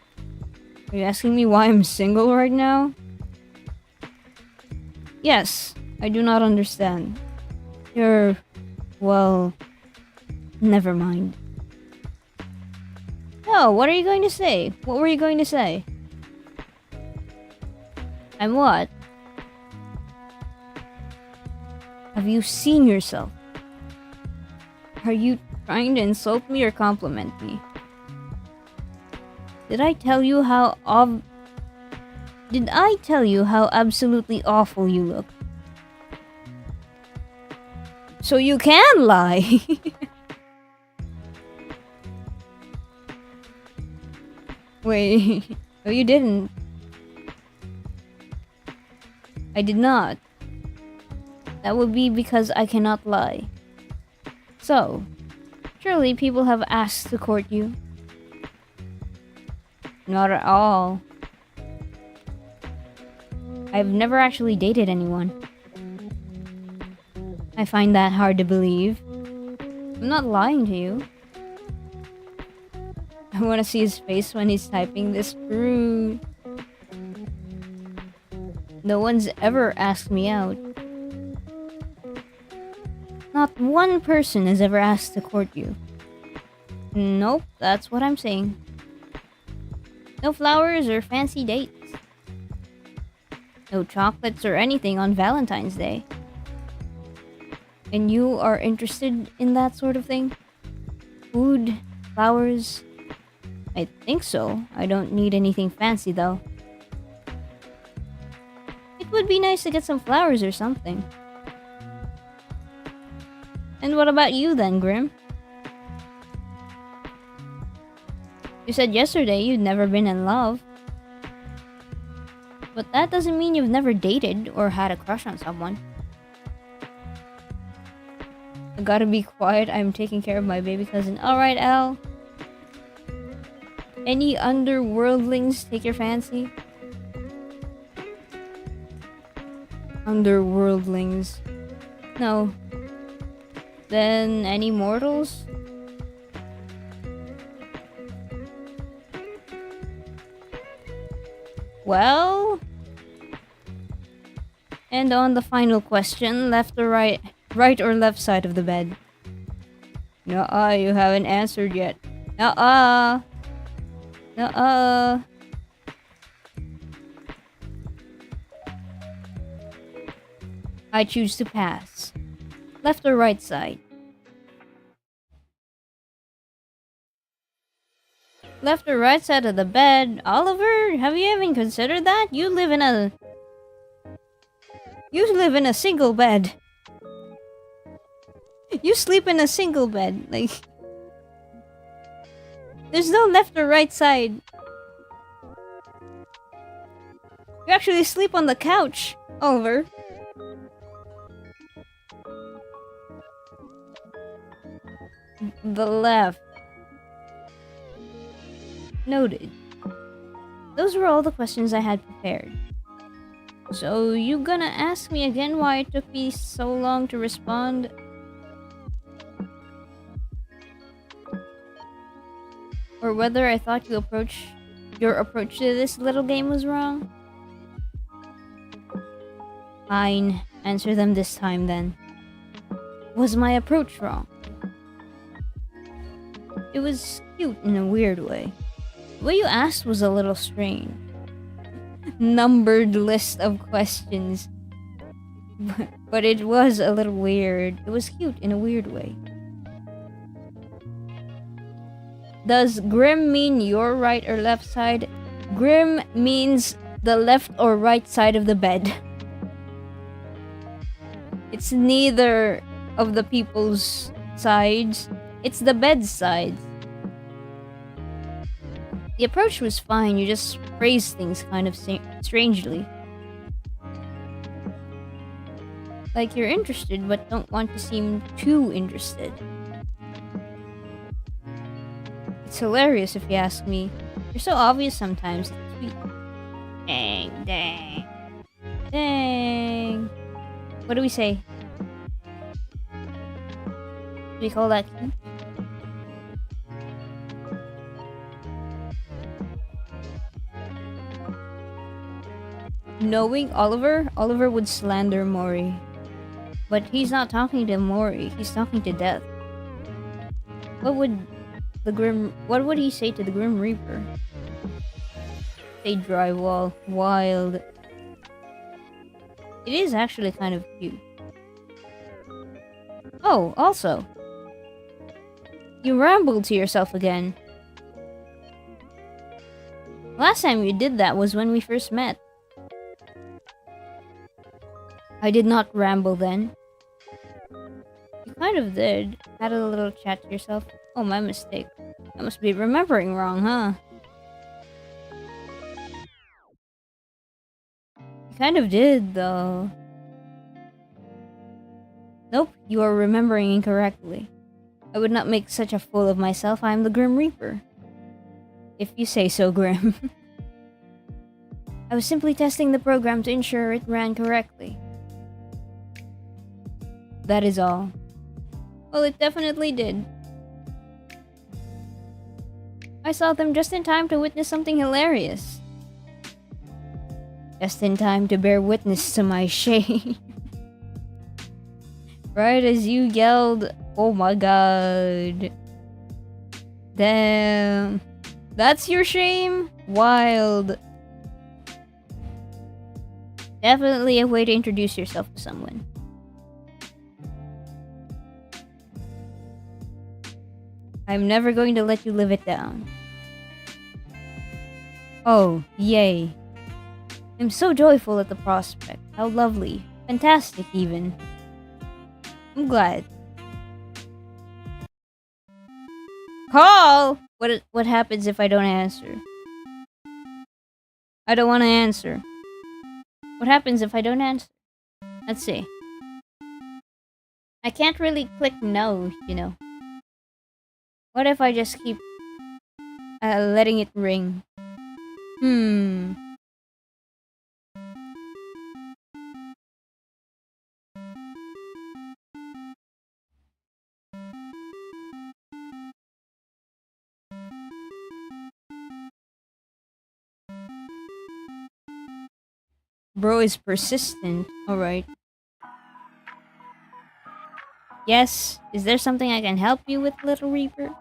Speaker 1: Are you asking me why I'm single right now? Yes, I do not understand. You're... well... Never mind. No, what are you going to say? What were you going to say? I'm what? Have you seen yourself? Are you trying to insult me or compliment me? Did I tell you how absolutely awful you look? So you can lie. Wait, no you didn't. I did not. That would be because I cannot lie. So, surely people have asked to court you. Not at all. I've never actually dated anyone. I find that hard to believe. I'm not lying to you. I want to see his face when he's typing this fruit. No one's ever asked me out. Not one person has ever asked to court you. Nope, that's what I'm saying. No flowers or fancy dates. No chocolates or anything on Valentine's Day. And you are interested in that sort of thing? Food, flowers? I think so. I don't need anything fancy though. It would be nice to get some flowers or something. And what about you then, Grim? You said yesterday you'd never been in love. But that doesn't mean you've never dated or had a crush on someone. I gotta be quiet, I'm taking care of my baby cousin. Alright, Al. Any underworldlings take your fancy? Underworldlings. No. Then any mortals? Well... And on the final question, left or right? Right or left side of the bed? Nuh-uh, you haven't answered yet. Nuh-uh. Nuh-uh. I choose to pass. Left or right side? Left or right side of the bed? Oliver, have you even considered that? You live in a single bed. You sleep in a single bed. Like, there's no left or right side. You actually sleep on the couch, Oliver. The left. Noted. Those were all the questions I had prepared. So, you gonna ask me again why it took me so long to respond? Or whether I thought your approach to this little game was wrong? Fine. Answer them this time then. Was my approach wrong? It was cute in a weird way. The way you asked was a little strange. Numbered list of questions. But it was a little weird. It was cute in a weird way. Does Grim mean your right or left side? Grim means the left or right side of the bed. It's neither of the people's sides. It's the bed's sides. The approach was fine, you just phrased things kind of strangely. Like you're interested but don't want to seem too interested. It's hilarious if you ask me. You're so obvious sometimes. It's sweet. Dang, dang. Dang. What do we say? Do we call that cute? Knowing Oliver would slander Mori. But he's not talking to Mori, he's talking to Death. What would he say to the Grim Reaper? Say drywall. Wild. It is actually kind of cute. Oh, also. You rambled to yourself again. Last time you did that was when we first met. I did not ramble then. You kind of did. Had a little chat to yourself. Oh, my mistake. I must be remembering wrong, huh? You kind of did, though. Nope, you are remembering incorrectly. I would not make such a fool of myself. I am the Grim Reaper. If you say so, Grim. I was simply testing the program to ensure it ran correctly. that is all. Well, it definitely did. I saw them just in time to witness something hilarious. Just in time to bear witness to my shame. Right as you yelled, "Oh my god." Damn. That's your shame? Wild. Definitely a way to introduce yourself to someone. I'm never going to let you live it down. Oh, yay. I'm so joyful at the prospect. How lovely. Fantastic, even. I'm glad. Call! What happens if I don't answer? I don't want to answer. What happens if I don't answer? Let's see. I can't really click no, you know. What if I just keep letting it ring? Bro is persistent. Alright. Yes, is there something I can help you with, Little Reaper?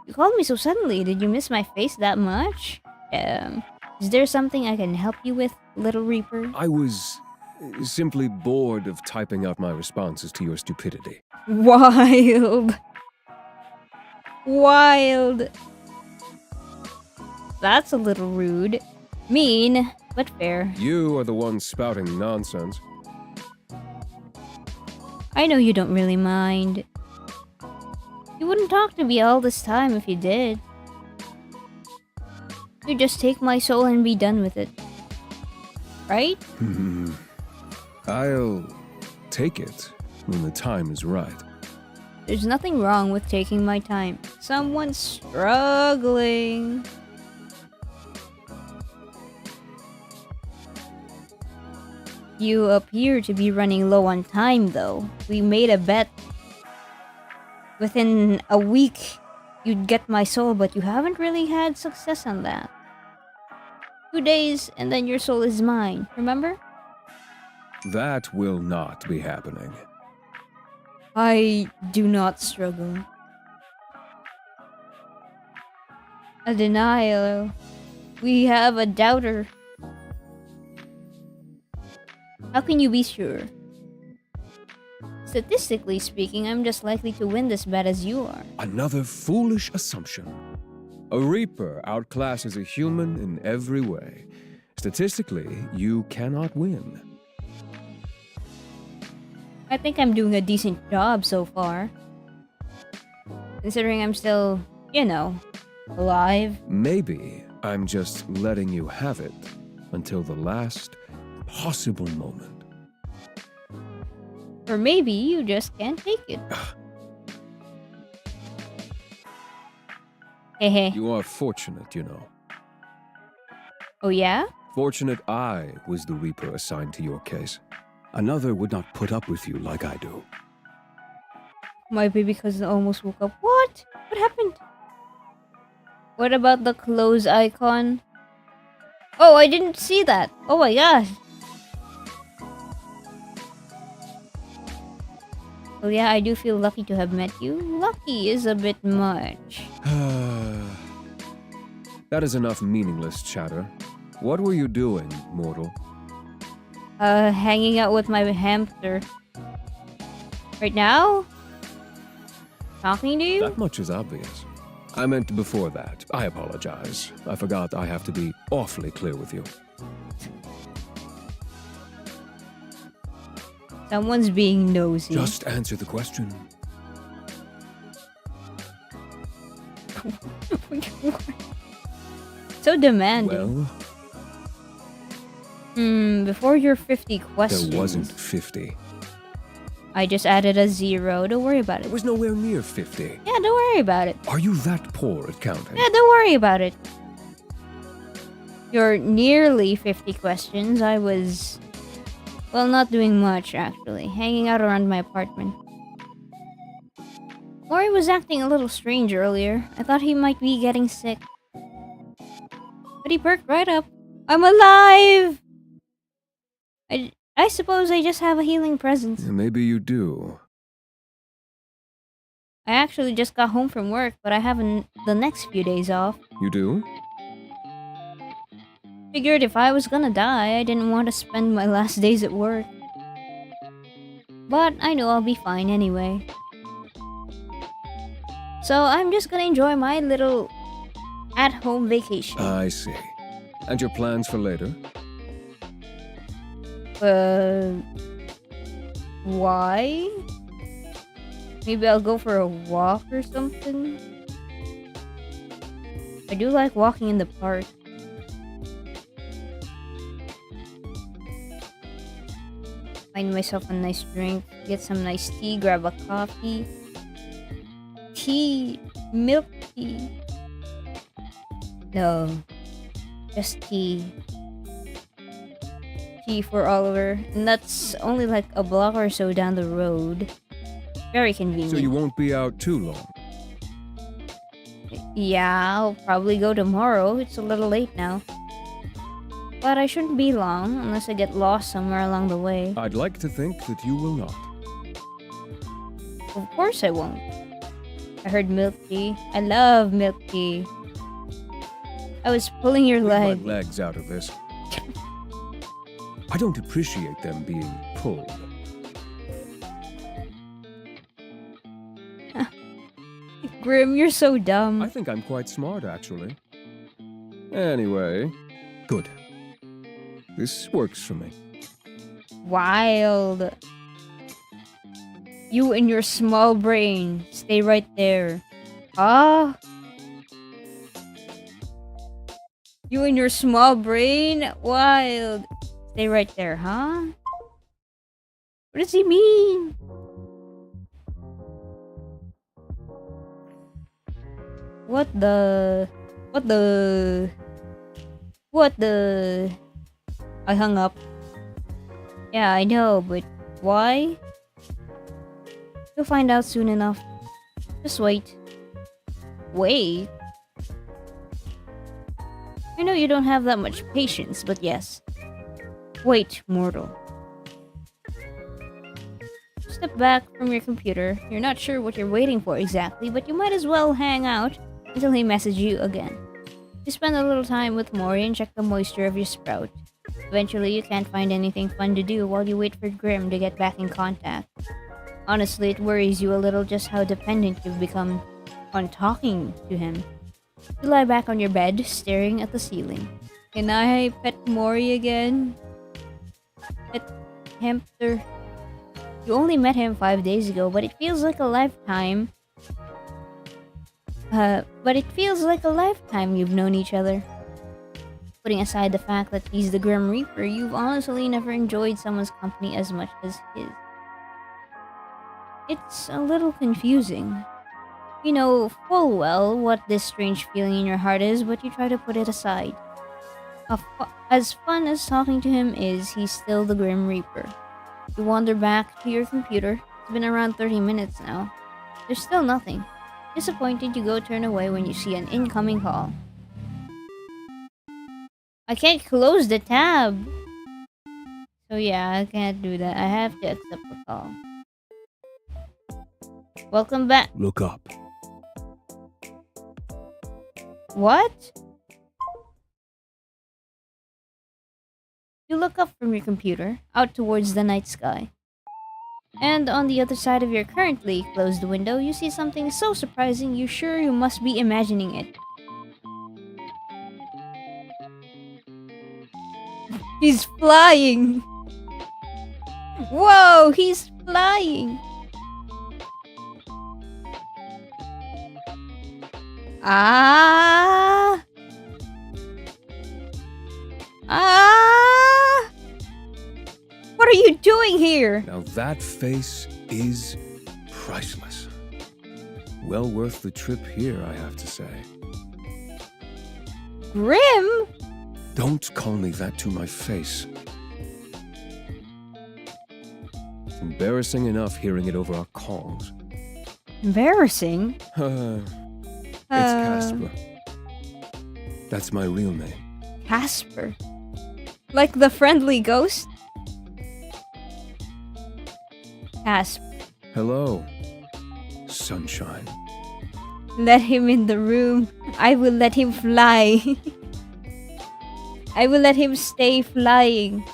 Speaker 1: You called me so suddenly. Did you miss my face that much? Is there something I can help you with, Little Reaper?
Speaker 2: I was simply bored of typing out my responses to your stupidity.
Speaker 1: Wild. Wild. That's a little rude. Mean, but fair.
Speaker 2: You are the one spouting nonsense.
Speaker 1: I know you don't really mind. You wouldn't talk to me all this time if you did. You just take my soul and be done with it. Right?
Speaker 2: I'll take it when the time is right.
Speaker 1: There's nothing wrong with taking my time. Someone's struggling. You appear to be running low on time, though. We made a bet. Within a week, you'd get my soul, but you haven't really had success on that. 2 days, and then your soul is mine, remember?
Speaker 2: That will not be happening.
Speaker 1: I do not struggle. A denial. We have a doubter. How can you be sure? Statistically speaking, I'm just likely to win this bet as you are.
Speaker 2: Another foolish assumption. A Reaper outclasses a human in every way. Statistically, you cannot win.
Speaker 1: I think I'm doing a decent job so far. Considering I'm still, you know, alive.
Speaker 2: Maybe I'm just letting you have it until the last possible moment.
Speaker 1: Or maybe you just can't take it. Hehe.
Speaker 2: You are fortunate, you know.
Speaker 1: Oh yeah?
Speaker 2: Fortunate I was the Reaper assigned to your case. Another would not put up with you like I do.
Speaker 1: Might be because I almost woke up. What? What happened? What about the close icon? Oh, I didn't see that. Oh my gosh. Oh yeah, I do feel lucky to have met you. Lucky is a bit much.
Speaker 2: That is enough meaningless chatter. What were you doing, mortal?
Speaker 1: Hanging out with my hamster. Right now? Talking to you?
Speaker 2: That much is obvious. I meant before that. I apologize. I forgot I have to be awfully clear with you.
Speaker 1: Someone's being nosy.
Speaker 2: Just answer the question.
Speaker 1: So demanding.
Speaker 2: Well,
Speaker 1: before your 50 questions.
Speaker 2: there wasn't 50.
Speaker 1: I just added a 0. Don't worry about
Speaker 2: It
Speaker 1: it.
Speaker 2: was nowhere near 50.
Speaker 1: Yeah, don't worry about it.
Speaker 2: Are you that poor at counting?
Speaker 1: Yeah, don't worry about it. Your nearly 50 questions, I was Well, not doing much, actually. Hanging out around my apartment. Mori was acting a little strange earlier. I thought he might be getting sick. But he perked right up. I'm alive! I suppose I just have a healing presence.
Speaker 2: Maybe you do.
Speaker 1: I actually just got home from work, but I have the next few days off.
Speaker 2: You do?
Speaker 1: Figured if I was gonna die, I didn't want to spend my last days at work. But I know I'll be fine anyway. So I'm just gonna enjoy my little at-home vacation.
Speaker 2: I see. And your plans for later?
Speaker 1: Why? Maybe I'll go for a walk or something? I do like walking in the park. Find myself a nice drink, get some nice tea, grab a coffee. Tea, milk tea. No, just tea. Tea for Oliver, and that's only like a block or so down the road. Very convenient.
Speaker 2: So you won't be out too long?
Speaker 1: Yeah, I'll probably go tomorrow. It's a little late now. But I shouldn't be long, unless I get lost somewhere along the way.
Speaker 2: I'd like to think that you will not.
Speaker 1: Of course I won't. I heard milk tea. I love milk tea. I was pulling your leg.
Speaker 2: My legs out of this. I don't appreciate them being pulled.
Speaker 1: Grim, you're so dumb.
Speaker 2: I think I'm quite smart, actually. Anyway, good. This works for me.
Speaker 1: Wild. You and your small brain. Stay right there. Ah? You and your small brain? Wild. Stay right there, huh? What does he mean? What the... I hung up. Yeah, I know, but why? You'll find out soon enough. Just wait. Wait? I know you don't have that much patience, but yes. Wait, mortal. Step back from your computer. You're not sure what you're waiting for exactly, but you might as well hang out until he messages you again. You spend a little time with Mori and check the moisture of your sprout. Eventually, you can't find anything fun to do while you wait for Grim to get back in contact. Honestly, it worries you a little just how dependent you've become on talking to him. You lie back on your bed, staring at the ceiling. Can I pet Mori again? Pet hamster. You only met him 5 days ago, but it feels like a lifetime. You've known each other. Putting aside the fact that he's the Grim Reaper, you've honestly never enjoyed someone's company as much as his. It's a little confusing. You know full well what this strange feeling in your heart is, but you try to put it aside. As fun as talking to him is, he's still the Grim Reaper. You wander back to your computer. It's been around 30 minutes now. There's still nothing. Disappointed, you go turn away when you see an incoming call. I can't close the tab. So yeah, I can't do that. I have to accept the call. Welcome back.
Speaker 2: Look up.
Speaker 1: What? You look up from your computer, out towards the night sky. And on the other side of your currently closed window, you see something so surprising you're sure you must be imagining it. He's flying! Whoa, he's flying! Ah! Ah! What are you doing here?
Speaker 2: Now that face is priceless. Well worth the trip here, I have to say.
Speaker 1: Grim?
Speaker 2: Don't call me that to my face. Embarrassing enough hearing it over our calls.
Speaker 1: Embarrassing?
Speaker 2: It's Casper. That's my real name.
Speaker 1: Casper. Like the friendly ghost? Casper.
Speaker 2: Hello, sunshine.
Speaker 1: Let him in the room. I will let him fly. I will let him stay flying.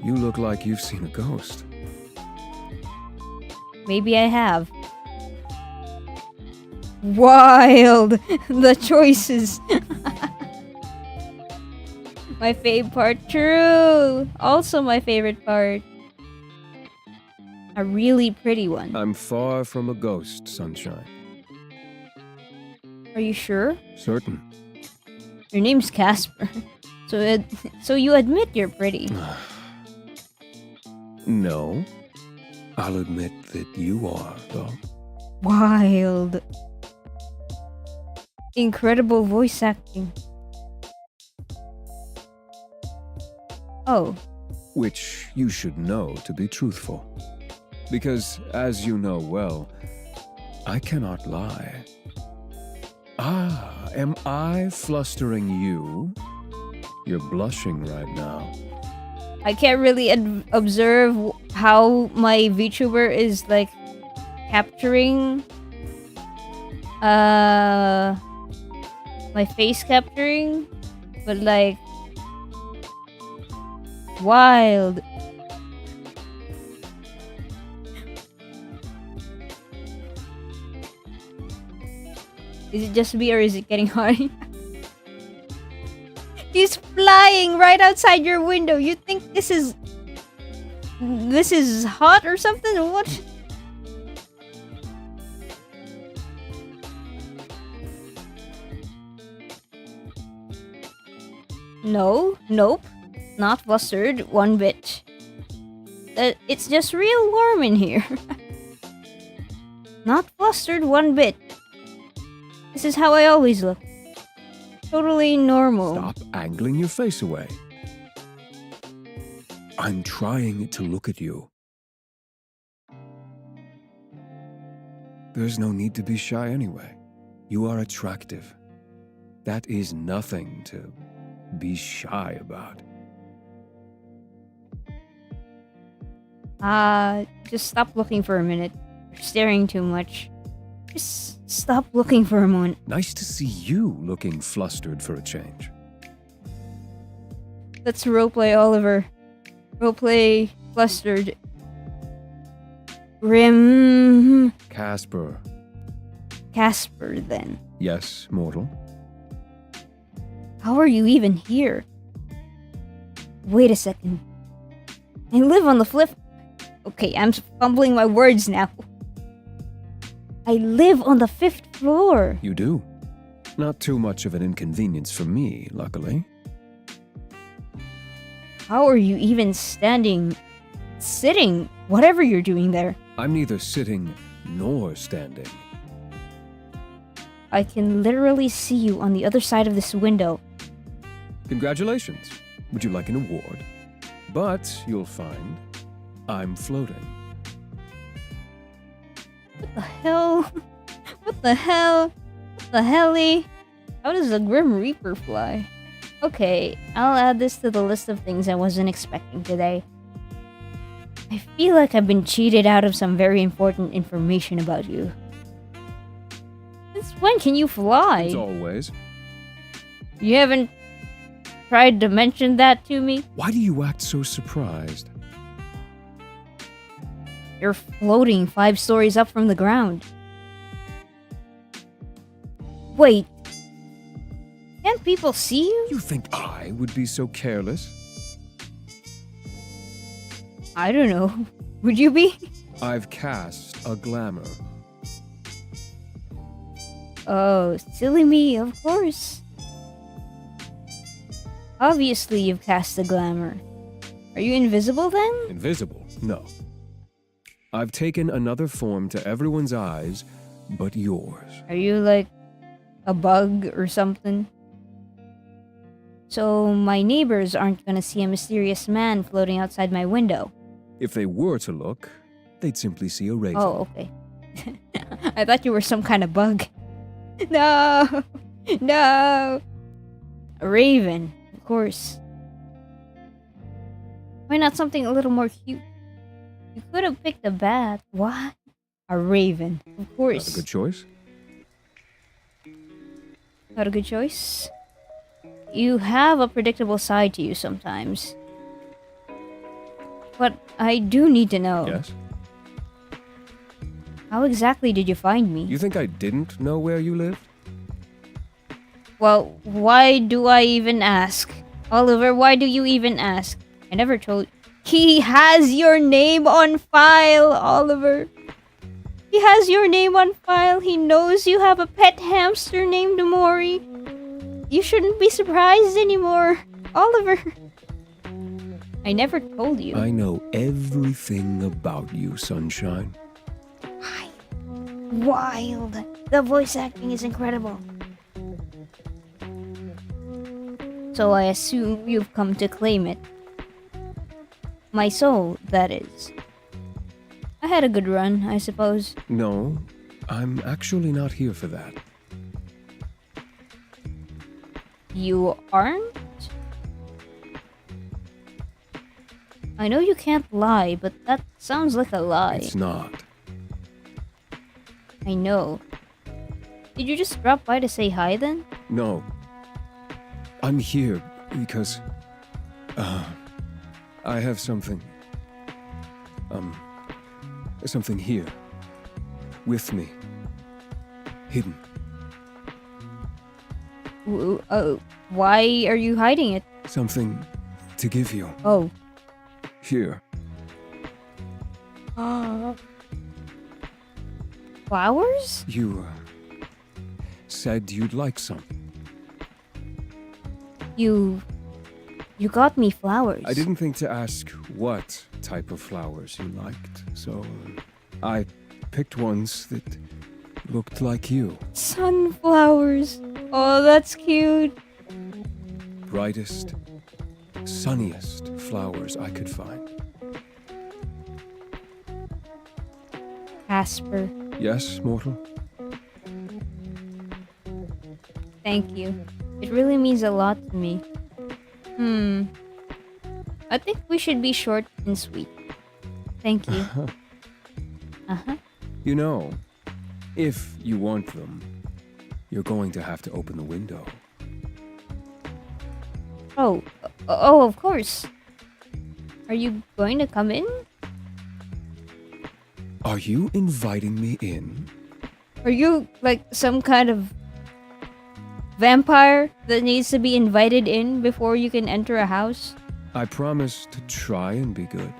Speaker 2: You look like you've seen a ghost.
Speaker 1: Maybe I have. Wild! The choices. My favorite part. True! Also my favorite part. A really pretty one.
Speaker 2: I'm far from a ghost, sunshine.
Speaker 1: Are you sure?
Speaker 2: Certain.
Speaker 1: Your name's Casper. So you admit you're pretty.
Speaker 2: No. I'll admit that you are, though.
Speaker 1: Wild. Incredible voice acting. Oh.
Speaker 2: Which you should know to be truthful. Because, as you know well, I cannot lie. Ah, am I flustering you? You're blushing right now.
Speaker 1: I can't really observe how my VTuber is like capturing my face capturing, but like wild. Is it just me or is it getting hard? He's flying right outside your window. You think this is hot or something? Or what? No, nope. Not flustered one bit. It's just real warm in here. Not flustered one bit. This is how I always look. Totally normal.
Speaker 2: Stop angling your face away. I'm trying to look at you. There's no need to be shy anyway. You are attractive. That is nothing to be shy about.
Speaker 1: Just stop looking for a minute. You're staring too much. Just stop looking for a moment.
Speaker 2: Nice to see you looking flustered for a change.
Speaker 1: Let's roleplay, Oliver. Roleplay flustered. Grim.
Speaker 2: Casper.
Speaker 1: Casper, then.
Speaker 2: Yes, mortal.
Speaker 1: How are you even here? Wait a second. I live on the flip. Okay, I'm fumbling my words now. I live on the 5th floor.
Speaker 2: You do. Not too much of an inconvenience for me, luckily.
Speaker 1: How are you even sitting, whatever you're doing there?
Speaker 2: I'm neither sitting nor standing.
Speaker 1: I can literally see you on the other side of this window.
Speaker 2: Congratulations. Would you like an award? But you'll find I'm floating.
Speaker 1: What the hell? What the hell? What the helly? How does the Grim Reaper fly? Okay, I'll add this to the list of things I wasn't expecting today. I feel like I've been cheated out of some very important information about you. Since when can you fly?
Speaker 2: As always.
Speaker 1: You haven't tried to mention that to me?
Speaker 2: Why do you act so surprised?
Speaker 1: You're floating 5 stories up from the ground. Wait. Can't people see you?
Speaker 2: You think I would be so careless?
Speaker 1: I don't know. Would you be?
Speaker 2: I've cast a glamour.
Speaker 1: Oh, silly me, of course. Obviously you've cast a glamour. Are you invisible then?
Speaker 2: Invisible? No. I've taken another form to everyone's eyes but yours.
Speaker 1: Are you like a bug or something? So my neighbors aren't gonna see a mysterious man floating outside my window.
Speaker 2: If they were to look, they'd simply see a raven.
Speaker 1: Oh, okay. I thought you were some kind of bug. No! No! A raven, of course. Why not something a little more cute? You could have picked a bat. What? A raven, of course.
Speaker 2: Not a good choice.
Speaker 1: Not a good choice. You have a predictable side to you sometimes. But I do need to know.
Speaker 2: Yes?
Speaker 1: How exactly did you find me?
Speaker 2: You think I didn't know where you lived?
Speaker 1: Well, why do I even ask? Oliver, why do you even ask? I never told... He has your name on file, Oliver. He has your name on file. He knows you have a pet hamster named Mori. You shouldn't be surprised anymore, Oliver. I never told you.
Speaker 2: I know everything about you, Sunshine.
Speaker 1: Wild. The voice acting is incredible. So I assume you've come to claim it. My soul, that is. I had a good run, I suppose.
Speaker 2: No, I'm actually not here for that.
Speaker 1: You aren't? I know you can't lie, but that sounds like a lie.
Speaker 2: It's not.
Speaker 1: I know. Did you just drop by to say hi then?
Speaker 2: No. I'm here because... I have something... something here. With me. Hidden.
Speaker 1: Why are you hiding it?
Speaker 2: Something to give you.
Speaker 1: Oh.
Speaker 2: Here.
Speaker 1: Flowers?
Speaker 2: You said you'd like some.
Speaker 1: You got me flowers.
Speaker 2: I didn't think to ask what type of flowers you liked, so I picked ones that looked like you.
Speaker 1: Sunflowers. Oh, that's cute.
Speaker 2: Brightest, sunniest flowers I could find.
Speaker 1: Casper.
Speaker 2: Yes, mortal?
Speaker 1: Thank you. It really means a lot to me. I think we should be short and sweet. Thank you.
Speaker 2: You know, if you want them, you're going to have to open the window.
Speaker 1: Oh, of course. Are you going to come in?
Speaker 2: Are you inviting me in?
Speaker 1: Are you like some kind of vampire that needs to be invited in before you can enter a house?
Speaker 2: I promise to try and be good.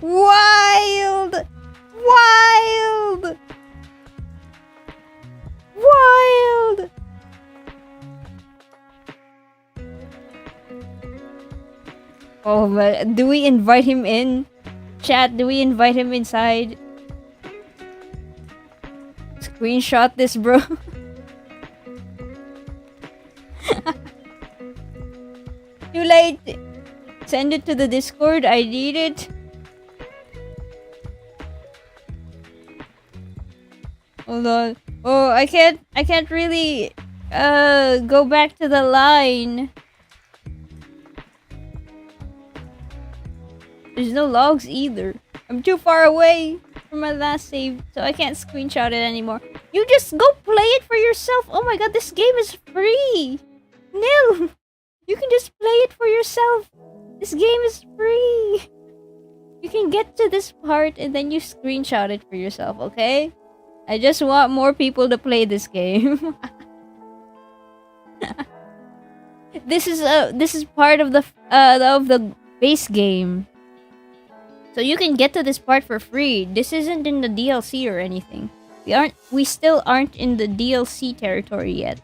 Speaker 1: Wild! Wild! Wild! Oh man, do we invite him in? Chat, do we invite him inside? Screenshot this, bro. Too late. Send it to the Discord. I need it. Hold on. Oh, I can't really go back to the line. There's no logs either. I'm too far away from my last save, so I can't screenshot it anymore. You just go play it for yourself. Oh my god, this game is free. Nil. You can just play it for yourself. This game is free. You can get to this part and then you screenshot it for yourself, okay? I just want more people to play this game. This is part of the base game. So you can get to this part for free. This isn't in the DLC or anything. We still aren't in the DLC territory yet.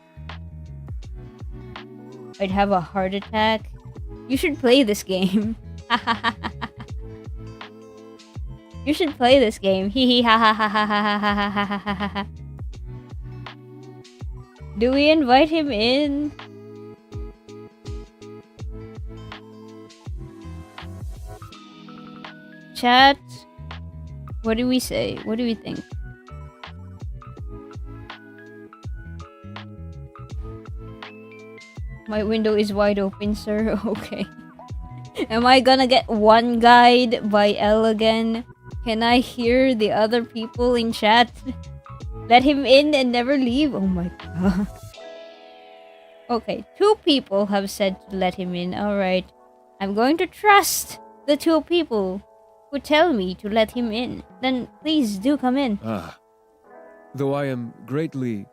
Speaker 1: I'd have a heart attack. You should play this game. You should play this game. Hee hee ha ha ha ha ha ha ha ha ha ha ha. Do we invite him in? chat, what do we say? What do we think? My window is wide open, sir. Okay. Am I gonna get one guide by L again? Can I hear the other people in chat? Let him in and never leave. Oh my god. Okay, 2 people have said to let him in. Alright. I'm going to trust the 2 people who tell me to let him in. Then please do come in.
Speaker 2: Though I am greatly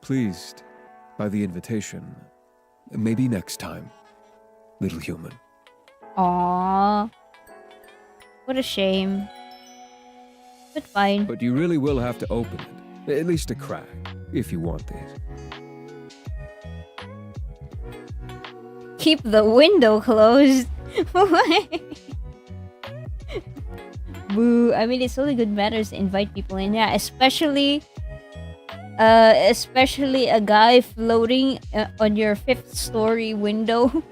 Speaker 2: pleased by the invitation, maybe next time, little human.
Speaker 1: Aww. What a shame. But fine.
Speaker 2: But you really will have to open it, at least a crack, if you want these.
Speaker 1: Keep the window closed. Boo. I mean, it's only good manners to invite people in. Yeah, especially a guy floating on your 5th story window.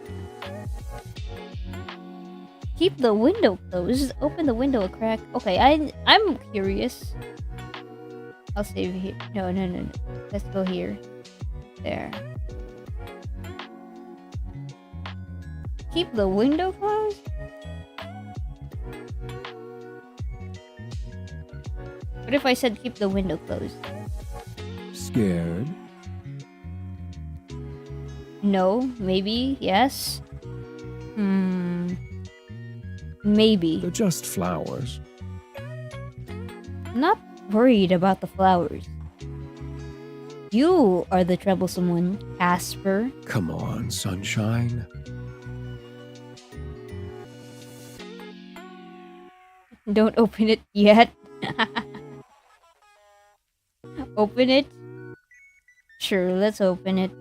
Speaker 1: Keep the window closed. Open the window a crack. Okay, I'm curious. I'll save here. No. Let's go here. There. Keep the window closed? What if I said keep the window closed?
Speaker 2: Scared?
Speaker 1: No, maybe, yes. Maybe.
Speaker 2: They're just flowers.
Speaker 1: I'm not worried about the flowers. You are the troublesome one, Casper.
Speaker 2: Come on, sunshine.
Speaker 1: Don't open it yet. Open it? Sure, let's open it.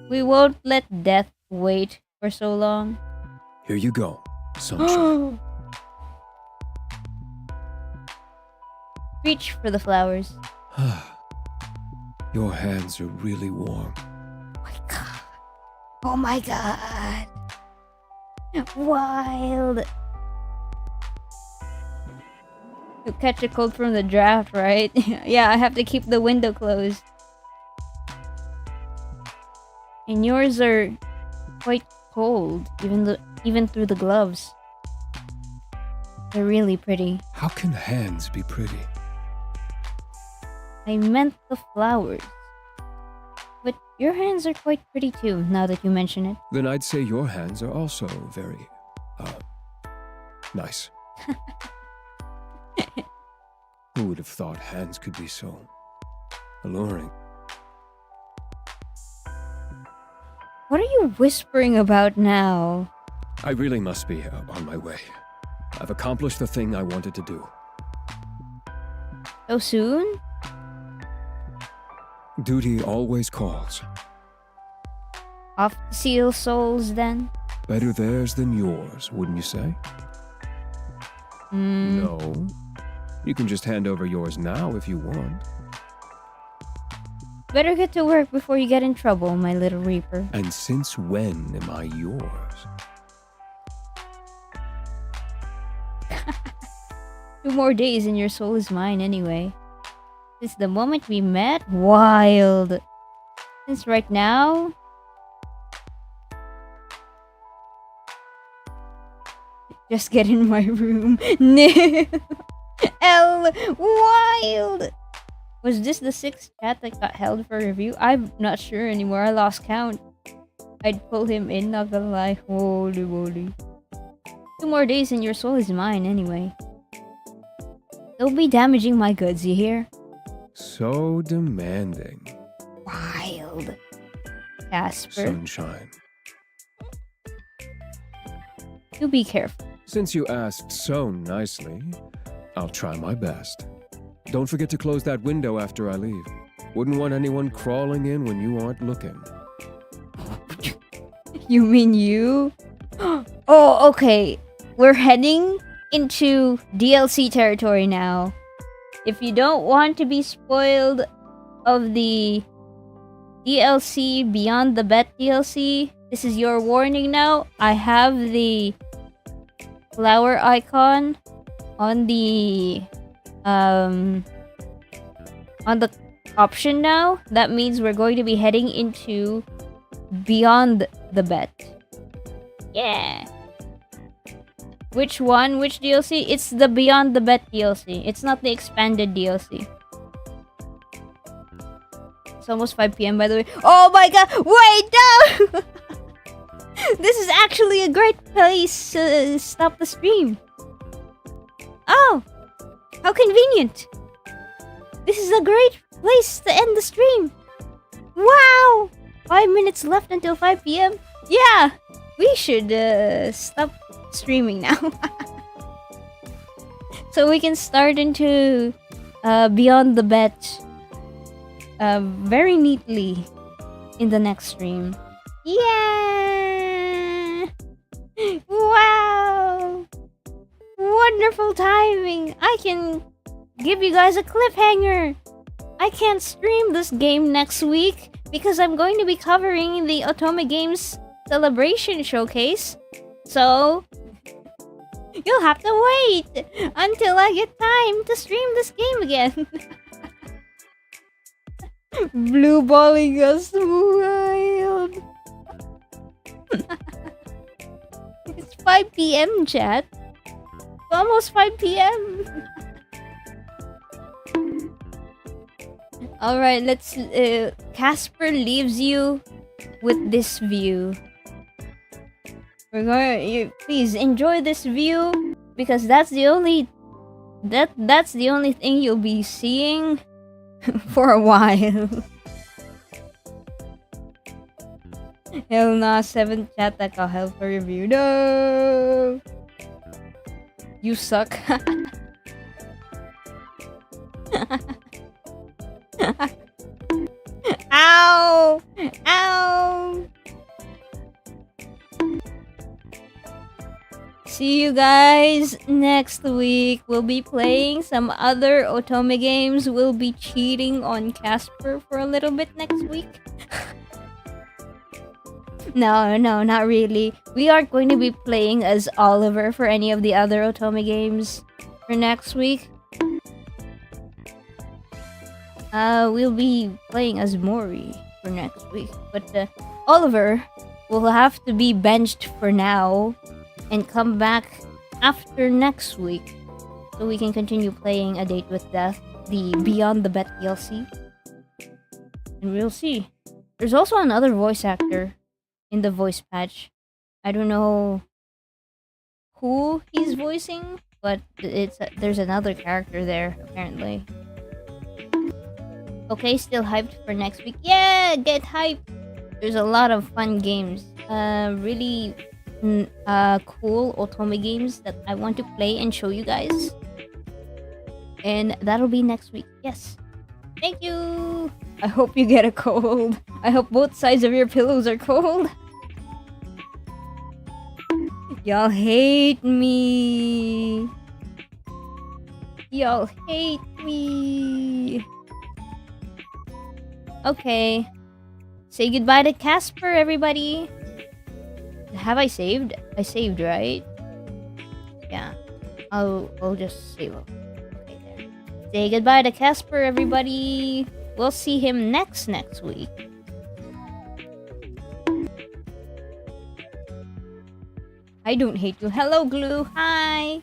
Speaker 1: We won't let death wait for so long.
Speaker 2: Here you go, sunshine.
Speaker 1: Reach for the flowers.
Speaker 2: Your hands are really warm.
Speaker 1: Oh my god. Oh my god. Wild. You catch a cold from the draft, right? Yeah, I have to keep the window closed. And yours are quite cold, even through the gloves. They're really pretty.
Speaker 2: How can hands be pretty?
Speaker 1: I meant the flowers. But your hands are quite pretty too, now that you mention it.
Speaker 2: Then I'd say your hands are also very, nice. Who would have thought hands could be so alluring?
Speaker 1: What are you whispering about now?
Speaker 2: I really must be on my way. I've accomplished the thing I wanted to do.
Speaker 1: So soon?
Speaker 2: Duty always calls.
Speaker 1: Off to seal souls, then?
Speaker 2: Better theirs than yours, wouldn't you say? No. You can just hand over yours now if you want.
Speaker 1: Better get to work before you get in trouble, my little reaper.
Speaker 2: And since when am I yours?
Speaker 1: 2 more days and your soul is mine anyway. Since the moment we met? Wild. Since right now? Just get in my room. No. L. Wild. Was this the 6th chat that got held for review? I'm not sure anymore. I lost count. I'd pull him in, not gonna lie. Holy moly. 2 more days and your soul is mine anyway. Don't be damaging my goods, you hear?
Speaker 2: So demanding.
Speaker 1: Wild. Casper.
Speaker 2: Sunshine.
Speaker 1: You be careful.
Speaker 2: Since you asked so nicely, I'll try my best. Don't forget to close that window after I leave. Wouldn't want anyone crawling in when you aren't looking.
Speaker 1: You mean you? Oh, okay. We're heading into DLC territory now. If you don't want to be spoiled of the DLC Beyond the Bet DLC, this is your warning now. I have the flower icon on the um on the option now, that means we're going to be heading into Beyond the Bet. Yeah. Which one? Which DLC? It's the Beyond the Bet DLC. It's not the expanded DLC. It's almost 5 p.m. by the way. Oh my god! Wait, no! This is actually a great place to stop the stream. Oh! How convenient! This is a great place to end the stream. Wow! 5 minutes left until 5 p.m. Yeah! We should stop streaming now. So we can start into Beyond the Bet very neatly in the next stream. Yeah! Wow! Wonderful timing! I can give you guys a cliffhanger! I can't stream this game next week because I'm going to be covering the Otome Games Celebration Showcase. So, you'll have to wait until I get time to stream this game again. Blue balling us wild. It's 5 p.m. chat. It's almost 5 p.m. Alright, let's Casper leaves you with this view. Please enjoy this view because that's the only thing you'll be seeing for a while. Hell nah, 7 chat that I'll help for review. No, you suck. Ow! Ow! See you guys next week. We'll be playing some other Otome games. We'll be cheating on Casper for a little bit next week. No, not really. We aren't going to be playing as Oliver for any of the other Otome games for next week. We'll be playing as Mori for next week. But Oliver will have to be benched for now and come back after next week so we can continue playing A Date with Death, the Beyond the Bet DLC. And we'll see. There's also another voice actor in the voice patch. I don't know who he's voicing, but there's another character there apparently. Okay, still hyped for next week. Yeah, get hyped. There's a lot of fun games. Really cool Otome games that I want to play and show you guys. And that'll be next week. Yes. Thank you. I hope you get a cold. I hope both sides of your pillows are cold. Y'all hate me. Y'all hate me. Okay. Say goodbye to Casper, everybody. Have I saved? I saved, right? Yeah. I'll just save up. Okay, there. Say goodbye to Casper, everybody. We'll see him next week. I don't hate you. Hello, Glue. Hi.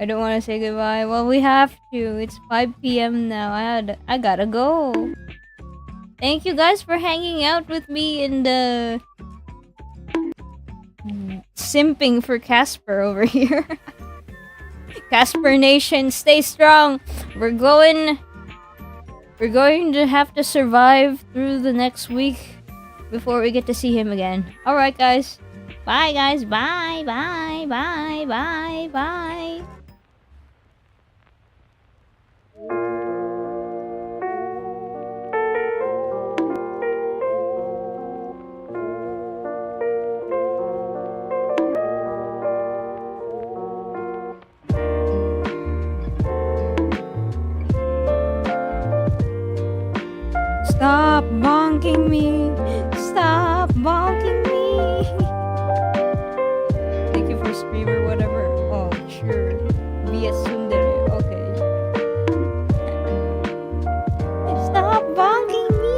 Speaker 1: I don't want to say goodbye. Well, we have to. It's 5 p.m. now. I gotta go. Thank you guys for hanging out with me and simping for Casper over here. Casper Nation, stay strong. We're going to have to survive through the next week before we get to see him again. Alright, guys. Bye, guys. Bye, bye, bye, bye, bye. Stop bonking me. Stop bonking me. stream or whatever. Oh, sure. Be a tsundere. Okay. Stop bonking me!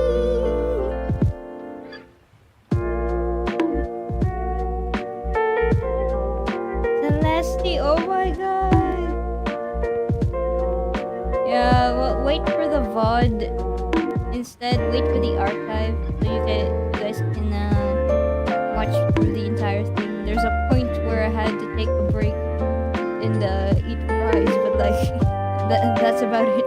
Speaker 1: Celeste, oh my god. Yeah, well, wait for the VOD. Instead, wait for the archive so you guys can watch through the entire thing. There's a point where I had to take a break and eat fries, but like that's about it.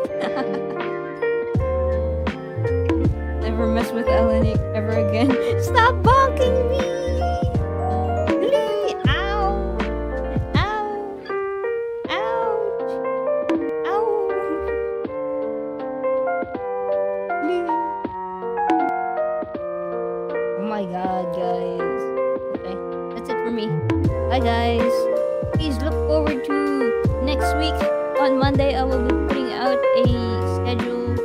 Speaker 1: Never mess with Eleni ever again. Stop bonking me! Ow! Ow! Ouch! Ow! Oh my god, guys. Okay, that's it for me. Bye, guys. Please look forward to next week. On Monday, I will be putting out a schedule,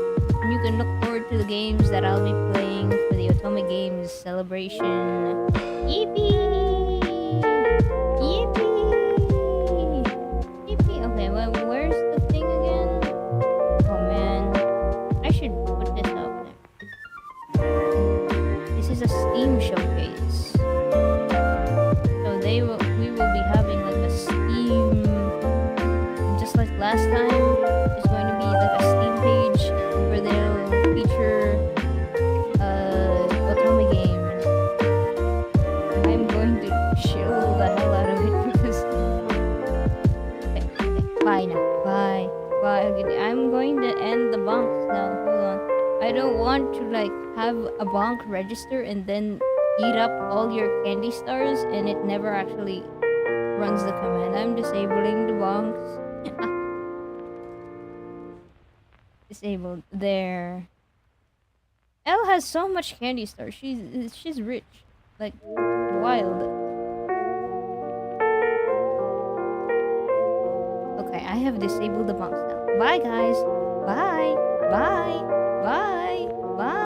Speaker 1: and you can look forward to the games that I'll be playing for the Otome Games celebration. Yippee! Yippee! Yippee! Okay, well, where's the thing again? Oh man, I should put this up there. This is a Steam showcase. So we will be having like a Steam, just like last time. It's going to be like a Steam page where they'll feature Otome games. I'm going to chill the hell out of it because okay, bye now. Bye. Okay, I'm going to end the bonks now. Hold on. I don't want to like have a bonk register and then eat up all your candy stars and it never actually runs the command. I'm disabling the bonks. Disabled. There. Elle has so much candy stars. She's rich. Like wild. Okay, I have disabled the bonks now. Bye guys. Bye. Bye. Bye. Bye.